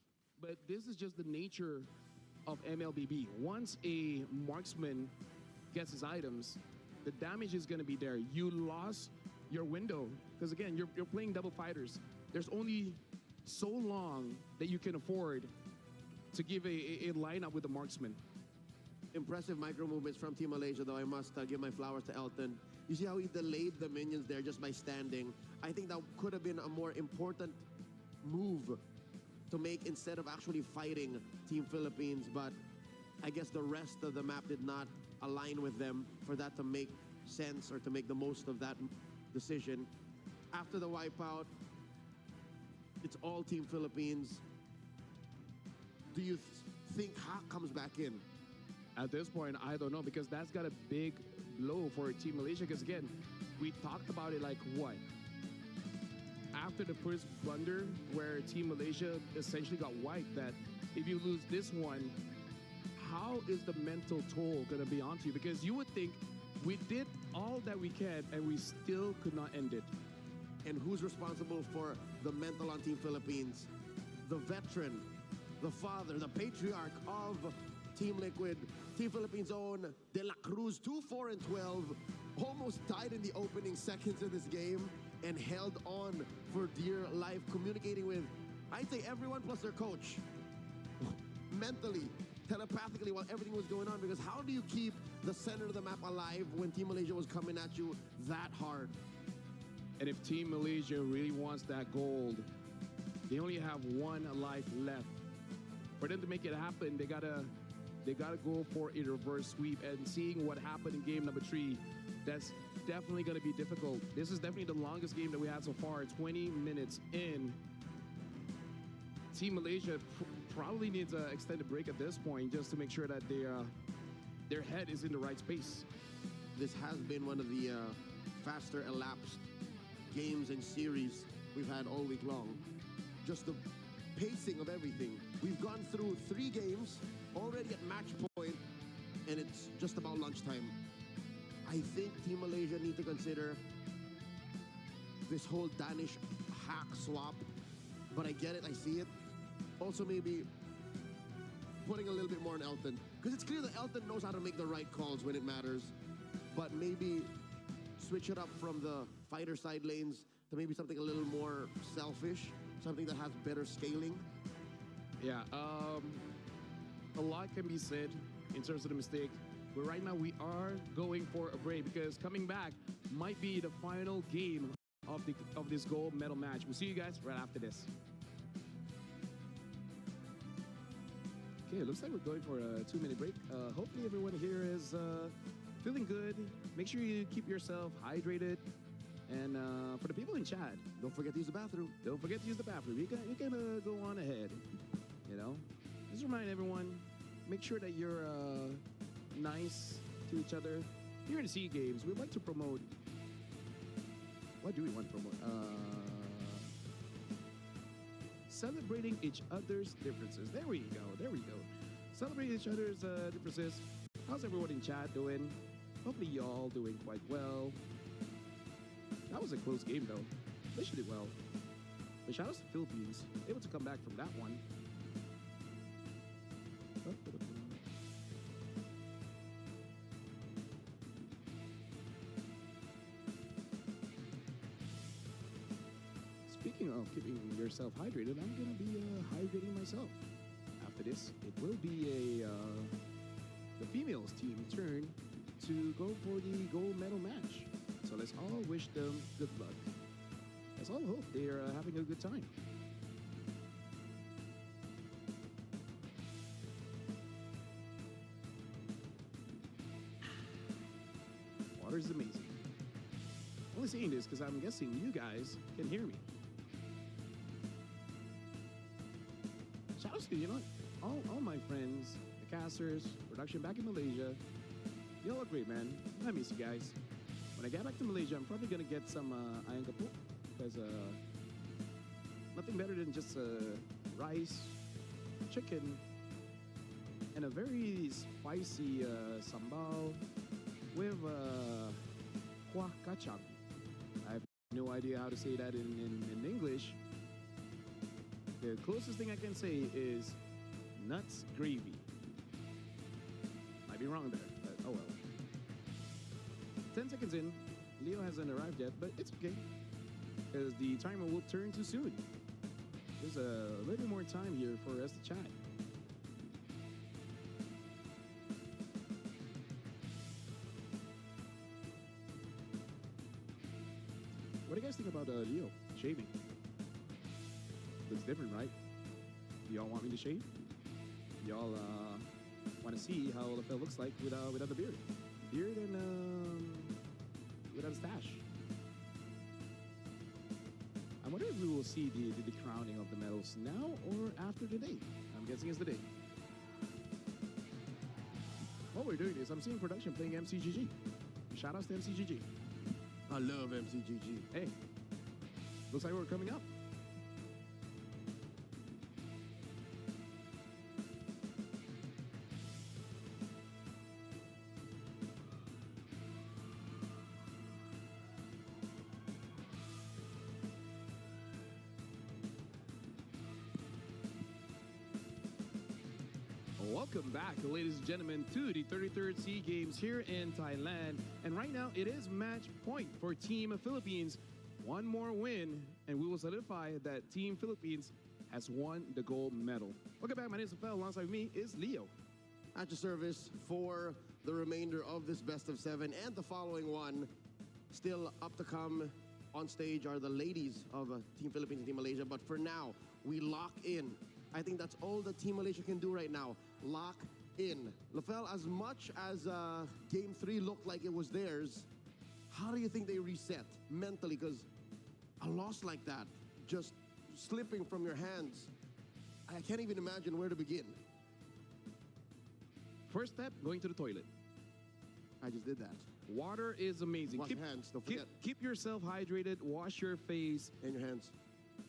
But this is just the nature of MLBB. Once a marksman gets his items, the damage is going to be there. You lost your window. Because again, you're playing double fighters. There's only so long that you can afford to give a lineup with the marksman. Impressive micro movements from Team Malaysia, though I must give my flowers to Elton. You see how he delayed the minions there just by standing. I think that could have been a more important move to make instead of actually fighting Team Philippines, but I guess the rest of the map did not align with them for that to make sense or to make the most of that decision. After the wipeout, it's all Team Philippines. Do you think Hak comes back in? At this point, I don't know, because that's got a big blow for Team Malaysia. Because again, we talked about it like what? After the first blunder where Team Malaysia essentially got wiped, that if you lose this one, how is the mental toll going to be onto you? Because you would think we did all that we can and we still could not end it. And who's responsible for the mental on Team Philippines? The veteran, the father, the patriarch of Team Liquid, Team Philippines' own De La Cruz, 2-4-12, almost died in the opening seconds of this game and held on for dear life, communicating with, I'd say, everyone plus their coach, mentally, telepathically, while everything was going on. Because how do you keep the center of the map alive when Team Malaysia was coming at you that hard? And if Team Malaysia really wants that gold, they only have one life left. For them to make it happen, they gotta go for a reverse sweep. And seeing what happened in game number 3, that's definitely gonna be difficult. This is definitely the longest game that we had so far. 20 minutes in. Team Malaysia probably needs an extended break at this point just to make sure that their head is in the right space. This has been one of the faster elapsed games and series we've had all week long. Just the pacing of everything. We've gone through 3 games already at match point, and it's just about lunchtime. I think Team Malaysia need to consider this whole Danish hack swap, but I get it, I see it. Also maybe putting a little bit more on Elton, because it's clear that Elton knows how to make the right calls when it matters, but maybe switch it up from the fighter side lanes to maybe something a little more selfish, something that has better scaling. Yeah, a lot can be said in terms of the mistake, but right now we are going for a break, because coming back might be the final game of this gold medal match. We'll see you guys right after this. Okay, it looks like we're going for a 2-minute break. Hopefully everyone here is feeling good. Make sure you keep yourself hydrated. And for the people in chat, don't forget to use the bathroom. Don't forget to use the bathroom. You can go on ahead. You know, just remind everyone, make sure that you're nice to each other. Here in the SEA Games, we'd like to promote. What do we want to promote? celebrating each other's differences. There we go. There we go. Celebrating each other's differences. How's everyone in chat doing? Hopefully y'all doing quite well. That was a close game though. They should do well. But shout out to the Philippines, able to come back from that one. Speaking of keeping yourself hydrated, I'm gonna be hydrating myself. After this, it will be the females team turn to go for the gold medal match. So let's all wish them good luck. Let's all hope they are having a good time. Water is amazing. Only saying this because I'm guessing you guys can hear me. Shout out to, you know, all my friends, the casters, production back in Malaysia. You all are great, man. I miss you guys. When I get back to Malaysia, I'm probably gonna get some ayam kapo because nothing better than just rice, chicken, and a very spicy sambal with kuah kacang. I have no idea how to say that in English. The closest thing I can say is nuts gravy. Might be wrong there, but oh well. 10 seconds in, Leo hasn't arrived yet, but it's okay. Because the timer will turn too soon. There's a little bit more time here for us to chat. What do you guys think about Leo shaving? Looks different, right? Y'all want me to shave? Y'all want to see how LaFell looks like without the beard? Beard and without a stash. I wonder if we will see the crowning of the medals now or after today. I'm guessing it's the day. While we're doing this, I'm seeing production playing MCGG. Shout outs to MCGG. I love MCGG. Hey, looks like we're coming up. Welcome back, ladies and gentlemen, to the 33rd SEA Games here in Thailand. And right now, it is match point for Team Philippines. One more win, and we will solidify that Team Philippines has won the gold medal. Welcome back, my name is LaFell. Alongside me is Leo. At your service for the remainder of this best of 7 and the following one. Still up to come on stage are the ladies of Team Philippines and Team Malaysia. But for now, we lock in. I think that's all that Team Malaysia can do right now. Lock in. LaFell, as much as Game 3 looked like it was theirs, how do you think they reset mentally? Because a loss like that, just slipping from your hands, I can't even imagine where to begin. First step, going to the toilet. I just did that. Water is amazing. Wash your hands, don't forget. Keep yourself hydrated, wash your face. And your hands.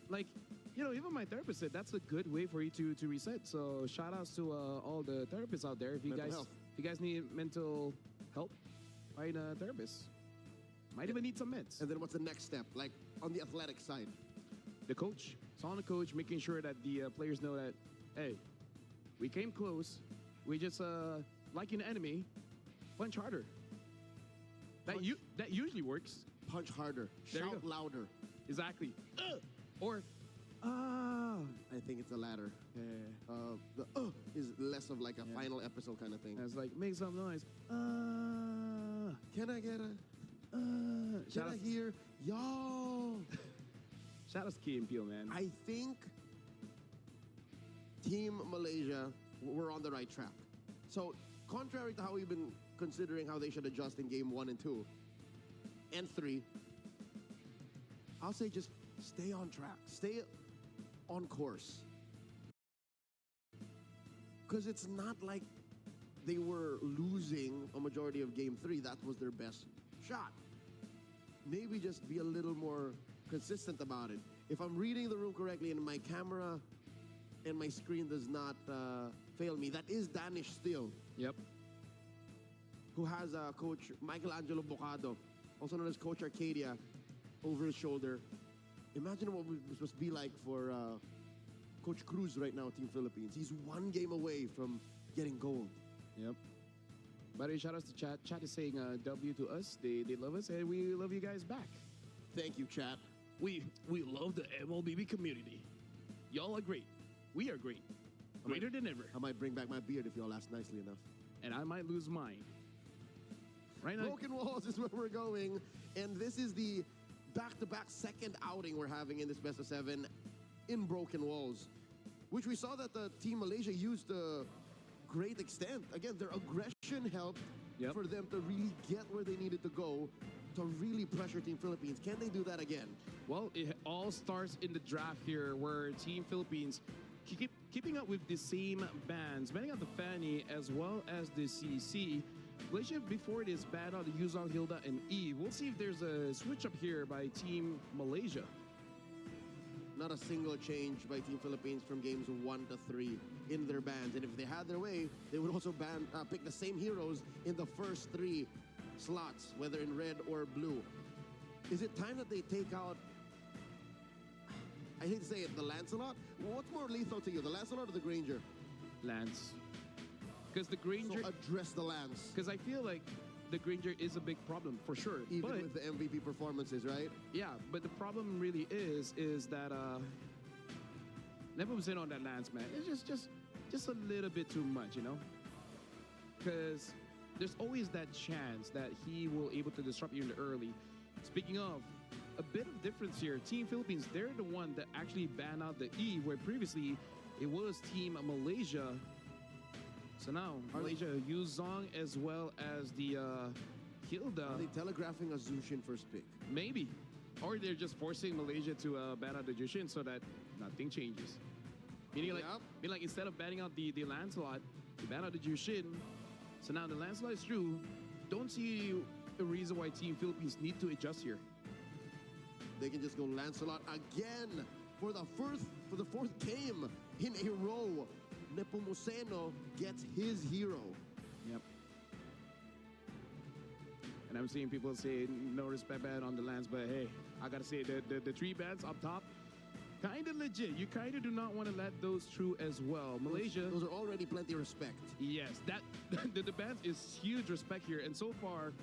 Like, you know, even my therapist said that's a good way for you to reset. So shout outs to all the therapists out there. If you guys need mental help, find a therapist. Might even need some meds. And then what's the next step? Like on the athletic side? The coach. It's on the coach, making sure that the players know that, hey, we came close. We just, like an enemy, punch harder. That usually works. Punch harder. There Shout louder. Exactly. Or, I think it's the latter. yeah. The is less of like a final episode kind of thing. It's like, make some noise. Can I get a... Can I hear... Yo! Shout out to Key and Peel, man. I think Team Malaysia were on the right track. So, contrary to how we've been considering how they should adjust in Game 1 and 2 and 3, I'll say just stay on track. Stay on course. Because it's not like they were losing a majority of Game 3. That was their best shot. Maybe just be a little more consistent about it. if I'm reading the room correctly and my camera and my screen does not fail me, that is Danish still. Yep. Who has Coach Michelangelo Bocado, also known as Coach Arcadia, over his shoulder. Imagine what it must be like for Coach Cruz right now, Team Philippines. He's one game away from getting gold. Yep. By the way, shout out to chat. Chat is saying W to us. They love us, and we love you guys back. Thank you, chat. We love the MLBB community. Y'all are great. We are great. Greater than ever. I might bring back my beard if y'all ask nicely enough. And I might lose mine. Right now. Broken Walls is where we're going, and this is the back-to-back second outing we're having in this best of 7 in Broken Walls, which we saw that the Team Malaysia used to great extent. Again, their aggression helped for them to really get where they needed to go to really pressure Team Philippines. Can they do that again? Well, it all starts in the draft here, where Team Philippines keeping up with the same bans, banning out the Fanny as well as the CC. Malaysia before this banned out the Yuzong, Hilda, and Eve. We'll see if there's a switch up here by Team Malaysia. Not a single change by Team Philippines from games 1 to 3 in their bans. And if they had their way, they would also pick the same heroes in the first 3 slots, whether in red or blue. Is it time that they take out, I hate to say it, the Lancelot? What's more lethal to you, the Lancelot or the Granger? Lance. Because the Granger... So address the Lance. Because I feel like the Granger is a big problem, for sure. Even with the MVP performances, right? Yeah, but the problem really is that never was in on that Lance, man. It's just a little bit too much, you know? Because there's always that chance that he will able to disrupt you in the early. Speaking of, a bit of difference here. Team Philippines, they're the one that actually banned out the E, where previously it was Team Malaysia. So now, Malaysia, Yuzong as well as the Hilda. Are they telegraphing a Zushin first pick? Maybe. Or they're just forcing Malaysia to ban out the Jushin so that nothing changes. Meaning like instead of banning out the Lancelot, they ban out the Jushin. So now the Lancelot is through. Don't see a reason why Team Philippines need to adjust here. They can just go Lancelot again for the fourth game in a row. Nepomuceno gets his hero. Yep. And I'm seeing people say no respect ban on the Lance, but hey, I gotta say the 3 bans up top, kind of legit. You kind of do not want to let those through as well. Malaysia. Those are already plenty of respect. Yes, that the bans is huge respect here, and so far,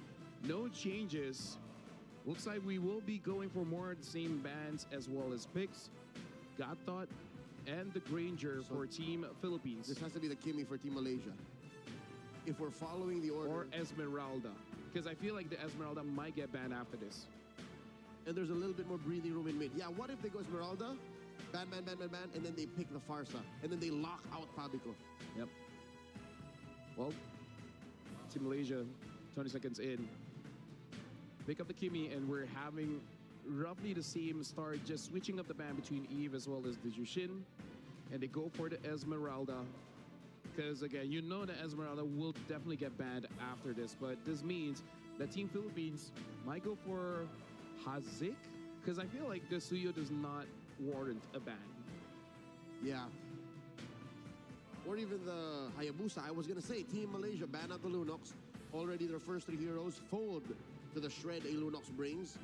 no changes. Looks like we will be going for more of the same bans as well as picks. God Thought and the Granger for Team Philippines. This has to be the Kimi for Team Malaysia. If we're following the order. Or Esmeralda. Because I feel like the Esmeralda might get banned after this. And there's a little bit more breathing room in mid. Yeah, what if they go Esmeralda, ban, and then they pick the Farsa, and then they lock out Pabico? Yep. Well, Team Malaysia, 20 seconds in. Pick up the Kimi, and we're having roughly the same start, just switching up the ban between Eve as well as the Jushin. And they go for the Esmeralda. Because again, you know the Esmeralda will definitely get banned after this. But this means that Team Philippines might go for Hazik. Because I feel like the Suyo does not warrant a ban. Yeah. Or even the Hayabusa. I was going to say, Team Malaysia ban out the Lunox. Already their first 3 heroes fold to the shred a Lunox brings.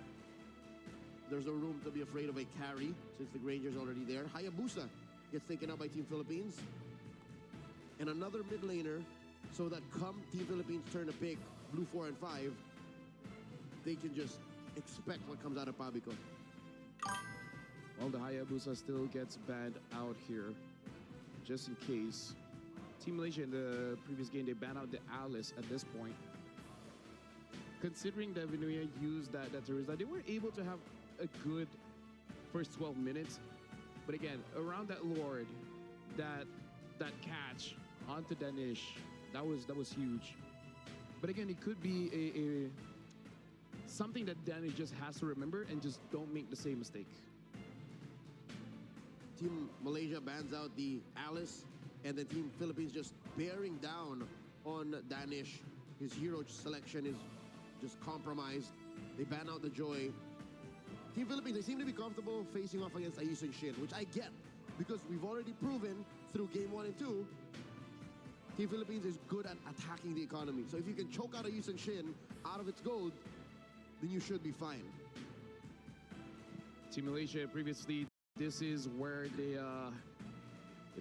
There's no room to be afraid of a carry since the Granger's already there. Hayabusa gets taken out by Team Philippines. And another mid laner, so that come Team Philippines turn to pick blue 4 and 5, they can just expect what comes out of Pabico. Well, the Hayabusa still gets banned out here, just in case. Team Malaysia in the previous game, they banned out the Alice at this point. Considering that Vinuya used that Teresa, they were able to have a good first 12 minutes. But again, around that Lord, that catch onto Danish, that was huge. But again, it could be a something that Danish just has to remember and just don't make the same mistake. Team Malaysia bans out the Alice, and then Team Philippines just bearing down on Danish. His hero selection is just compromised. They ban out the Joy. Team Philippines, they seem to be comfortable facing off against Ayusin Shin, which I get because we've already proven through game 1 and 2, Team Philippines is good at attacking the economy. So if you can choke out Ayusin Shin out of its gold, then you should be fine. Team Malaysia previously, this is where they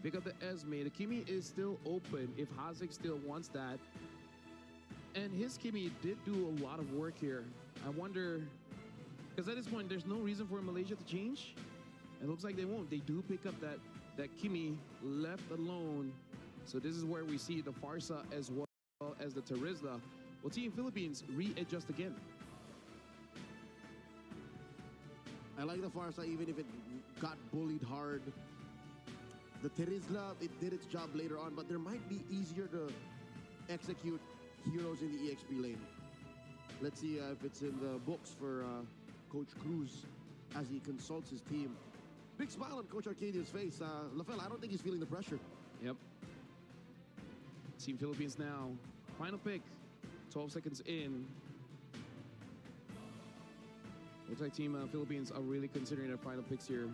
pick up the Esme. The Kimi is still open if Hazik still wants that. And his Kimi did do a lot of work here. I wonder, because at this point, there's no reason for Malaysia to change. It looks like they won't. They do pick up that Kimi left alone. So this is where we see the Farsa as well as the Terizla. Well, Team Philippines readjust again. I like the Farsa even if it got bullied hard. The Terizla, it did its job later on, but there might be easier to execute heroes in the EXP lane. Let's see if it's in the books for Coach Cruz as he consults his team. Big smile on Coach Arcadia's face. LaFell, I don't think he's feeling the pressure. Yep. Team Philippines now. Final pick. 12 seconds in. Looks like Team Philippines are really considering their final picks here.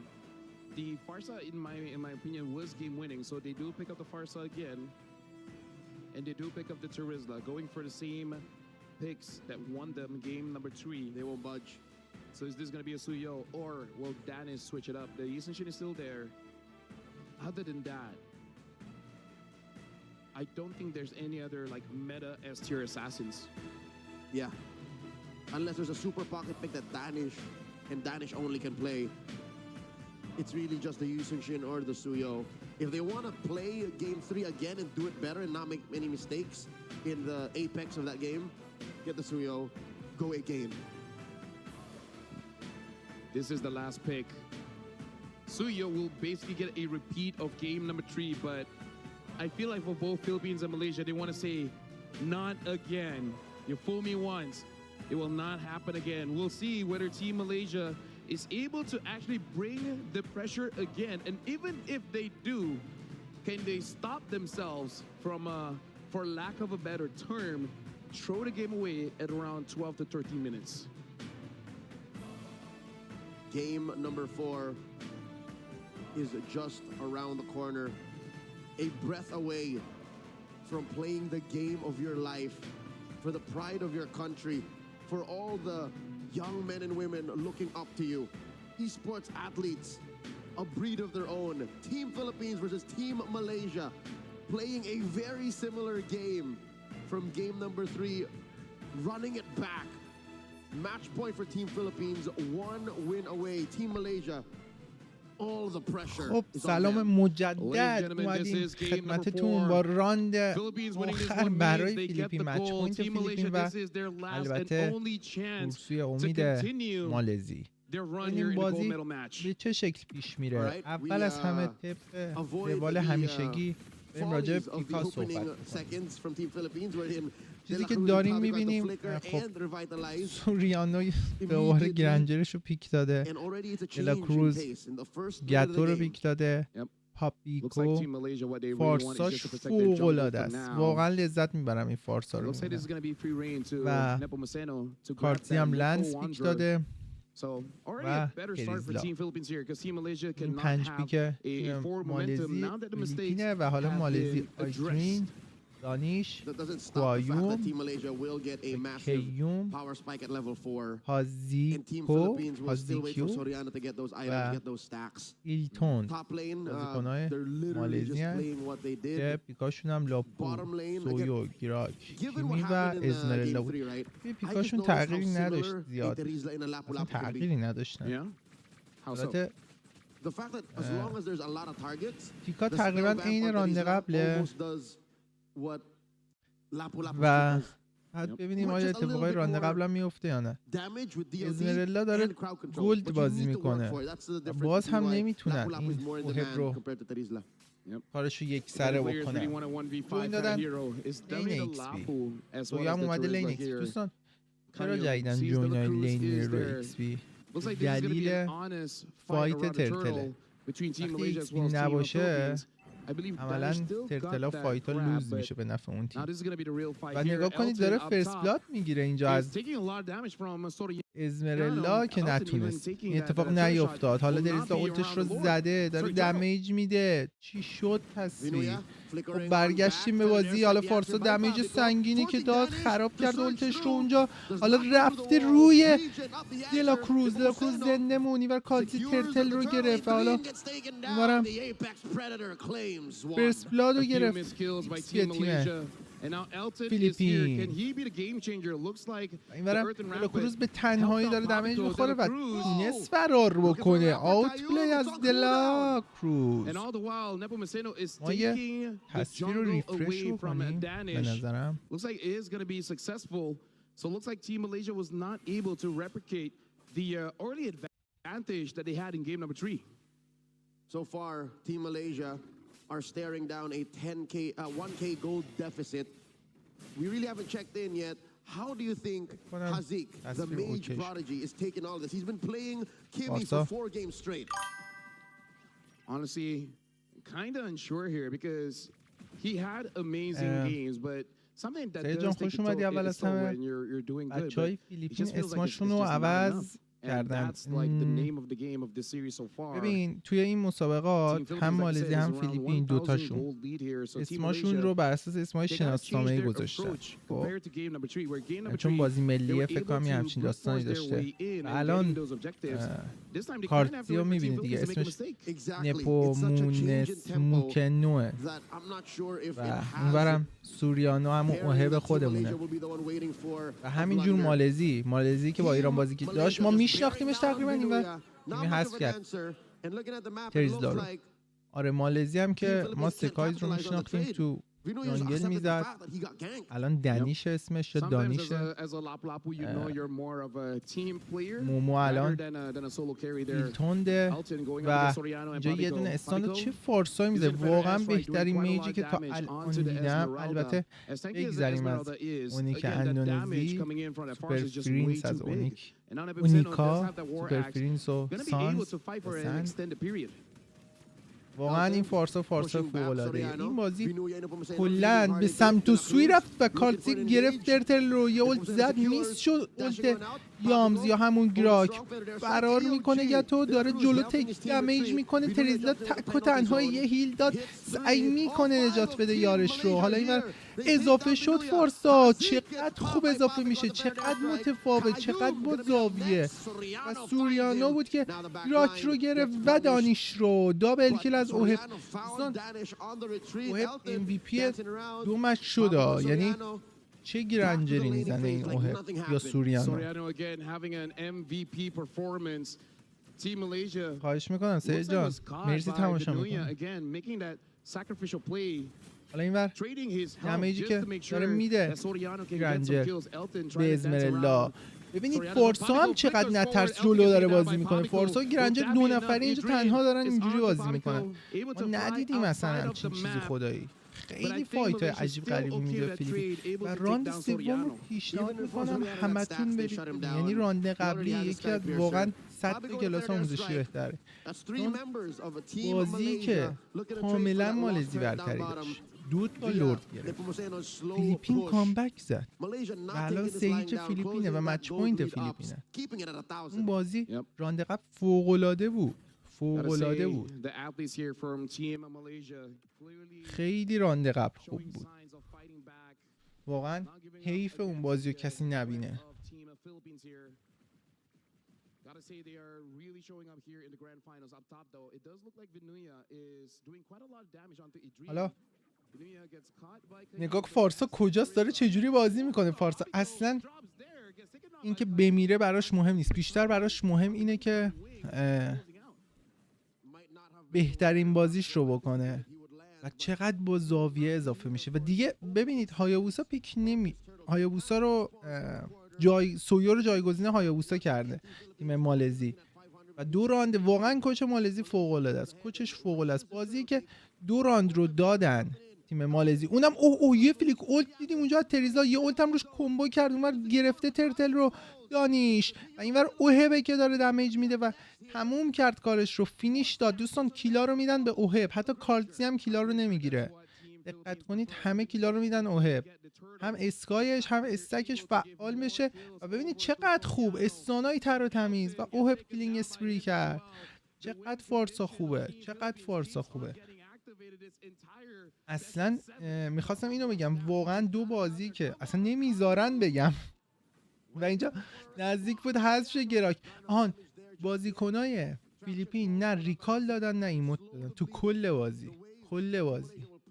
The Farsa, in my opinion, was game winning, so they do pick up the Farsa again. And they do pick up the Terizla, going for the same picks that won them game number 3. They won't budge. So is this going to be a Suyo, or will Danis switch it up? The Yisun Shin is still there. Other than that, I don't think there's any other like meta S tier assassins. Yeah. Unless there's a super pocket pick that Danish and Danish only can play. It's really just the Yisun Shin or the Suyo. If they want to play game 3 again and do it better and not make any mistakes in the apex of that game, get the Suyo, go again. This is the last pick. Suyo will basically get a repeat of game number 3, but I feel like for both Philippines and Malaysia, they want to say, not again. You fool me once, it will not happen again. We'll see whether Team Malaysia is able to actually bring the pressure again. And even if they do, can they stop themselves from, for lack of a better term, throw the game away at around 12 to 13 minutes? Game number 4 is just around the corner. A breath away from playing the game of your life, for the pride of your country, for all the young men and women looking up to you. Esports athletes, a breed of their own. Team Philippines versus Team Malaysia, playing a very similar game from game number 3, running it back. Match point for Team Philippines, 1 win away. Team Malaysia, all the pressure خب is on سلام them. مجدد اومدیم خدمتتون با راند آخر برای فیلیپین مچ پوینت فیلیپین و البته کورسوی امید مالزی. این بازی به چه شکل پیش میره؟ اول از همه طبق روال همیشگی بریم راجع به پیکا صحبت کنیم. چیزی که داریم میبینیم خب سوریانو دوباره گرنجرش رو پیک داده، دلا کروز گتو رو پیک داده، پاپیکو فارساش فوق‌العاده است. واقعا لذت میبرم این فارسا رو میبینم و کارتی هم لنس پیک داده و کریزلا. این 5 پیک مالزی فیلیپینه و حالا مالزی آیترین دانیش، کوایوم، کیوم، هازیکو و ایلتون بازیکنهای مالزی هست که پیکاشون هم لاپو، سویو، گیراک، کیمی و ازمرلا بود. پیکاشون تغییری نداشت زیاد، اصلا تغییری نداشتن. البته پیکا تقریبا عین راند قبله و حد ببینیم آیا اتفاقای راند قبل هم میفته یا نه. ازمرلا داره گولد بازی میکنه، باز هم نمیتونن این موهب رو کارشو یک سره بکنن. این دادن لین ایکس بی، سویا هم اومده لین ایکس بی. دوستان چرا جدیدن جوین های لین رو ایکس بی؟ دلیل فایت ترتله. وقتی ایکس بی نباشه I believe عملا Danish still got ترتلا that فایت ها grab, لوز but میشه به نفع اون now تیم. this is going to be the real fight و here. نگاه کنید داره Elton up فرست top بلاد میگیره اینجا is از taking a lot of damage from Soriano. ازمرلا که Elton even نتونست taking این that اتفاق third shot نیفتاد. حالا will not دریستا be اولتش رو around the board. زده داره Sorry, دمیج میده. چی شد تصویر؟ Vinuya flickering خب on برگشتیم back به to بازی. their حالا second فارسا reaction by دمیج Pavico. سنگینی که Forcing داد damage خراب to کرد surge اولتش رو through. اونجا. Does حالا not go to the رفته wall. روی Region up the دلا answer. کروز. دلا کروز Nepomuceno زنده مونی و کالتی secures ترتل the رو turtle. گرفت. حالا Adrian gets taken down. اونورم The apex predator claims one. فرست بلاد رو A few گرفت. missed kills by یه Team تیمه Malaysia. And now Elton is here. فیلیپین. Can he be the game changer? Looks like the اینورم Earthen دلا کروز Rampant به تنهایی helped داره out دمیج Pavico. میخوره و Dela Cruz. تونست فرار بکنه. آوت پلی از دلا کروز. And all the while, Nepomuceno is ما یه taking the تصویر رو jungle ریفرش away from بکنیم به Danish. نظرم. Looks like it is going to be successful. So it looks like Team Malaysia was not able to replicate the early advantage that they had in game number 3. So far, Team Malaysia are staring down a 1K gold deficit. We really haven't checked in yet. How do you think Hazik, the mage prodigy, is taking all this? He's been playing Kimi for 4 games straight. Honestly, kind of unsure here because he had amazing games, but something that does take a toll when you're doing good. بچهای But it فیلیپین just feels like it's اسمشون رو just not عوض enough. And کردن. that's like the name of the game of this series so far. ببین توی این مسابقات هم مالزی هم فیلیپین دوتاشون اسمشون رو بر اساس اسمای شناسنامه‌ای گذاشتن. چون بازی ملیه فکر کنم یه همچین داستانی داشته. الان کارتیو میبینید دیگه اسمش نپومونسموکنوه و اونورم سوریانو همون اوهب خودمونه و همینجور مالزی که با ایران بازی که داشت ما میشناختیمش تقریبا این حذف کرد تریزلا رو. آره مالزی هم که ما سکایز رو میشناختیم تو جانگل میزد. الان دنیش اسمش یا دانیشه. مومو الان هیلتونده و اینجا یه دونه استاند. چه فارسایی میزه. واقعا بهترین میجی که تا الان دیدم. البته بگذاریم از اونیک اندونزی سوپر فرینس از اونیکا سوپر فرینس و سانز واقعا این فارسا فوق‌العاده. این بازی کلاً به سمت و سوی رفت و کارتی گرفت ترتل رو یه اولت زد میس شد. اولت یامز یا همون گراک فرار میکنه یا تو داره جلو تک دمیج میکنه. تریزلا تک و تنها یه هیل داد سعی میکنه نجات بده یارش رو. حالا این اضافه شد فارسا. چقدر خوب اضافه میشه، چقدر متفاوت، چقدر با زاویه. و سوریانو بود که گراک رو گرفت و دانیش رو. دابل کیل از اوهب. اوهب MVP 2 مچ شد. یعنی چه گرنجری میزنه این اوهب یا سوریانو. خواهش میکنم سید جان مرسی تماشا میکنم. حالا این ور دمیجی که داره میده گرنجر به ازمرلا. ببینید فارسا هم چقدر نترس جلو داره بازی میکنه. فارسا گرنجر 2 نفره اینجا تنها دارن اینجوری بازی میکنن. ما ندیدیم مثلا همچین چیزی خدایی. خیلی فایت عجیب غریب میده فیلیپین و راند سوم رو پیشنهاد میکنم همتون برید. یعنی راند قبلی یکی از واقعا سطح کلاس آموزشی بهتره. بازی که کاملا مالزی برتری داشت 2 تا لرد گرفت. فیلیپین کامبک زد و الان سیج فیلیپینه و مچ پوینت فیلیپینه. اون بازی راند قبل فوق‌العاده بود. خیلی رانده قبل خوب بود. واقعا حیف اون بازی رو کسی نبینه. حالا نگاه فارسا کجاست داره چجوری بازی میکنه. فارسا اصلا اینکه بمیره براش مهم نیست. بیشتر براش مهم اینه که بهترین بازیش رو بکنه و چقدر با زاویه اضافه میشه. و دیگه ببینید هایابوسا پیک هایابوسا رو سویو رو جایگزین هایابوسا کرده تیم مالزی و 2 راند. واقعا کوچ مالزی فوق العاده است. کوچش فوق العاده است. بازی که 2 راند رو دادن تیم مالزی. اونم یه فلیک اولت دیدیم اونجا تریزا، یه اولت هم روش کمبو کرد، اونور گرفته ترتل رو دانیش و اینور اوهبه که داره دمیج میده و تموم کرد کارش رو، فینیش داد. دوستان کیلا رو میدن به اوهب، حتی کارتزی هم کیلا رو نمیگیره. دقت کنید همه کیلا رو میدن اوهب، هم اسکایش هم استکش فعال میشه و ببینید چقدر خوب استانای تر و تمیز و اوهب کلینگ اسپری کرد. چقدر فارسا خوبه، چقدر فارسا خوبه. اصلا میخواستم اینو بگم، واقعا دو بازی که اصلا نمیذارن بگم و اینجا نزدیک بود حذف شه گراک. بازیکنای فیلیپین نه ریکال دادن نه ایموت دادن تو کل بازی،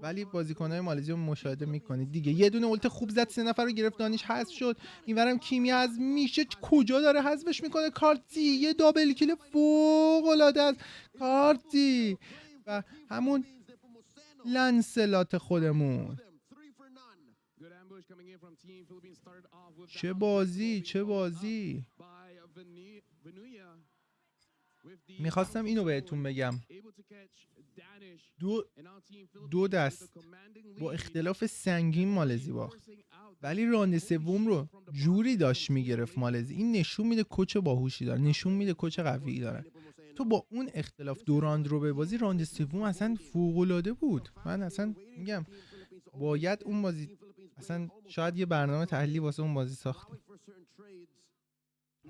ولی بازیکنای مالزی رو مشاهده میکنید دیگه. یه دونه اولت خوب زد 3 نفر رو گرفت، دانیش حذف شد. اینورم کیمی از میشه کجا داره حذفش میکنه، کارتی یه دابل کیل فوق العاده از کارتی و همون لنسلات خودمون. چه بازی. میخواستم اینو بهتون بگم، دو دست با اختلاف سنگین مالزی باخت، ولی راند سوم رو جوری داشت میگرفت مالزی. این نشون میده کوچ باهوشی داره، نشون میده کوچ قوی داره. تو با اون اختلاف دو راند رو به بازی، راند سوم اصلا فوق العاده بود. من اصلا میگم باید اون بازی، اصلا شاید یه برنامه تحلیلی واسه اون بازی ساختیم.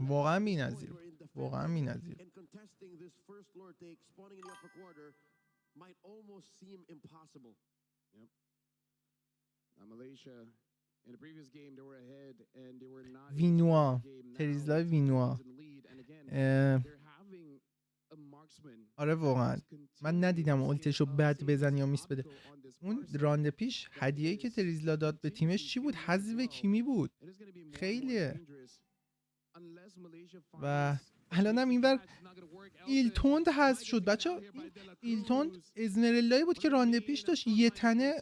واقعا بی‌نظیر. وینوا، تریزلا وینوا. آره واقعا من ندیدم اولتشو بد بزن یا میس بده. اون راند پیش هدیه‌ای که تریزلا داد به تیمش چی بود؟ حذف کیمی بود. خیلیه. و الانم اینور ایلتوند حذف شد بچه‌ها. ایلتوند ازمرالدایی بود که راند پیش داشت یه تنه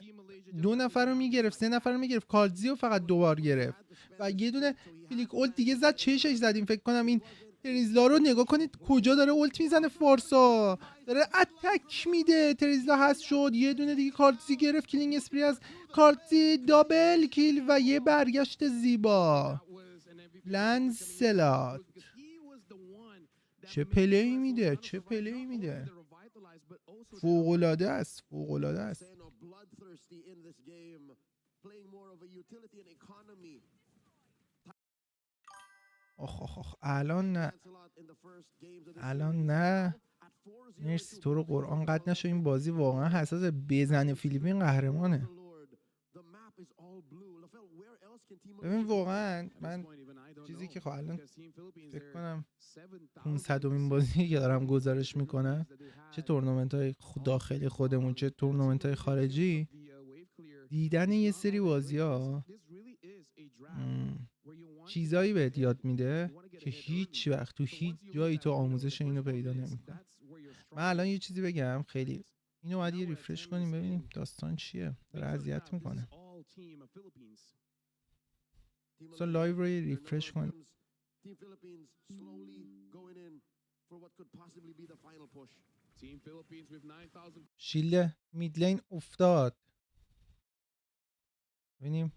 2 نفر رو میگرفت، 3 نفر رو میگرفت، کارتزی رو فقط 2 بار گرفت و یه دونه فلیک اولت دیگه زد. چشش زدیم فکر کنم. این تریزلا رو نگاه کنید کجا داره اولت میزنه، فارسا داره اتک میده. تریزلا حذف شد، یه دونه دیگه کارتزی گرفت، کلینگ اسپری از کارتزی، دابل کیل و یه برگشت زیبا. لنسلات چه پلی میده، فوق‌العاده است. آخ الان نه مرسی تو رو قرآن قد نشو. این بازی واقعا حساس، بزنه فیلیپین قهرمانه. ببین واقعا من چیزی که الان فکر کنم 500مین بازی که دارم گزارش میکنم، چه تورنومنت‌های داخلی خودمون چه تورنومنت‌های خارجی، دیدن یه سری بازی‌ها چیزایی بهت یاد میده که هیچ وقت تو هیچ جایی تو آموزش اینو پیدا نمی‌کنی. من الان یه چیزی بگم، خیلی اینو باید یه ریفرش کنیم ببینیم داستان چیه، داره اذیت میکنه. لایو رو یه ریفرش کنیم. شیلد میدلین افتاد، ببینیم